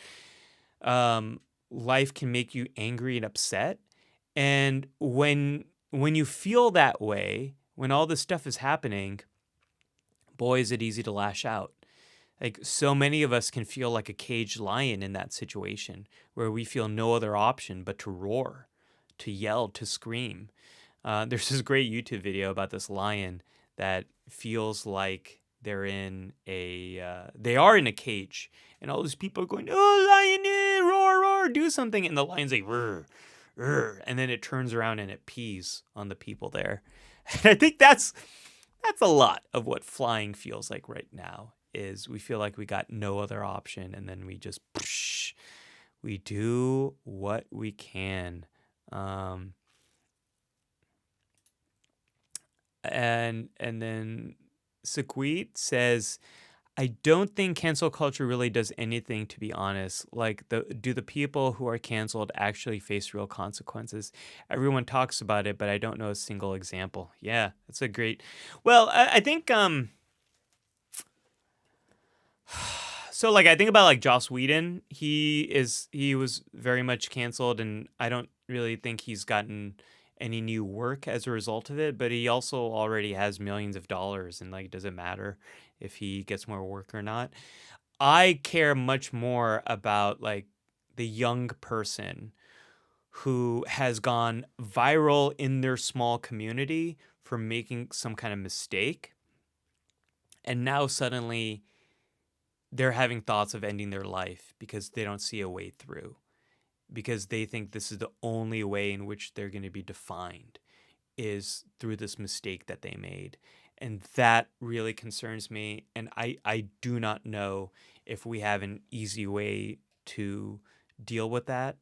A: life can make you angry and upset. And when you feel that way, when all this stuff is happening, boy, is it easy to lash out. So many of us can feel like a caged lion in that situation where we feel no other option but to roar, to yell, to scream. There's this great YouTube video about this lion that feels like they are in a cage, and all these people are going, "Oh, lion, roar, roar, do something!" And the lion's like, "Rrr, rrr," and then it turns around and it pees on the people there. And I think that's That's a lot of what flying feels like right now. Is we feel like we got no other option, and then we just we do what we can. Um, and then Sequit says, I don't think cancel culture really does anything, to be honest. Like, do the people who are canceled actually face real consequences? Everyone talks about it, but I don't know a single example. Yeah, that's a great. Well, I think so. Like, I think about like Joss Whedon. He was very much canceled, and I don't really think he's gotten any new work as a result of it. But he also already has millions of dollars, and like, does it matter if he gets more work or not? I care much more about like the young person who has gone viral in their small community for making some kind of mistake, and now suddenly they're having thoughts of ending their life because they don't see a way through, because they think this is the only way in which they're going to be defined is through this mistake that they made. And that really concerns me. And I do not know if we have an easy way to deal with that.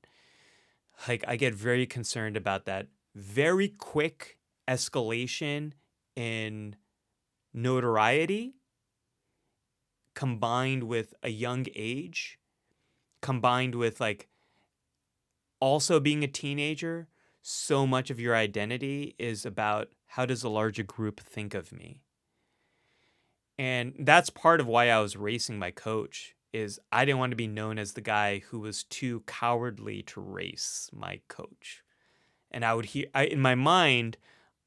A: Like, I get very concerned about that very quick escalation in notoriety combined with a young age, combined with like also being a teenager. So much of your identity is about how does a larger group think of me? And that's part of why I was racing my coach, is I didn't want to be known as the guy who was too cowardly to race my coach. And I would hear in my mind,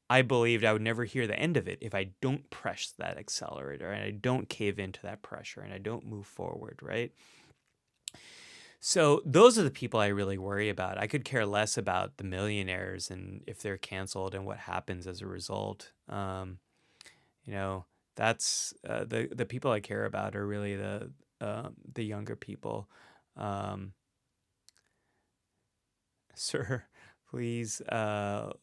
A: I believed I would never hear the end of it if I don't press that accelerator and I don't cave into that pressure and I don't move forward, right? So those are the people I really worry about. I could care less about the millionaires and if they're canceled and what happens as a result. You know, that's the people I care about are really the younger people. Sir, please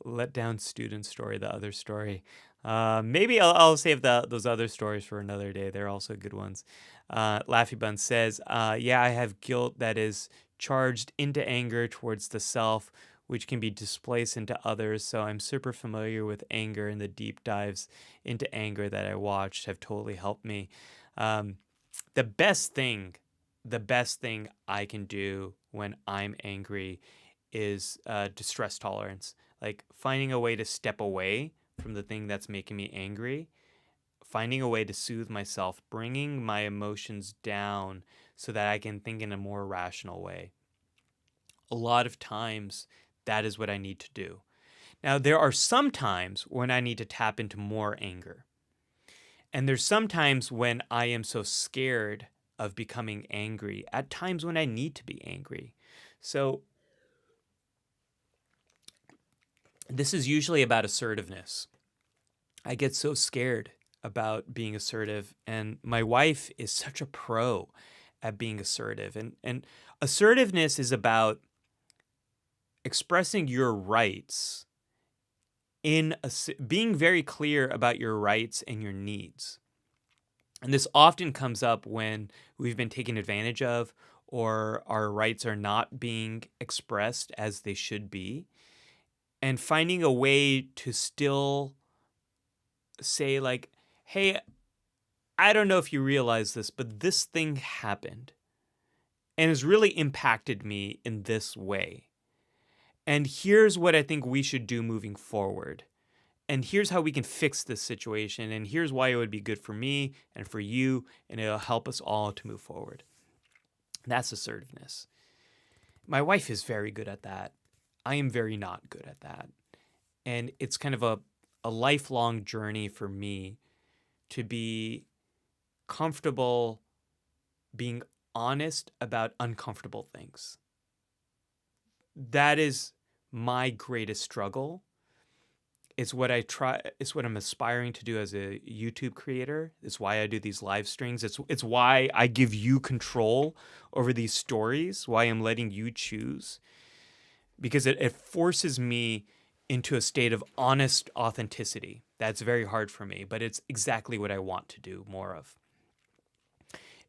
A: let down student story, the other story. Maybe I'll save those other stories for another day. They're also good ones. Laffy Bun says, yeah, I have guilt that is charged into anger towards the self, which can be displaced into others. So I'm super familiar with anger, and the deep dives into anger that I watched have totally helped me. The best thing I can do when I'm angry is distress tolerance, like finding a way to step away from the thing that's making me angry, finding a way to soothe myself, bringing my emotions down so that I can think in a more rational way. A lot of times, that is what I need to do. Now, there are some times when I need to tap into more anger. And there's some times when I am so scared of becoming angry, at times when I need to be angry. So this is usually about assertiveness. I get so scared about being assertive, and my wife is such a pro at being assertive. And assertiveness is about expressing your rights being very clear about your rights and your needs. And this often comes up when we've been taken advantage of or our rights are not being expressed as they should be. And finding a way to still say like, hey, I don't know if you realize this, but this thing happened and has really impacted me in this way. And here's what I think we should do moving forward. And here's how we can fix this situation. And here's why it would be good for me and for you. And it'll help us all to move forward. That's assertiveness. My wife is very good at that. I am very not good at that. And it's kind of a lifelong journey for me to be comfortable being honest about uncomfortable things. That is my greatest struggle. It's what it's what I'm aspiring to do as a YouTube creator. It's why I do these live streams. It's why I give you control over these stories, why I'm letting you choose. Because it forces me into a state of honest authenticity That's very hard for me, but it's exactly what I want to do more of.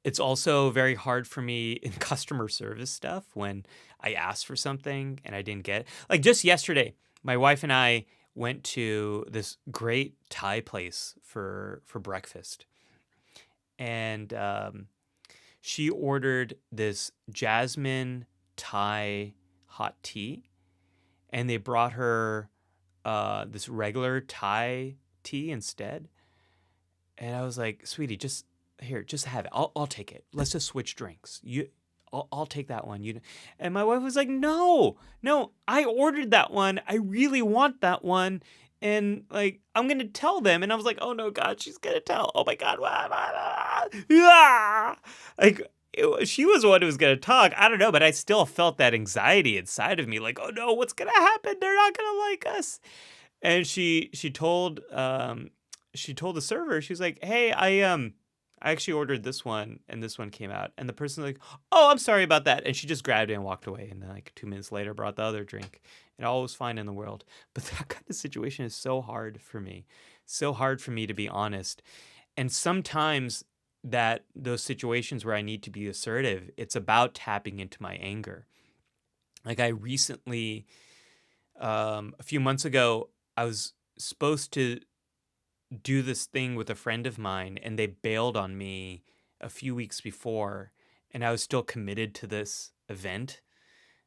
A: It's also very hard for me in customer service stuff when I ask for something and I didn't get it. Like just yesterday, my wife and I went to this great Thai place for breakfast, and she ordered this jasmine Thai hot tea, and they brought her this regular Thai tea instead. And I was like, sweetie, just here, just have it. I'll take it. Let's just switch drinks. I'll take that one. And my wife was like, no, I ordered that one. I really want that one. And like, I'm going to tell them. And I was like, oh no, God, she's going to tell. Oh my God. Like, she was the one who was going to talk. I don't know, but I still felt that anxiety inside of me. Like, oh no, what's going to happen? They're not going to like us. And she told the server, she was like, hey, I actually ordered this one and this one came out. And the person was like, oh, I'm sorry about that. And she just grabbed it and walked away. And then like 2 minutes later brought the other drink. And all was fine in the world. But that kind of situation is so hard for me. So hard for me to be honest. And sometimes those situations where I need to be assertive, it's about tapping into my anger. Like I recently, a few months ago, I was supposed to do this thing with a friend of mine and they bailed on me a few weeks before, and I was still committed to this event.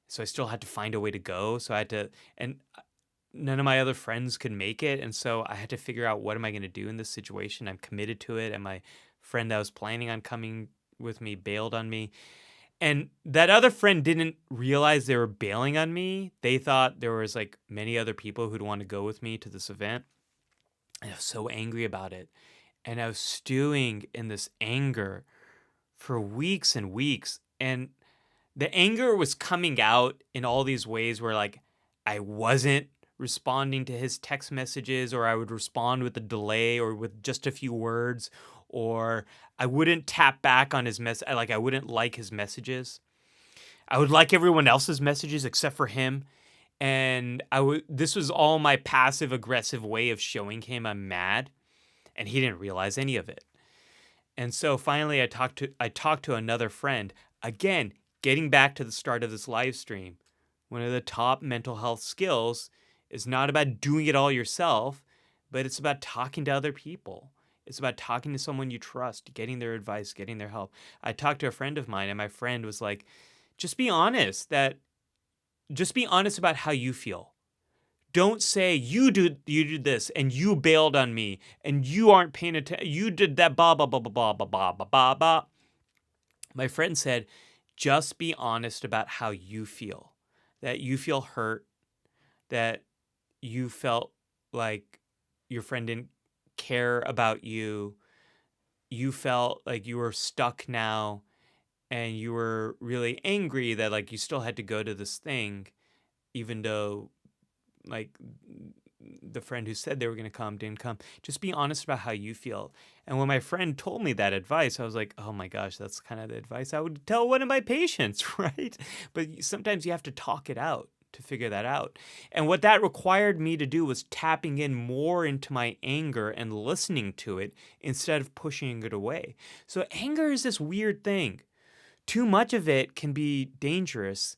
A: So I still had to find a way to go. So I had to, and none of my other friends could make it. And so I had to figure out, what am I going to do in this situation? I'm committed to it. And my friend that was planning on coming with me bailed on me. And that other friend didn't realize they were bailing on me. They thought there was like many other people who'd want to go with me to this event. And I was so angry about it. And I was stewing in this anger for weeks and weeks. And the anger was coming out in all these ways where like I wasn't responding to his text messages, or I would respond with a delay or with just a few words, or I wouldn't tap back on his mess. Like I wouldn't like his messages. I would like everyone else's messages except for him. And this was all my passive aggressive way of showing him I'm mad, and he didn't realize any of it. And so finally I talked to another friend. Again, getting back to the start of this live stream, one of the top mental health skills is not about doing it all yourself, but it's about talking to other people. It's about talking to someone you trust, getting their advice, getting their help. I talked to a friend of mine, and my friend was like, just be honest about how you feel. Don't say you did this and you bailed on me and you aren't paying attention. You did that blah blah blah blah blah blah blah blah blah. My friend said, just be honest about how you feel. That you feel hurt, that you felt like your friend didn't care about you. You felt like you were stuck now, and you were really angry that like you still had to go to this thing, even though like the friend who said they were going to come didn't come. Just be honest about how you feel. And when my friend told me that advice, I was like, oh my gosh, that's kind of the advice I would tell one of my patients, right? But sometimes you have to talk it out to figure that out. And what that required me to do was tapping in more into my anger and listening to it instead of pushing it away. So anger is this weird thing. Too much of it can be dangerous.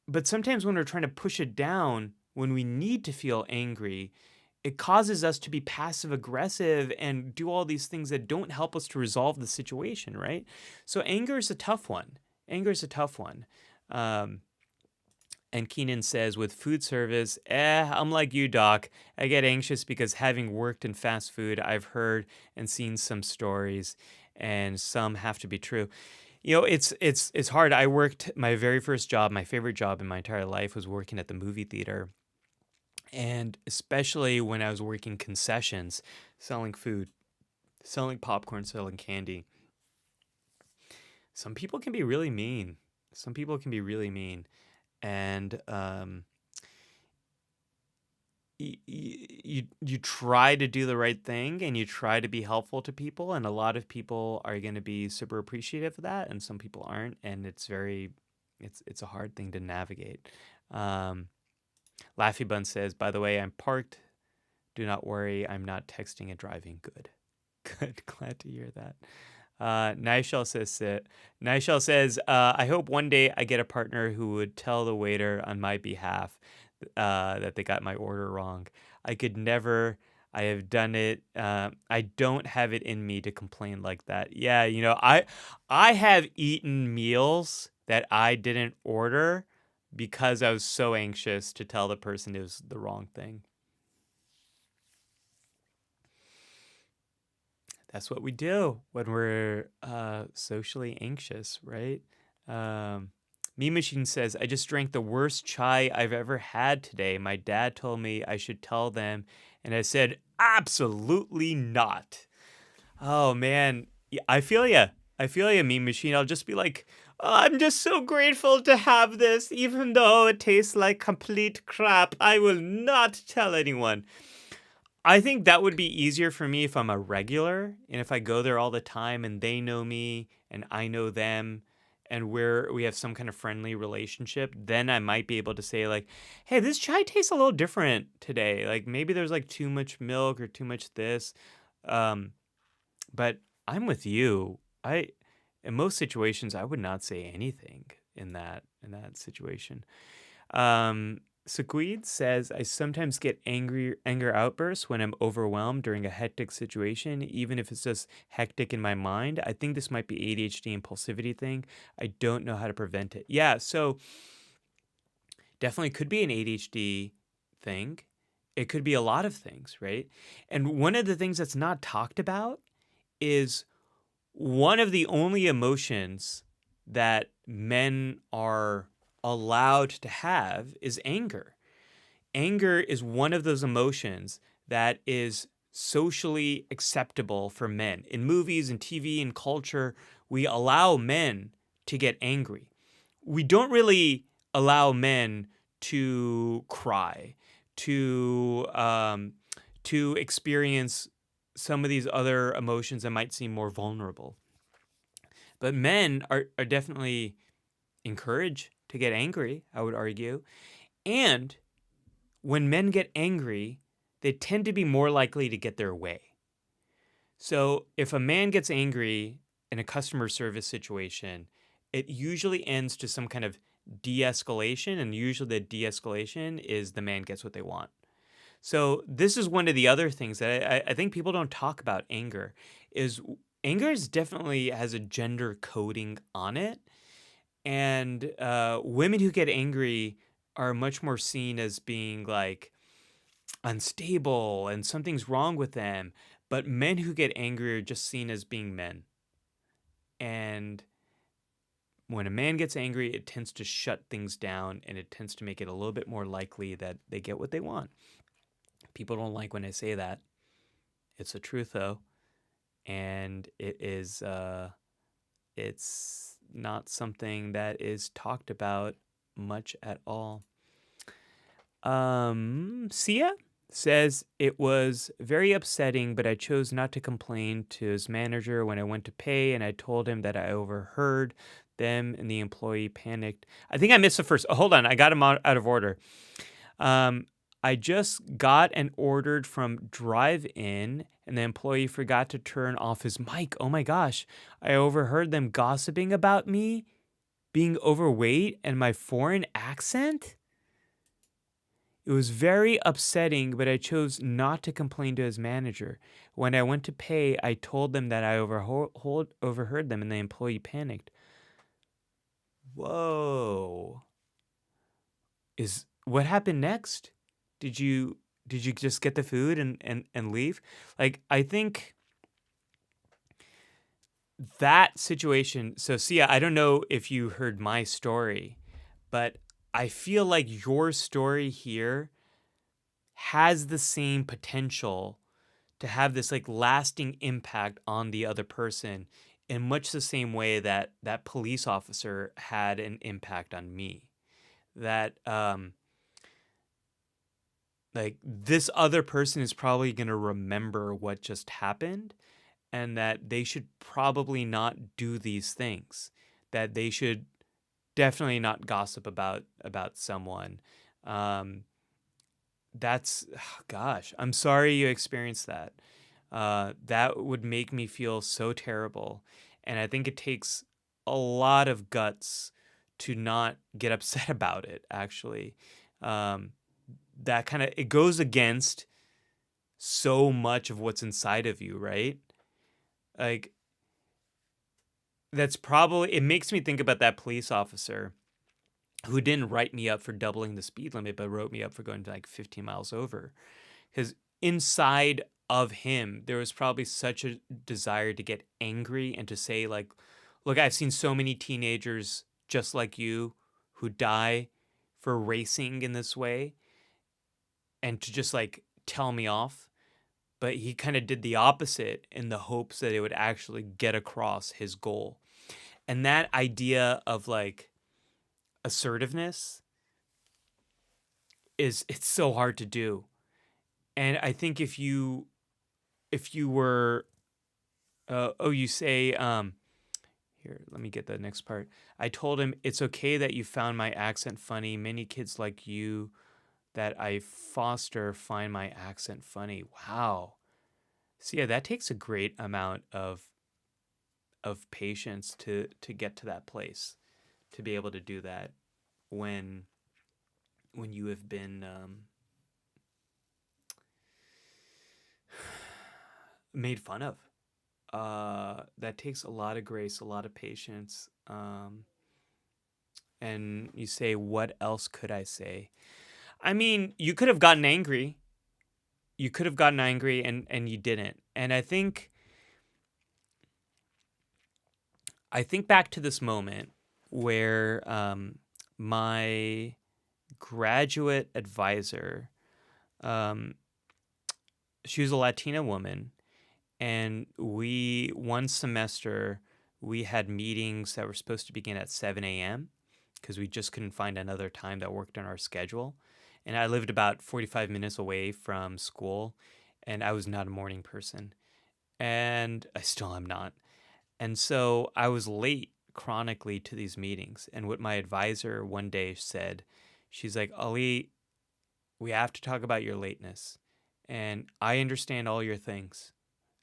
A: But sometimes when we're trying to push it down, when we need to feel angry, it causes us to be passive aggressive and do all these things that don't help us to resolve the situation, right? So anger is a tough one. And Keenan says, with food service, I'm like you, Doc. I get anxious because having worked in fast food, I've heard and seen some stories, and some have to be true. You know, it's hard. I worked my very first job, my favorite job in my entire life was working at the movie theater. And especially when I was working concessions, selling food, selling popcorn, selling candy. Some people can be really mean. And you try to do the right thing and you try to be helpful to people, and a lot of people are going to be super appreciative of that, and some people aren't, and it's a hard thing to navigate. Laffy Bun says, by the way, I'm parked Do not worry, I'm not texting and driving. Good. Good. Glad to hear that. Nishal says, I hope one day I get a partner who would tell the waiter on my behalf that they got my order wrong. I could never. I have done it. I don't have it in me to complain like that. Yeah, I have eaten meals that I didn't order because I was so anxious to tell the person it was the wrong thing. That's what we do when we're socially anxious, right? Me Machine says, I just drank the worst chai I've ever had today. My dad told me I should tell them, and I said, absolutely not. Oh, man. Yeah, I feel ya. I feel ya, Me Machine. I'll just be like, oh, I'm just so grateful to have this, even though it tastes like complete crap. I will not tell anyone. I think that would be easier for me if I'm a regular and if I go there all the time and they know me and I know them and we have some kind of friendly relationship. Then I might be able to say like, hey, this chai tastes a little different today. Like maybe there's like too much milk or too much this. But I'm with you. In most situations I would not say anything in that situation. Sequid says, I sometimes get anger outbursts when I'm overwhelmed during a hectic situation, even if it's just hectic in my mind. I think this might be ADHD impulsivity thing. I don't know how to prevent it. Yeah, so definitely could be an ADHD thing. It could be a lot of things, right? And one of the things that's not talked about is one of the only emotions that men are allowed to have is anger. Anger is one of those emotions that is socially acceptable for men. In movies and TV and culture, we allow men to get angry. We don't really allow men to cry, to experience some of these other emotions that might seem more vulnerable. But men are definitely encouraged to get angry, I would argue. And when men get angry, they tend to be more likely to get their way. So if a man gets angry in a customer service situation, it usually ends to some kind of de-escalation, and usually the de-escalation is the man gets what they want. So this is one of the other things that I think people don't talk about anger, is anger definitely has a gender coding on it. And women who get angry are much more seen as being like unstable and something's wrong with them. But men who get angry are just seen as being men. And when a man gets angry, it tends to shut things down and it tends to make it a little bit more likely that they get what they want. People don't like when I say that. It's the truth, though. And it's not something that is talked about much at all. Sia says, it was very upsetting, but I chose not to complain to his manager when I went to pay, and I told him that I overheard them, and the employee panicked. I think I missed the first. Oh, hold on, I got him out of order. I just got and ordered from drive-in, and the employee forgot to turn off his mic. Oh my gosh. I overheard them gossiping about me being overweight and my foreign accent. It was very upsetting, but I chose not to complain to his manager. When I went to pay, I told them that I overheard them, and the employee panicked. Whoa. What happened next? Did you just get the food and leave? Like, I think that situation. So, Sia, I don't know if you heard my story, but I feel like your story here has the same potential to have this like lasting impact on the other person in much the same way that that police officer had an impact on me. That like this other person is probably going to remember what just happened, and that they should probably not do these things, that they should definitely not gossip about someone. that's gosh, I'm sorry you experienced that. That would make me feel so terrible. And I think it takes a lot of guts to not get upset about it, actually. Um, that kind of it goes against so much of what's inside of you, right? Like that's probably it makes me think about that police officer who didn't write me up for doubling the speed limit, but wrote me up for going to like 15 miles over. Because inside of him, there was probably such a desire to get angry and to say, like, look, I've seen so many teenagers just like you who die for racing in this way and to just like tell me off. But he kind of did the opposite in the hopes that it would actually get across his goal. And that idea of like assertiveness it's so hard to do. And I think if you were you say here, let me get the next part. I told him it's okay that you found my accent funny. Many kids like you that I foster find my accent funny. Wow. So yeah, that takes a great amount of patience to get to that place, to be able to do that when you have been made fun of. That takes a lot of grace, a lot of patience. And you say, what else could I say? I mean, you could have gotten angry. You could have gotten angry and you didn't. And I think back to this moment where my graduate advisor, um, she was a Latina woman, and we one semester we had meetings that were supposed to begin at 7 a.m. because we just couldn't find another time that worked on our schedule. And I lived about 45 minutes away from school, and I was not a morning person, and I still am not. And so I was late chronically to these meetings. And what my advisor one day said, she's like, Ali, we have to talk about your lateness. And I understand all your things.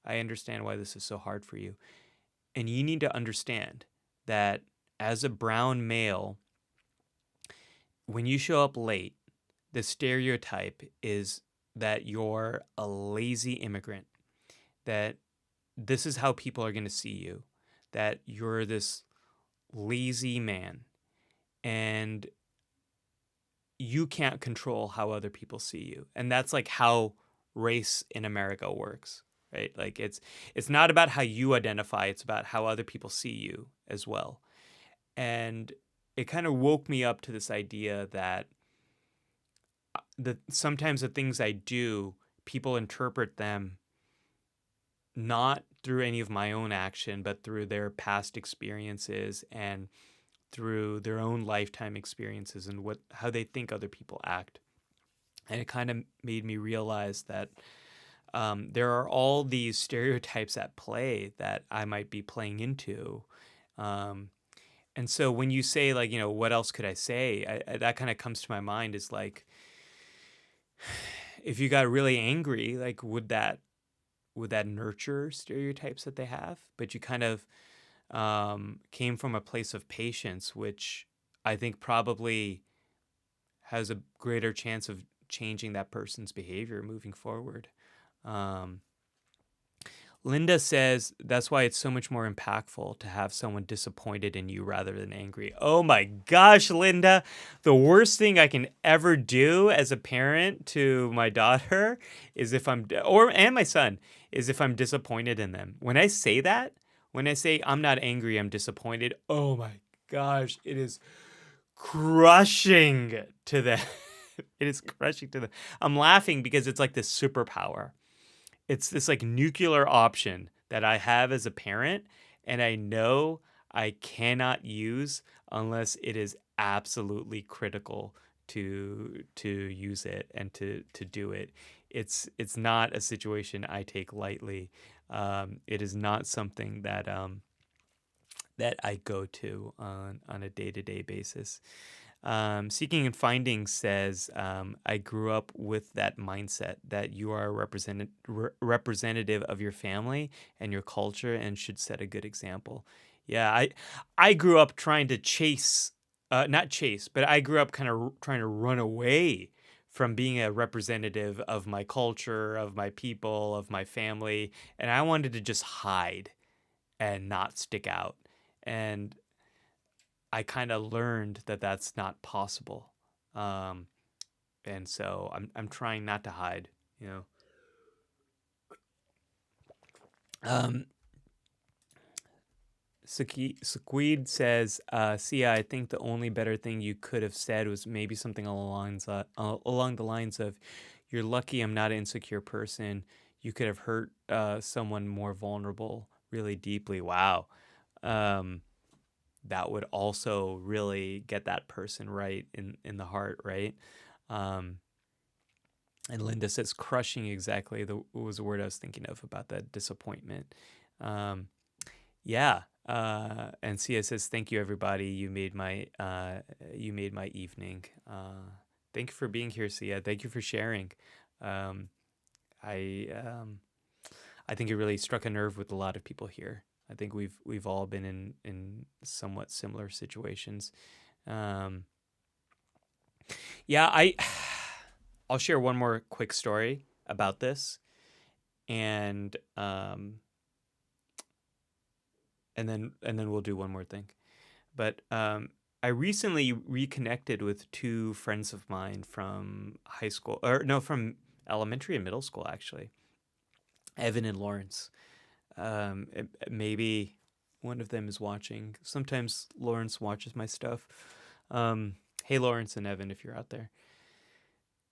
A: I understand why this is so hard for you. And you need to understand that as a brown male, when you show up late, the stereotype is that you're a lazy immigrant, that this is how people are going to see you, that you're this lazy man, and you can't control how other people see you. And that's like how race in America works, right? Like it's not about how you identify, it's about how other people see you as well. And it kind of woke me up to this idea that sometimes the things I do, people interpret them not through any of my own action, but through their past experiences and through their own lifetime experiences and how they think other people act. And it kind of made me realize that there are all these stereotypes at play that I might be playing into. And so when you say, like, what else could I say? That kind of comes to my mind is like, if you got really angry, like, would that nurture stereotypes that they have? But you kind of came from a place of patience, which I think probably has a greater chance of changing that person's behavior moving forward. Um, Linda says that's why it's so much more impactful to have someone disappointed in you rather than angry. Oh my gosh, Linda. The worst thing I can ever do as a parent to my daughter is and my son, is if I'm disappointed in them. When I say that, when I say I'm not angry, I'm disappointed, oh my gosh, it is crushing to them. It is crushing to them. I'm laughing because it's like this superpower. It's this like nuclear option that I have as a parent, and I know I cannot use unless it is absolutely critical to use it and to do it. It's not a situation I take lightly. It is not something that I go to on a day-to-day basis. Seeking and Finding says, I grew up with that mindset that you are a representative of your family and your culture and should set a good example. Yeah, I grew up trying to chase, not chase, but I grew up kind of trying to run away from being a representative of my culture, of my people, of my family, and I wanted to just hide and not stick out. And I kind of learned that that's not possible. Um, and so I'm trying not to hide, you know. Um, Sequid says, Sia, I think the only better thing you could have said was maybe something along the lines of, "You're lucky I'm not an insecure person. You could have hurt someone more vulnerable really deeply." Wow. Um, that would also really get that person right in the heart, right? Um, and Linda says, "Crushing," exactly was the word I was thinking of about that disappointment. Um, yeah. And Sia says, "Thank you, everybody. You made my evening. Thank you for being here, Sia. Thank you for sharing. Um, I I think it really struck a nerve with a lot of people here. I think we've all been in somewhat similar situations. Um, yeah, I'll share one more quick story about this, and and then we'll do one more thing. But I recently reconnected with two friends of mine from high school, or no, from elementary and middle school, actually, Evan and Lawrence. Maybe one of them is watching. Sometimes Lawrence watches my stuff. Hey, Lawrence and Evan, if you're out there.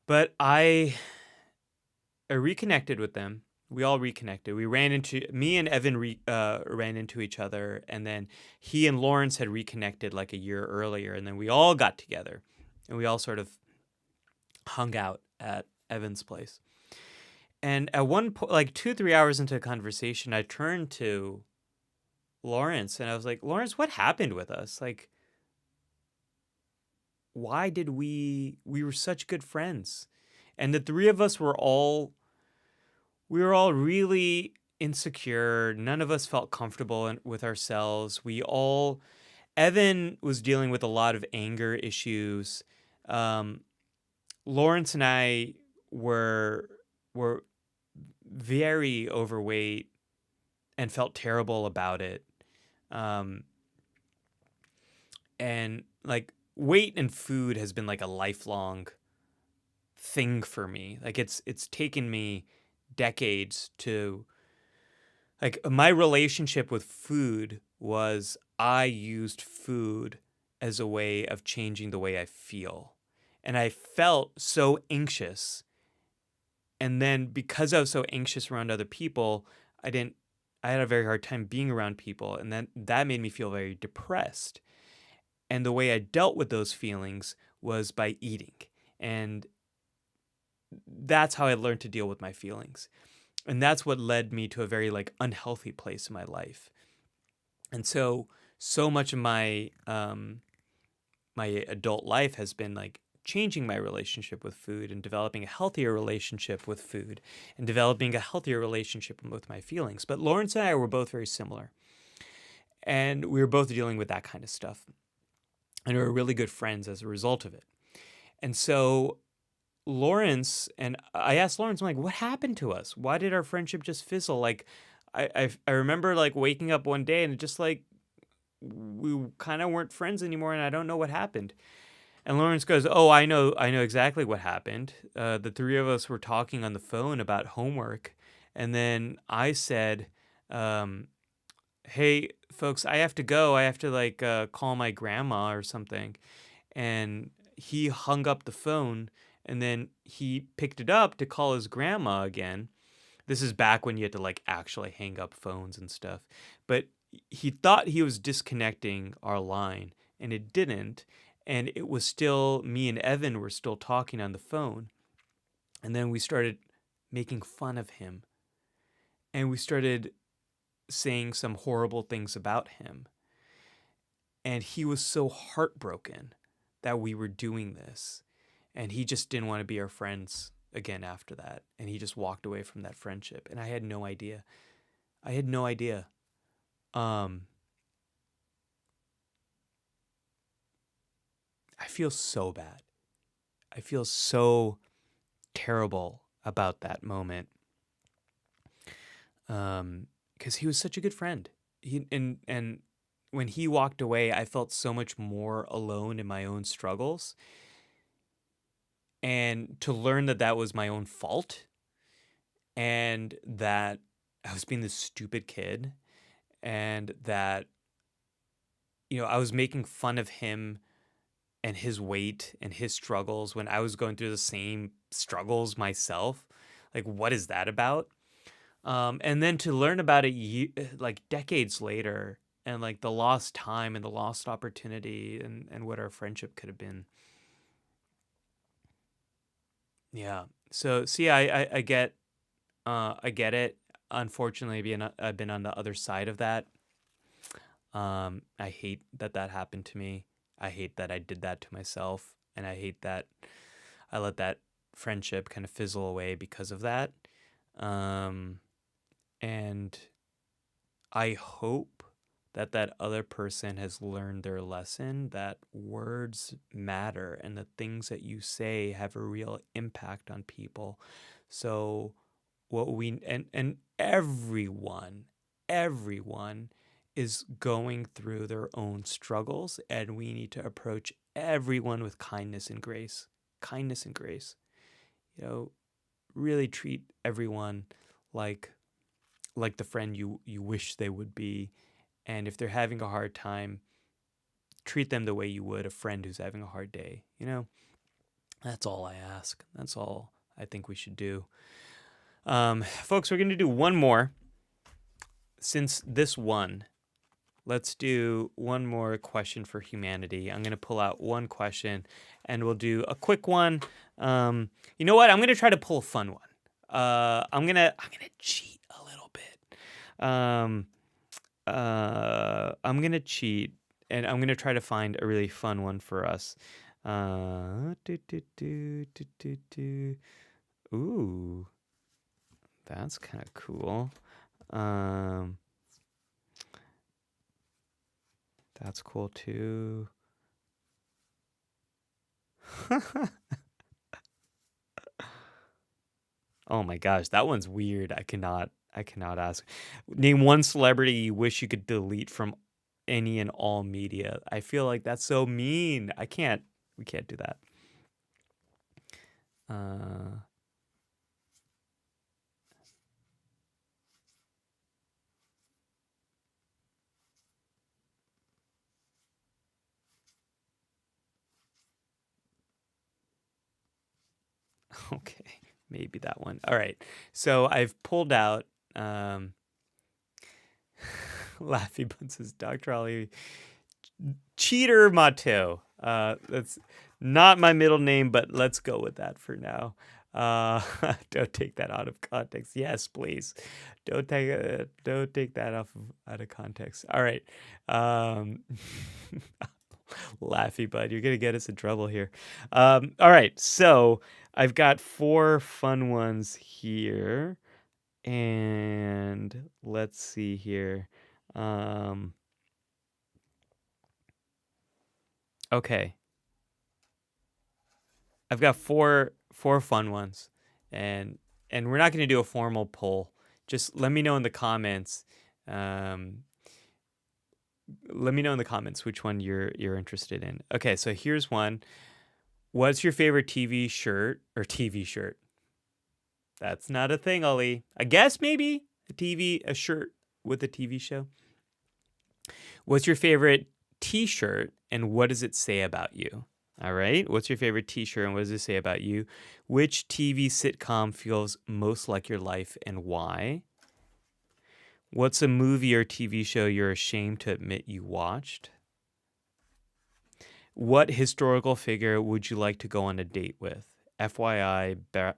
A: But I reconnected with them. We all reconnected. Me and Evan ran into each other, and then he and Lawrence had reconnected like a year earlier, and then we all got together, and we all sort of hung out at Evan's place. And at one point, like 2-3 hours into a conversation, I turned to Lawrence and I was like, "Lawrence, what happened with us? Like, why did we were such good friends?" And the three of us we were all really insecure. None of us felt comfortable with ourselves. Evan was dealing with a lot of anger issues. Um, Lawrence and I were very overweight and felt terrible about it. Um, and like weight and food has been like a lifelong thing for me. Like it's taken me decades to like my relationship with food was I used food as a way of changing the way I feel. And I felt so anxious. And then because I was so anxious around other people, I had a very hard time being around people, and then that made me feel very depressed. And the way I dealt with those feelings was by eating. And that's how I learned to deal with my feelings. And that's what led me to a very like unhealthy place in my life. And so much of my adult life has been like changing my relationship with food and developing a healthier relationship with food and developing a healthier relationship with my feelings. But Lawrence and I were both very similar. And we were both dealing with that kind of stuff. And we were really good friends as a result of it. And so I asked Lawrence, I'm like, what happened to us? Why did our friendship just fizzle? Like, I remember like waking up one day and just like we kind of weren't friends anymore, and I don't know what happened. And Lawrence goes, "Oh, I know exactly what happened. The three of us were talking on the phone about homework, and then I said, um, 'Hey, folks, I have to go. I have to like call my grandma or something.'" And he hung up the phone, and then he picked it up to call his grandma again. This is back when you had to like actually hang up phones and stuff. But he thought he was disconnecting our line, and it didn't. And it was still me and Evan were still talking on the phone. And then we started making fun of him. And we started saying some horrible things about him. And he was so heartbroken that we were doing this, and he just didn't want to be our friends again after that, and he just walked away from that friendship, and I had no idea. I feel so bad. I feel so terrible about that moment, because he was such a good friend. And when he walked away, I felt so much more alone in my own struggles, and to learn that that was my own fault, and that I was being this stupid kid, and that I was making fun of him and his weight and his struggles when I was going through the same struggles myself. Like, what is that about? And then to learn about it like decades later, and like the lost time and the lost opportunity, and what our friendship could have been. Yeah. So see, I get it. Unfortunately, I've been on the other side of that. I hate that happened to me. I hate that I did that to myself, and I hate that I let that friendship kind of fizzle away because of that. And I hope that other person has learned their lesson, that words matter and the things that you say have a real impact on people. So and everyone is going through their own struggles, and we need to approach everyone with kindness and grace. Kindness and grace. Really treat everyone like the friend you wish they would be. And if they're having a hard time, treat them the way you would a friend who's having a hard day. That's all I ask. That's all I think we should do. Folks, we're going to do one more. Since this one, let's do one more question for humanity. I'm going to pull out one question, and we'll do a quick one. You know what? I'm going to try to pull a fun one. I'm gonna cheat a little bit. I'm gonna cheat, and I'm gonna try to find a really fun one for us. Ooh, that's kind of cool. That's cool too. Oh my gosh, that one's weird. I cannot ask. Name one celebrity you wish you could delete from any and all media. I feel like that's so mean. We can't do that. Okay, maybe that one. All right. So I've pulled out Laffy Buns says Dr. Ali Cheater Mateo. That's not my middle name, but let's go with that for now. Don't take that out of context. Yes, please. Don't take that out of context. All right. Laffy Bud, you're gonna get us in trouble here. All right, so I've got 4 fun ones here, and let's see here. Okay, I've got four fun ones, and we're not gonna do a formal poll. Just let me know in the comments. Let me know in the comments which one you're interested in. Okay, so here's one. What's your favorite TV shirt or TV shirt? That's not a thing, Ollie. I guess maybe a shirt with a TV show. What's your favorite T-shirt, and what does it say about you? All right. What's your favorite T-shirt, and what does it say about you? Which TV sitcom feels most like your life, and why? What's a movie or TV show you're ashamed to admit you watched? What historical figure would you like to go on a date with? FYI,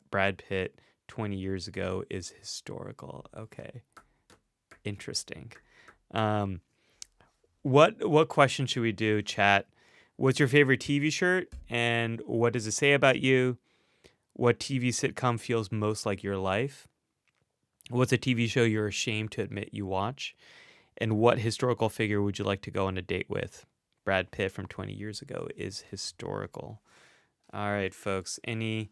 A: Brad Pitt 20 years ago is historical. Okay. Interesting. What question should we do, chat? What's your favorite TV shirt, and what does it say about you? What TV sitcom feels most like your life? What's a TV show you're ashamed to admit you watch? And what historical figure would you like to go on a date with? Brad Pitt from 20 years ago is historical. All right, folks. Any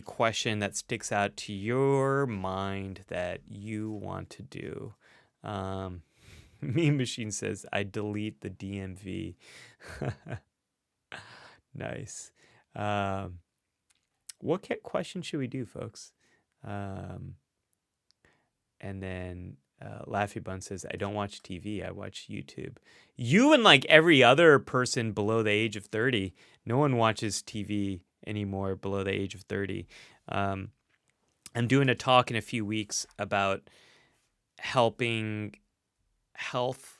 A: question that sticks out to your mind that you want to do? Meme Machine says, I delete the DMV. Nice. What question should we do, folks? And then Laffy Bun says, I don't watch TV. I watch YouTube. You and like every other person below the age of 30, no one watches TV anymore below the age of 30. I'm doing a talk in a few weeks about helping health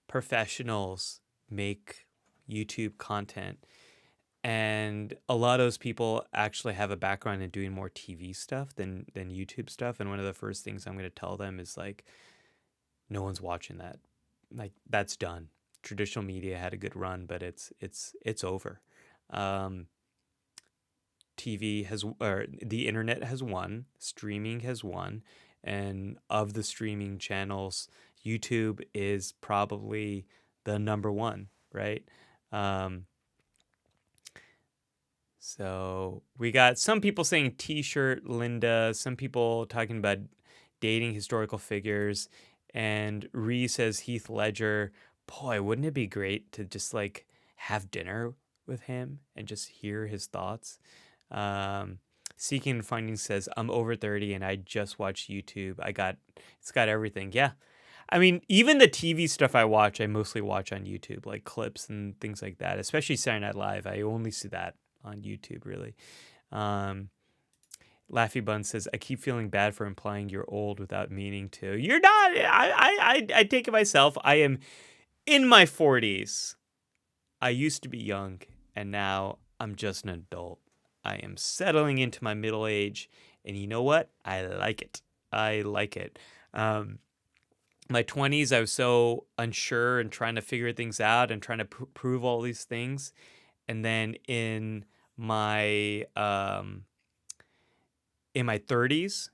A: professionals make YouTube content. And a lot of those people actually have a background in doing more TV stuff than YouTube stuff. And one of the first things I'm going to tell them is like, no one's watching that. Like, that's done. Traditional media had a good run, but it's over. TV has, or the internet has won. Streaming has won. And of the streaming channels, YouTube is probably the number one, right? So we got some people saying T-shirt, Linda, some people talking about dating historical figures, and Ree says Heath Ledger. Boy, wouldn't it be great to just like have dinner with him and just hear his thoughts? Seeking and Finding says, I'm over 30 and I just watch YouTube. It's got everything. Yeah. I mean, even the TV stuff I watch, I mostly watch on YouTube, like clips and things like that, especially Saturday Night Live. I only see that on YouTube, really. Laffy Bun says, I keep feeling bad for implying you're old without meaning to. You're not. I take it myself. I am in my 40s. I used to be young, and now I'm just an adult. I am settling into my middle age, and you know what? I like it. I like it. My 20s, I was so unsure and trying to figure things out and trying to prove all these things. And then in my 30s,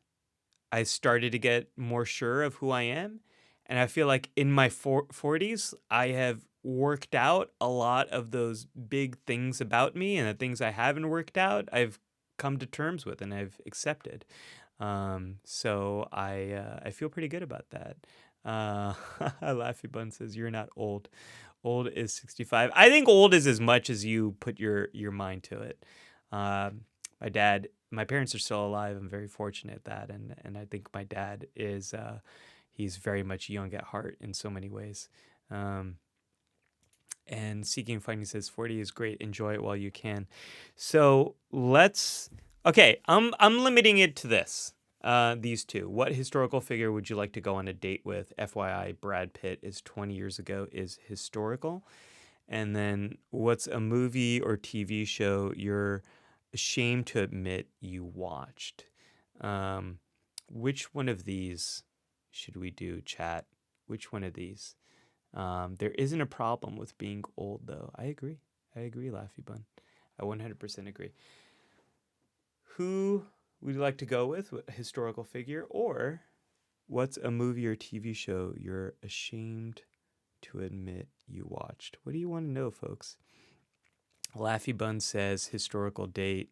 A: I started to get more sure of who I am. And I feel like in my 40s, I have worked out a lot of those big things about me, and the things I haven't worked out, I've come to terms with and I've accepted. So I feel pretty good about that. Laffy Bun says, you're not old. Old is 65. I think old is as much as you put your mind to it. My parents are still alive. I'm very fortunate at that. And I think my dad is, he's very much young at heart in so many ways. And Seeking and Finding says 40 is great. Enjoy it while you can. So okay, I'm limiting it to this. These two. What historical figure would you like to go on a date with? FYI, Brad Pitt is 20 years ago is historical. And then what's a movie or TV show you're ashamed to admit you watched? Which one of these should we do, chat? Which one of these? There isn't a problem with being old, though. I agree, Laffy Bun. I 100% agree. Who would you like to go with? A historical figure? Or what's a movie or TV show you're ashamed to admit you watched? What do you want to know, folks? Laffy Bun says historical date.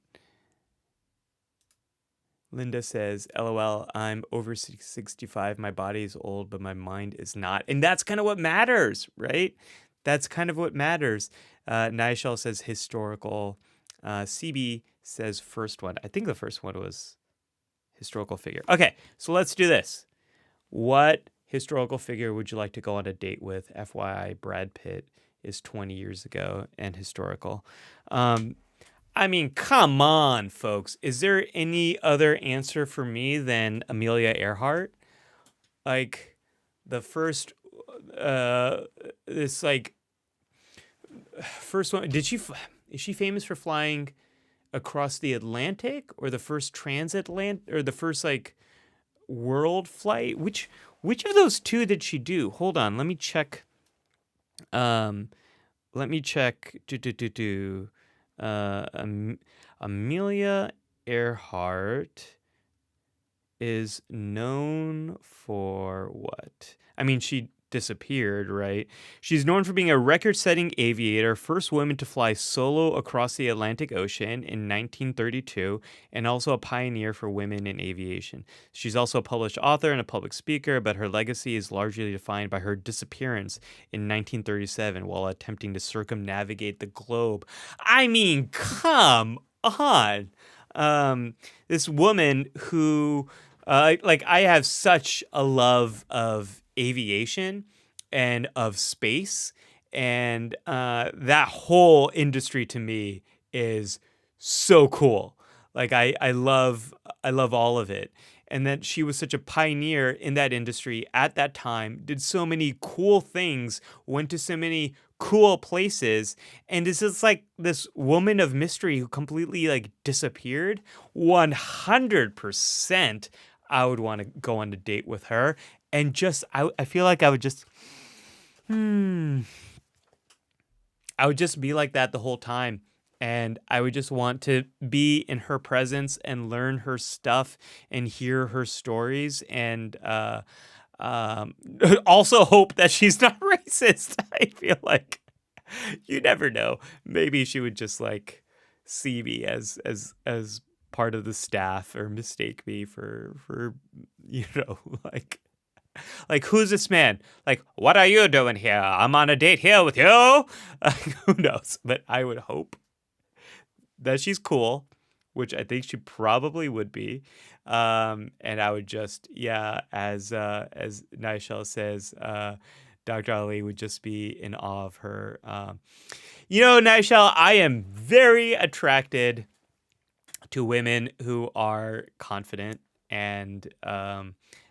A: Linda says, LOL, I'm over 65. My body is old, but my mind is not. And that's kind of what matters, right? That's kind of what matters. Nishal says historical. CB says first one. I think the first one was historical figure. Okay, so let's do this. What historical figure would you like to go on a date with? FYI, Brad Pitt is 20 years ago and historical. I mean, come on, folks. Is there any other answer for me than Amelia Earhart? Like, the first, first one, is she famous for flying across the Atlantic, or the first transatlantic, or the first, like, world flight? Which of those two did she do? Hold on, let me check. let me check. Amelia Earhart is known for what? I mean, she disappeared, right? She's known for being a record-setting aviator, first woman to fly solo across the Atlantic Ocean in 1932, and also a pioneer for women in aviation. She's also a published author and a public speaker, but her legacy is largely defined by her disappearance in 1937 while attempting to circumnavigate the globe. I mean, come on. This woman who like I have such a love of aviation and of space, and that whole industry to me is so cool. Like I love all of it. And that she was such a pioneer in that industry at that time, did so many cool things, went to so many cool places, and is just like this woman of mystery who completely like disappeared. 100% I would want to go on a date with her, and just I feel like I would just I would just be like that the whole time. And I would just want to be in her presence and learn her stuff and hear her stories, and also hope that she's not racist. I feel like you never know. Maybe she would just like see me as part of the staff, or mistake me for like who's this man? Like, what are you doing here? I'm on a date here with you. Who knows? But I would hope that she's cool, which I think she probably would be. And I would just, as Nigel says, Dr. Ali would just be in awe of her. Nigel, I am very attracted to women who are confident, and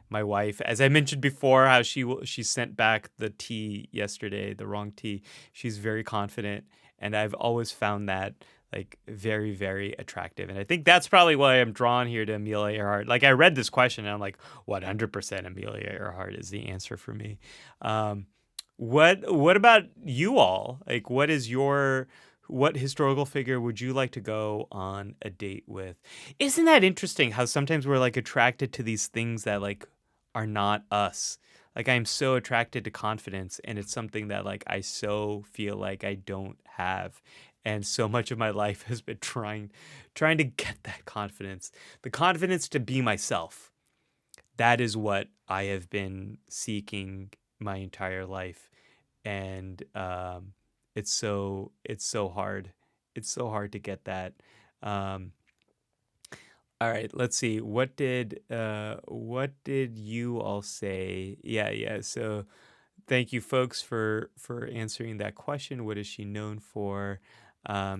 A: my wife, as I mentioned before, how she sent back the tea yesterday, the wrong tea. She's very confident, and I've always found that like very, very attractive. And I think that's probably why I'm drawn here to Amelia Earhart. Like, I read this question and I'm like, 100% Amelia Earhart is the answer for me. What about you all? Like, what historical figure would you like to go on a date with? Isn't that interesting how sometimes we're like attracted to these things that like are not us? Like, I'm so attracted to confidence, and it's something that like I so feel like I don't have. And so much of my life has been trying to get that confidence, the confidence to be myself. That is what I have been seeking my entire life, and it's so hard. It's so hard to get that. All right, let's see. What did you all say? Yeah. So, thank you, folks, for answering that question. What is she known for?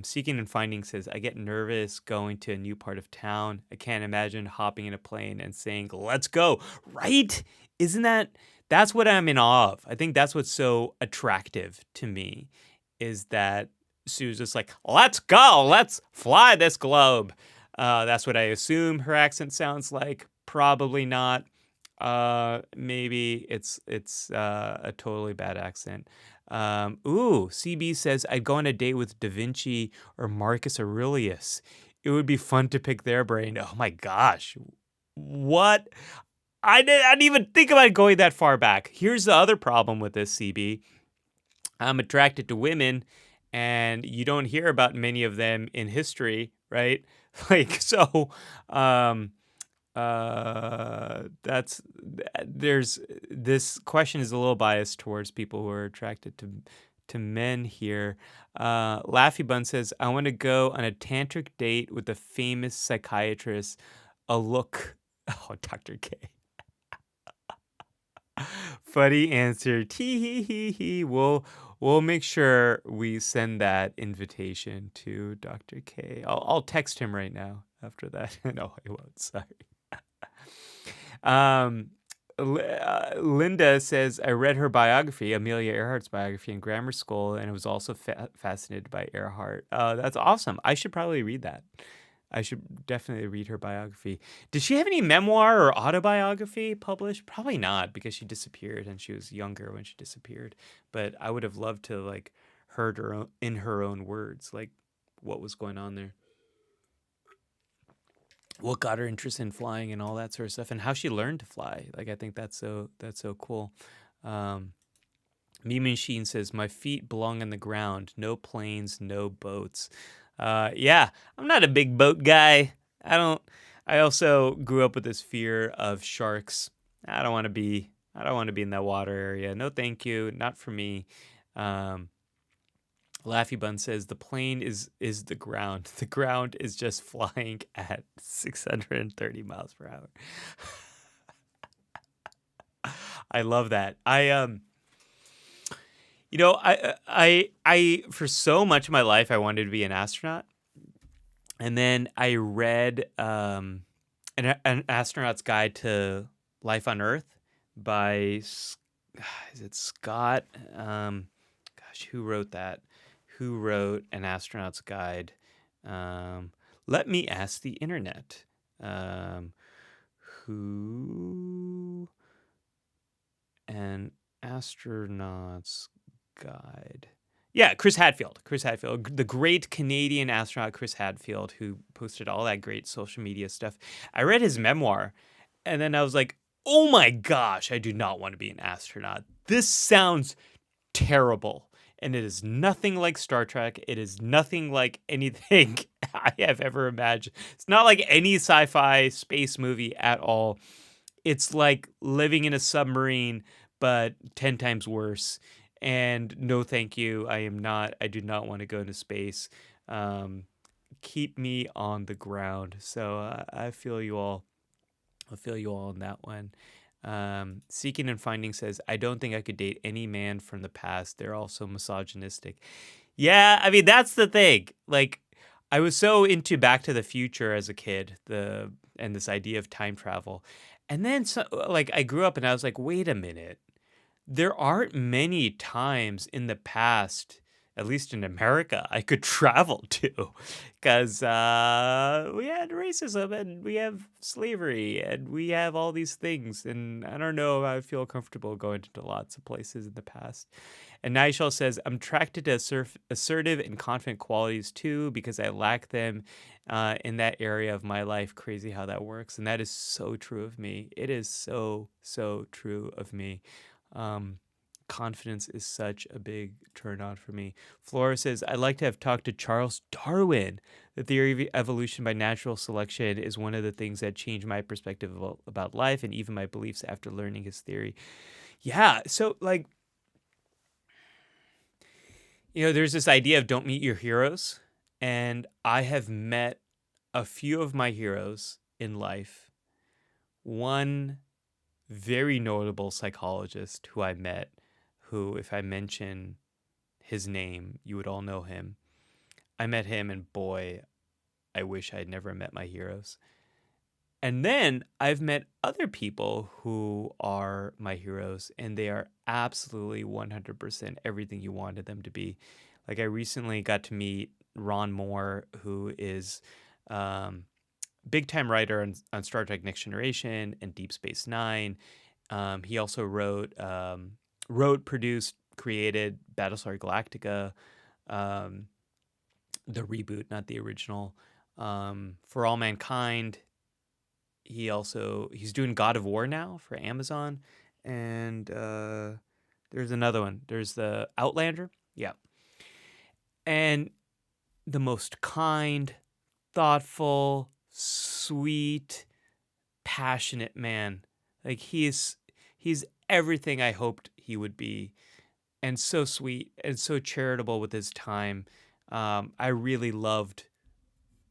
A: Seeking and Finding says, I get nervous going to a new part of town. I can't imagine hopping in a plane and saying, let's go. Right? That's what I'm in awe of. I think that's what's so attractive to me, is that she was just like, let's go. Let's fly this globe. That's what I assume her accent sounds like. Probably not. Maybe it's a totally bad accent. CB says, I'd go on a date with Da Vinci or Marcus Aurelius. It would be fun to pick their brain. Oh my gosh. What? I didn't even think about going that far back. Here's the other problem with this, CB. I'm attracted to women, and you don't hear about many of them in history, right? Like, so, there's this question is a little biased towards people who are attracted to men here. Laffy Bun says, I want to go on a tantric date with a famous psychiatrist. Dr. K. Funny answer. Tee hee hee hee. We'll make sure we send that invitation to Dr. K. I'll text him right now after that. No, I won't. Sorry. Linda says, I read her biography, Amelia Earhart's biography, in grammar school, and I was also fascinated by Earhart. That's awesome. I should probably read that. I should definitely read her biography. Did she have any memoir or autobiography published? Probably not, because she disappeared, and she was younger when she disappeared. But I would have loved to like heard her in her own words, like what was going on there, what got her interested in flying and all that sort of stuff, and how she learned to fly. Like, I think that's so cool. Meme Machine says, "My feet belong on the ground. No planes, no boats." Yeah, I'm not a big boat guy. I don't. I also grew up with this fear of sharks. I don't want to be. I don't want to be in that water area. No, thank you. Not for me. Um, Laffy Bun says the plane is the ground. The ground is just flying at 630 miles per hour. I love that. I for so much of my life I wanted to be an astronaut, and then I read an astronaut's guide to life on Earth by is it Scott? Who wrote that? Who wrote an astronaut's guide? Let me ask the internet. Who an astronaut's guide? Yeah, Chris Hadfield. Chris Hadfield, the great Canadian astronaut Chris Hadfield, who posted all that great social media stuff. I read his memoir, and then I was like, oh my gosh, I do not want to be an astronaut. This sounds terrible. And it is nothing like Star Trek. It is nothing like anything I have ever imagined. It's not like any sci-fi space movie at all. It's like living in a submarine, but 10 times worse. And no, thank you. I do not want to go into space. Keep me on the ground. So I feel you all. I feel you all on that one. Seeking and Finding says, I don't think I could date any man from the past. They're all so misogynistic. Yeah, I mean, that's the thing. Like, I was so into Back to the Future as a kid, and this idea of time travel. And then, I grew up and I was like, wait a minute. There aren't many times in the past, at least in America, I could travel to, because we had racism and we have slavery and we have all these things. And I don't know if I feel comfortable going to lots of places in the past. And Nigel says, I'm attracted to assertive and confident qualities too, because I lack them in that area of my life. Crazy how that works. And that is so true of me. It is so, so true of me. Confidence is such a big turn on for me. Flora says, I'd like to have talked to Charles Darwin. The theory of evolution by natural selection is one of the things that changed my perspective about life and even my beliefs after learning his theory. Yeah, so there's this idea of don't meet your heroes. And I have met a few of my heroes in life. One very notable psychologist who I met, who, if I mention his name, you would all know him. I met him, and boy, I wish I had never met my heroes. And then I've met other people who are my heroes, and they are absolutely 100% everything you wanted them to be. Like, I recently got to meet Ron Moore, who is big-time writer on Star Trek Next Generation and Deep Space Nine. He also wrote, produced, created Battlestar Galactica, the reboot, not the original. For All Mankind. He's doing God of War now for Amazon. And there's another one. There's the Outlander. Yeah. And the most kind, thoughtful, sweet, passionate man. Like, he's everything I hoped he would be, and so sweet and so charitable with his time. I really loved.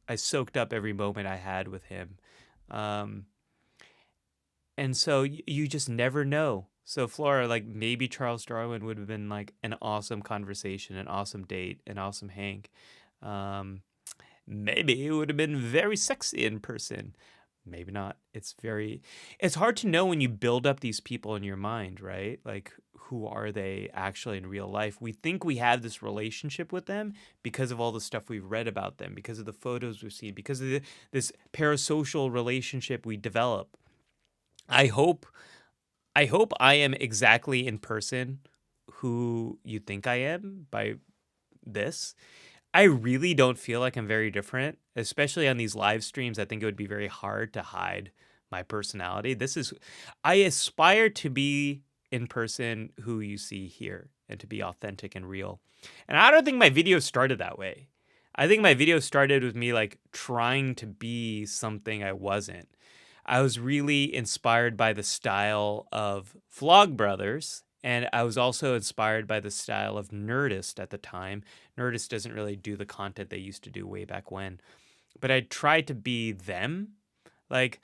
A: I soaked up every moment I had with him, and so you just never know. So Flora, like, maybe Charles Darwin would have been like an awesome conversation, an awesome date, an awesome hang. Maybe it would have been very sexy in person. Maybe not. It's hard to know when you build up these people in your mind, right? Like, who are they actually in real life? We think we have this relationship with them because of all the stuff we've read about them, because of the photos we've seen, because of this parasocial relationship we develop. I hope I am exactly in person who you think I am by this. I really don't feel like I'm very different, especially on these live streams. I think it would be very hard to hide my personality. I aspire to be in person who you see here and to be authentic and real. And I don't think my video started that way. I think my video started with me like trying to be something I wasn't. I was really inspired by the style of Vlogbrothers, and I was also inspired by the style of Nerdist at the time. Nerdist doesn't really do the content they used to do way back when, but I tried to be them. Like,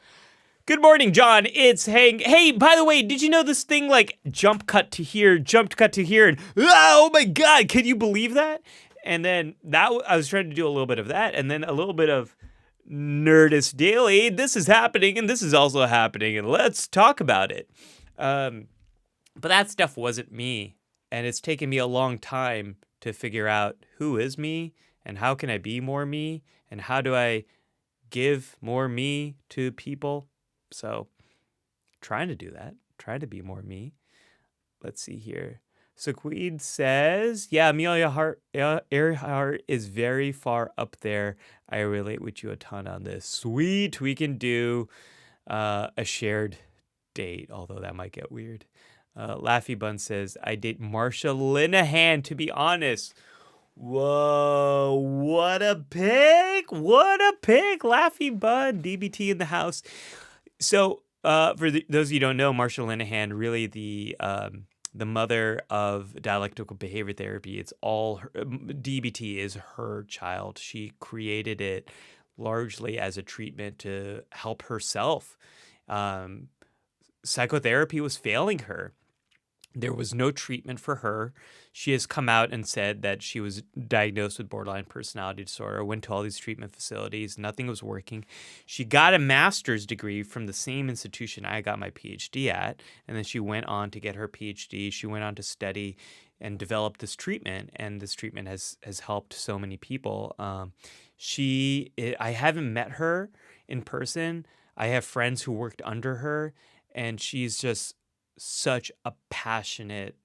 A: good morning, John. It's Hank. Hey, by the way, did you know this thing like jump cut to here, jumped cut to here, and oh my God, can you believe that? And then I was trying to do a little bit of that, and then a little bit of Nerdist Daily. This is happening, and this is also happening, and let's talk about it. But that stuff wasn't me, and it's taken me a long time to figure out who is me, and how can I be more me, and how do I give more me to people. So trying to do that, try to be more me. Let's see here. So Queed says, yeah, Amelia Earhart is very far up there. I relate with you a ton on this. Sweet, we can do a shared date, although that might get weird. Laffy Bun says, I date Marsha Linehan, to be honest. Whoa, what a pick. What a pick. Laffy Bun, DBT in the house. So for those of you who don't know, Marsha Linehan, really the mother of dialectical behavior therapy. It's all DBT is her child. She created it largely as a treatment to help herself. Psychotherapy was failing her. There was no treatment for her. She has come out and said that she was diagnosed with borderline personality disorder, went to all these treatment facilities, nothing was working. She got a master's degree from the same institution I got my PhD at, and then she went on to get her PhD. She went on to study and develop this treatment, and this treatment has helped so many people. I haven't met her in person. I have friends who worked under her, and she's just such a passionate,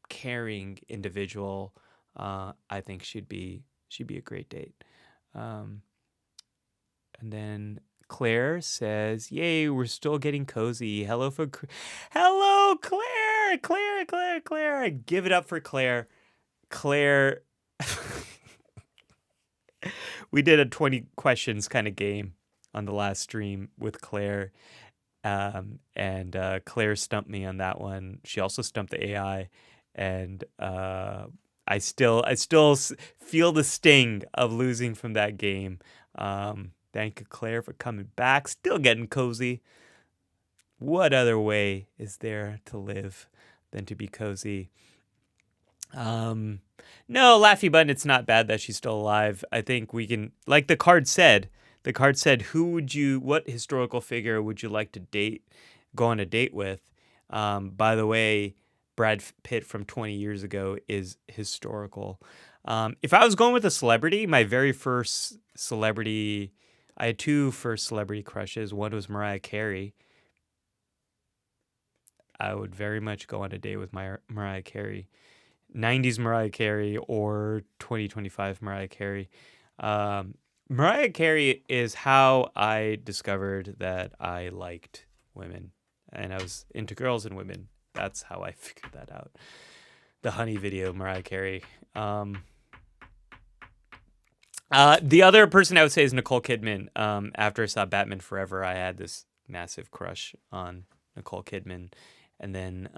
A: caring individual. I think she'd be a great date. And then Claire says, "Yay, we're still getting cozy. Hello, Claire. Claire. Give it up for Claire. Claire." We did a 20 questions kind of game on the last stream with Claire. And Claire stumped me on that one. She also stumped the AI, and I still feel the sting of losing from that game. Thank you, Claire, for coming back. Still getting cozy. What other way is there to live than to be cozy? No, Laffy Button, it's not bad that she's still alive. I think we can, like the card said, what historical figure would you like to go on a date with? By the way, Brad Pitt from 20 years ago is historical. If I was going with a celebrity, my very first celebrity, I had two first celebrity crushes. One was Mariah Carey. I would very much go on a date with Mariah Carey. 90s Mariah Carey or 2025 Mariah Carey. Mariah Carey is how I discovered that I liked women, and I was into girls and women. That's how I figured that out. The Honey video, Mariah Carey. The other person I would say is Nicole Kidman. After I saw Batman Forever, I had this massive crush on Nicole Kidman. And then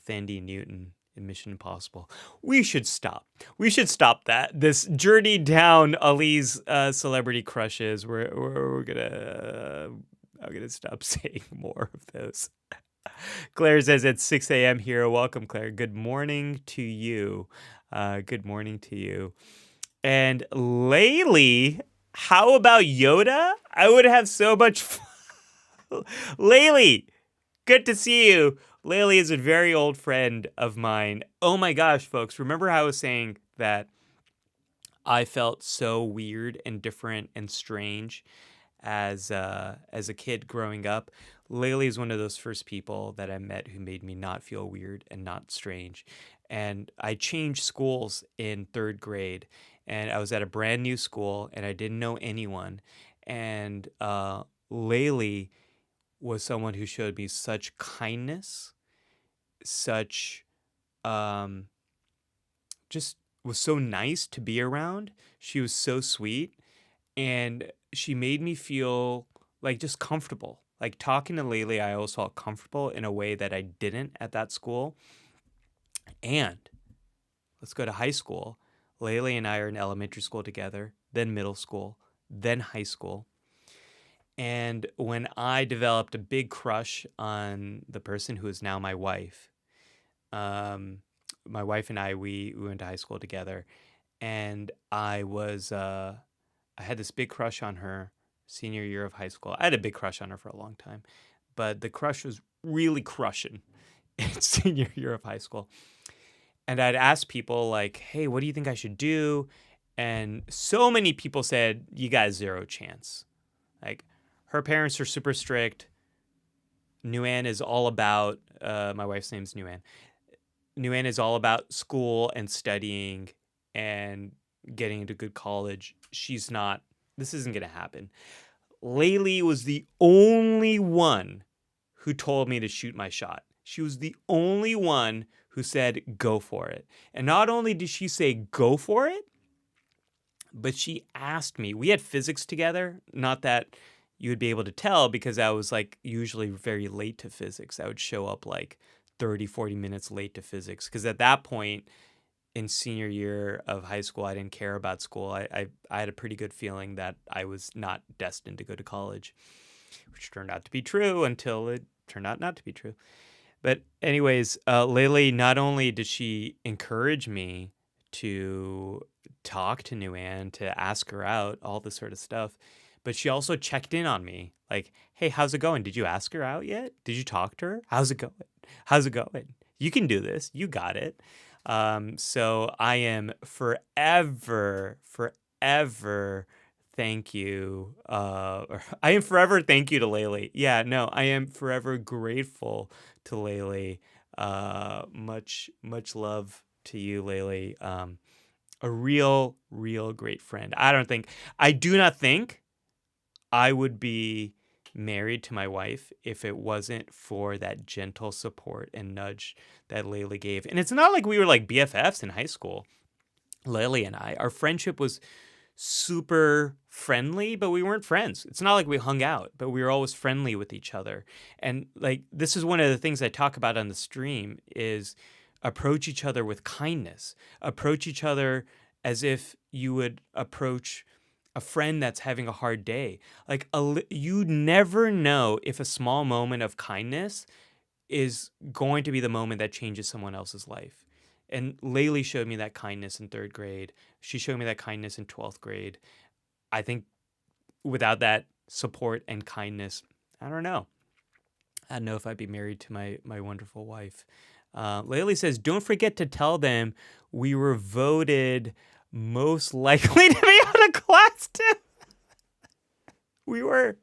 A: Thandie Newton in Mission Impossible. We should stop that. This journey down Ali's celebrity crushes. I'm gonna stop saying more of those. Claire says it's 6 a.m. here. Welcome, Claire. Good morning to you. Good morning to you. And Laylee, how about Yoda? I would have so much fun. Laylee, good to see you. Laylee is a very old friend of mine. Oh my gosh, folks. Remember how I was saying that I felt so weird and different and strange as a kid growing up? Laylee is one of those first people that I met who made me not feel weird and not strange. and I changed schools in third grade, and I was at a brand new school, and I didn't know anyone, and Laylee was someone who showed me such kindness, such um, just was so nice to be around. She was so sweet, and she made me feel like just comfortable. Like talking to Laylee, I always felt comfortable in a way that I didn't at that school. And let's go to high school. Laylee and I are in elementary school together, then middle school, then high school. And when I developed a big crush on the person who is now my wife, my wife and I, we went to high school together, and I had this big crush on her senior year of high school. I had a big crush on her for a long time, but the crush was really crushing in senior year of high school. And I'd ask people like, hey, what do you think I should do? And so many people said, you got zero chance. Like, her parents are super strict. Nguyen is all about, my wife's name's Nguyen. Nguyen is all about school and studying and getting into good college. She's not, this isn't going to happen. Laylee was the only one who told me to shoot my shot. She was the only one who said, go for it. And not only did she say, go for it, but she asked me, we had physics together, not that you would be able to tell because I was like usually very late to physics. I would show up like 30, 40 minutes late to physics because at that point in senior year of high school, I didn't care about school. I had a pretty good feeling that I was not destined to go to college, which turned out to be true until it turned out not to be true. But anyways, Laylee, not only did she encourage me to talk to Nguyen, to ask her out, all this sort of stuff, but she also checked in on me like, hey, how's it going? Did you ask her out yet? Did you talk to her? How's it going? How's it going? You can do this. You got it. So I am forever thank you. I am forever thank you to Laylee. Yeah, no, I am forever grateful to Laylee. Much love to you, Laylee. A real great friend. I do not think I would be married to my wife if it wasn't for that gentle support and nudge that Laylee gave. And it's not like we were like BFFs in high school. Laylee and I, our friendship was super friendly, but we weren't friends. It's not like we hung out, but we were always friendly with each other. And like, this is one of the things I talk about on the stream is approach each other with kindness, approach each other as if you would approach a friend that's having a hard day. Like you never know if a small moment of kindness is going to be the moment that changes someone else's life. And Laylee showed me that kindness in third grade. She showed me that kindness in 12th grade. I think without that support and kindness, I don't know. I don't know if I'd be married to my wonderful wife. Laylee says, don't forget to tell them we were voted most likely to be out of class too. We were.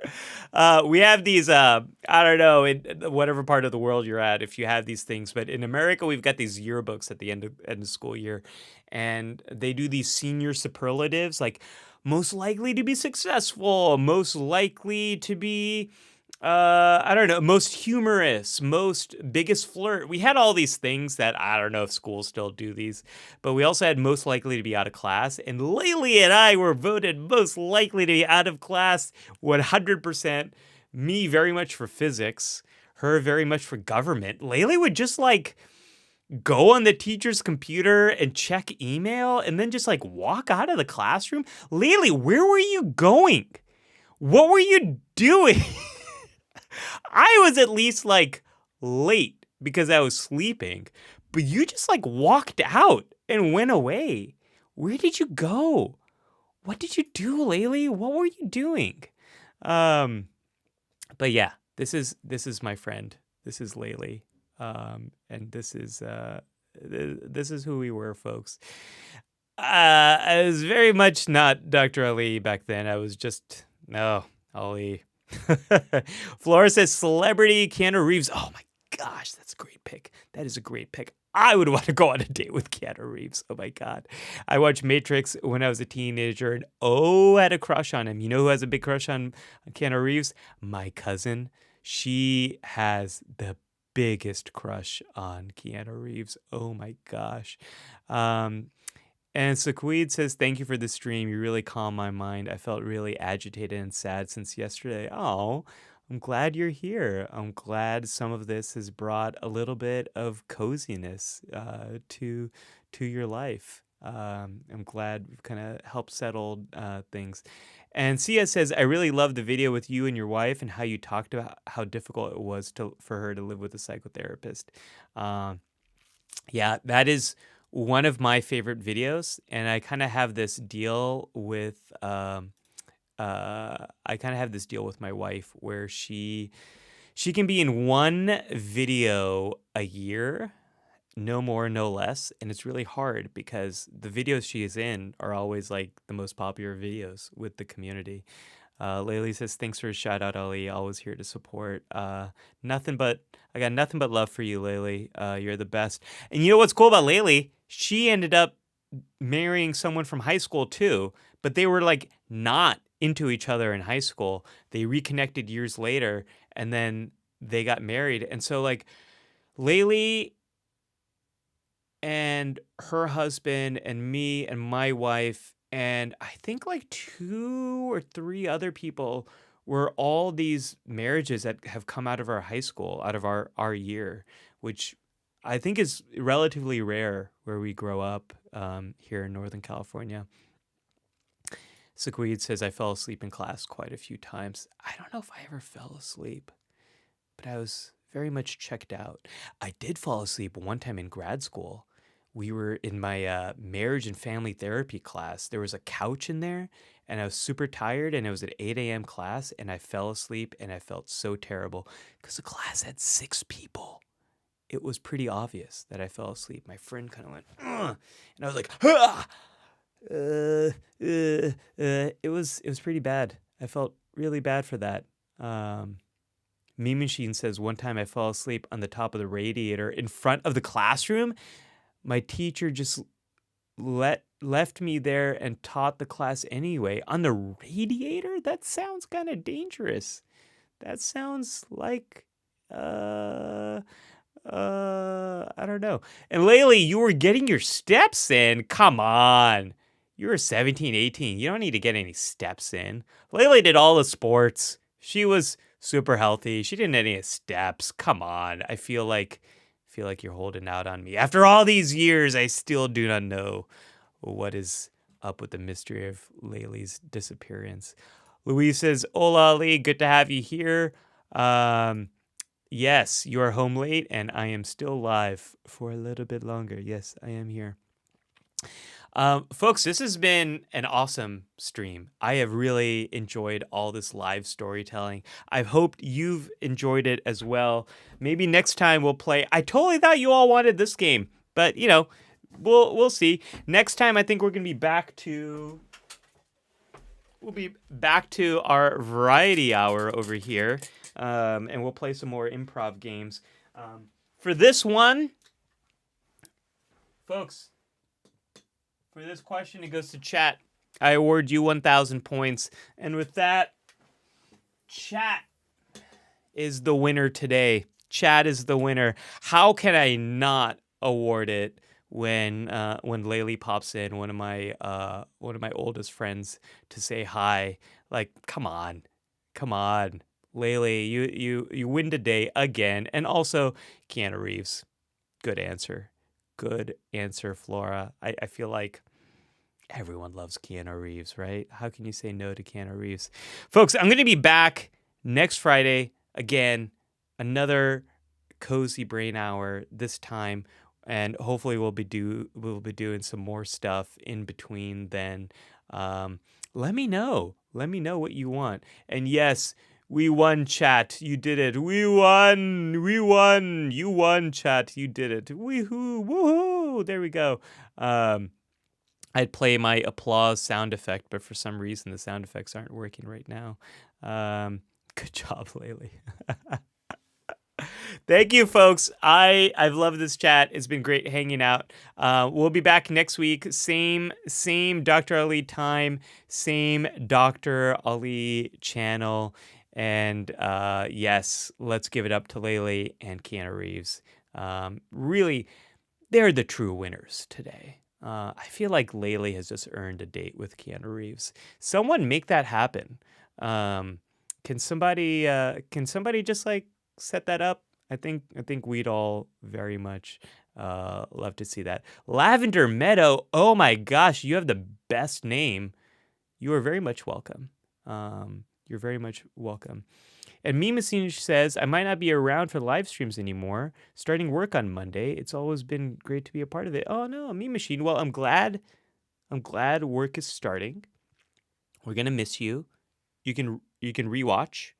A: We have these, I don't know, in whatever part of the world you're at, if you have these things. But in America, we've got these yearbooks at the end of school year. And they do these senior superlatives, like most likely to be successful, most likely to be, I don't know, most humorous, most biggest flirt. We had all these things that I don't know if schools still do these, but we also had most likely to be out of class. And Laylee and I were voted most likely to be out of class 100%. Me very much for physics, her very much for government. Laylee would just like go on the teacher's computer and check email and then just like walk out of the classroom. Laylee, where were you going? What were you doing? I was at least like late because I was sleeping, but you just like walked out and went away. Where did you go? What did you do, Laylee? What were you doing? But yeah, this is my friend. This is Laylee. And this is who we were, folks. I was very much not Dr. Ali back then. I was just, no, Ali. Flora says celebrity Keanu Reeves. Oh my gosh, that's a great pick. That is a great pick. I would want to go on a date with Keanu Reeves. Oh my God. I watched Matrix when I was a teenager and I had a crush on him. You know who has a big crush on Keanu Reeves? My cousin. She has the biggest crush on Keanu Reeves. Oh my gosh. Um, and Sequid says, thank you for the stream. You really calmed my mind. I felt really agitated and sad since yesterday. Oh, I'm glad you're here. I'm glad some of this has brought a little bit of coziness to your life. I'm glad we've kind of helped settle things. And Sia says, I really loved the video with you and your wife and how you talked about how difficult it was for her to live with a psychotherapist. Yeah, that is one of my favorite videos, and I kind of have this deal with my wife where she can be in one video a year, no more, no less, and it's really hard because the videos she is in are always like the most popular videos with the community. Laylee says, thanks for a shout out, Ali. Always here to support. I got nothing but love for you, Laylee. You're the best. And you know what's cool about Laylee? She ended up marrying someone from high school too, but they were like not into each other in high school. They reconnected years later and then they got married. And so like Laylee and her husband and me and my wife and I think like 2 or 3 other people were all these marriages that have come out of our high school, out of our year, which I think is relatively rare where we grow up here in Northern California. Sequid says, I fell asleep in class quite a few times. I don't know if I ever fell asleep, but I was very much checked out. I did fall asleep one time in grad school. We were in my marriage and family therapy class. There was a couch in there, and I was super tired, and it was an 8 a.m. class, and I fell asleep, and I felt so terrible because the class had 6 people. It was pretty obvious that I fell asleep. My friend kind of went, ugh, and I was like, ah! It was pretty bad. I felt really bad for that. Meme Machine says, one time I fell asleep on the top of the radiator in front of the classroom. My teacher just left me there and taught the class anyway. On the radiator? That sounds kind of dangerous. That sounds like, I don't know. And Laylee, you were getting your steps in. Come on. You were 17, 18. You don't need to get any steps in. Laylee did all the sports. She was super healthy. She didn't need any steps. Come on. I feel like you're holding out on me. After all these years, I still do not know what is up with the mystery of Laylee's disappearance. Louise says, hola, Ali. Good to have you here. Yes, you are home late, and I am still live for a little bit longer. Yes, I am here. Folks, this has been an awesome stream. I have really enjoyed all this live storytelling. I hope you've enjoyed it as well. Maybe next time we'll play. I totally thought you all wanted this game, but you know, we'll see. Next time, I think we're gonna be back to. We'll be back to our variety hour over here, and we'll play some more improv games. For this one, folks. For this question, it goes to chat. I award you 1,000 points. And with that, chat is the winner today. Chat is the winner. How can I not award it when Laylee pops in, one of my oldest friends, to say hi? Like, come on, Laylee, you win today again. And also, Keanu Reeves, good answer. Good answer, Flora. I feel like everyone loves Keanu Reeves, right? How can you say no to Keanu Reeves? Folks, I'm going to be back next Friday. Again, another cozy brain hour this time. And hopefully we'll be doing some more stuff in between then. Let me know. Let me know what you want. And yes, we won, chat. You did it. We won. We won. You won, chat. You did it. Woohoo. Woohoo. There we go. I'd play my applause sound effect, but for some reason the sound effects aren't working right now. Good job, Laylee. Thank you, folks. I've loved this chat. It's been great hanging out. We'll be back next week. Same Dr. Ali time, same Dr. Ali channel. And yes, let's give it up to Lele and Keanu Reeves. Really, they're the true winners today. I feel like Lele has just earned a date with Keanu Reeves. Someone make that happen. Can somebody just like set that up? I think we'd all very much love to see that. Lavender Meadow. Oh my gosh, you have the best name. You are very much welcome. You're very much welcome. And Me Machine says, I might not be around for live streams anymore. Starting work on Monday. It's always been great to be a part of it. Oh no, Me Machine. Well, I'm glad work is starting. We're gonna miss you. You can rewatch,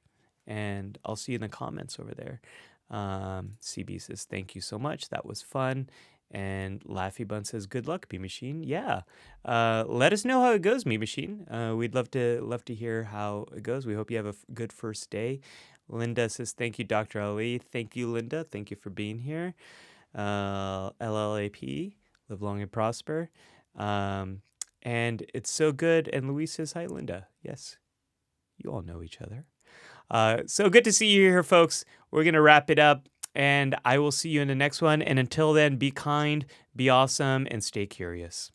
A: and I'll see you in the comments over there. CB says, thank you so much. That was fun. And Laffy Bun says, good luck, Me Machine. Yeah. Let us know how it goes, Me Machine. We'd love to hear how it goes. We hope you have a good first day. Linda says, thank you, Dr. Ali. Thank you, Linda. Thank you for being here. LLAP, live long and prosper. And it's so good. And Louise says, hi, Linda. Yes. You all know each other. So good to see you here, folks. We're going to wrap it up, and I will see you in the next one. And until then, be kind, be awesome, and stay curious.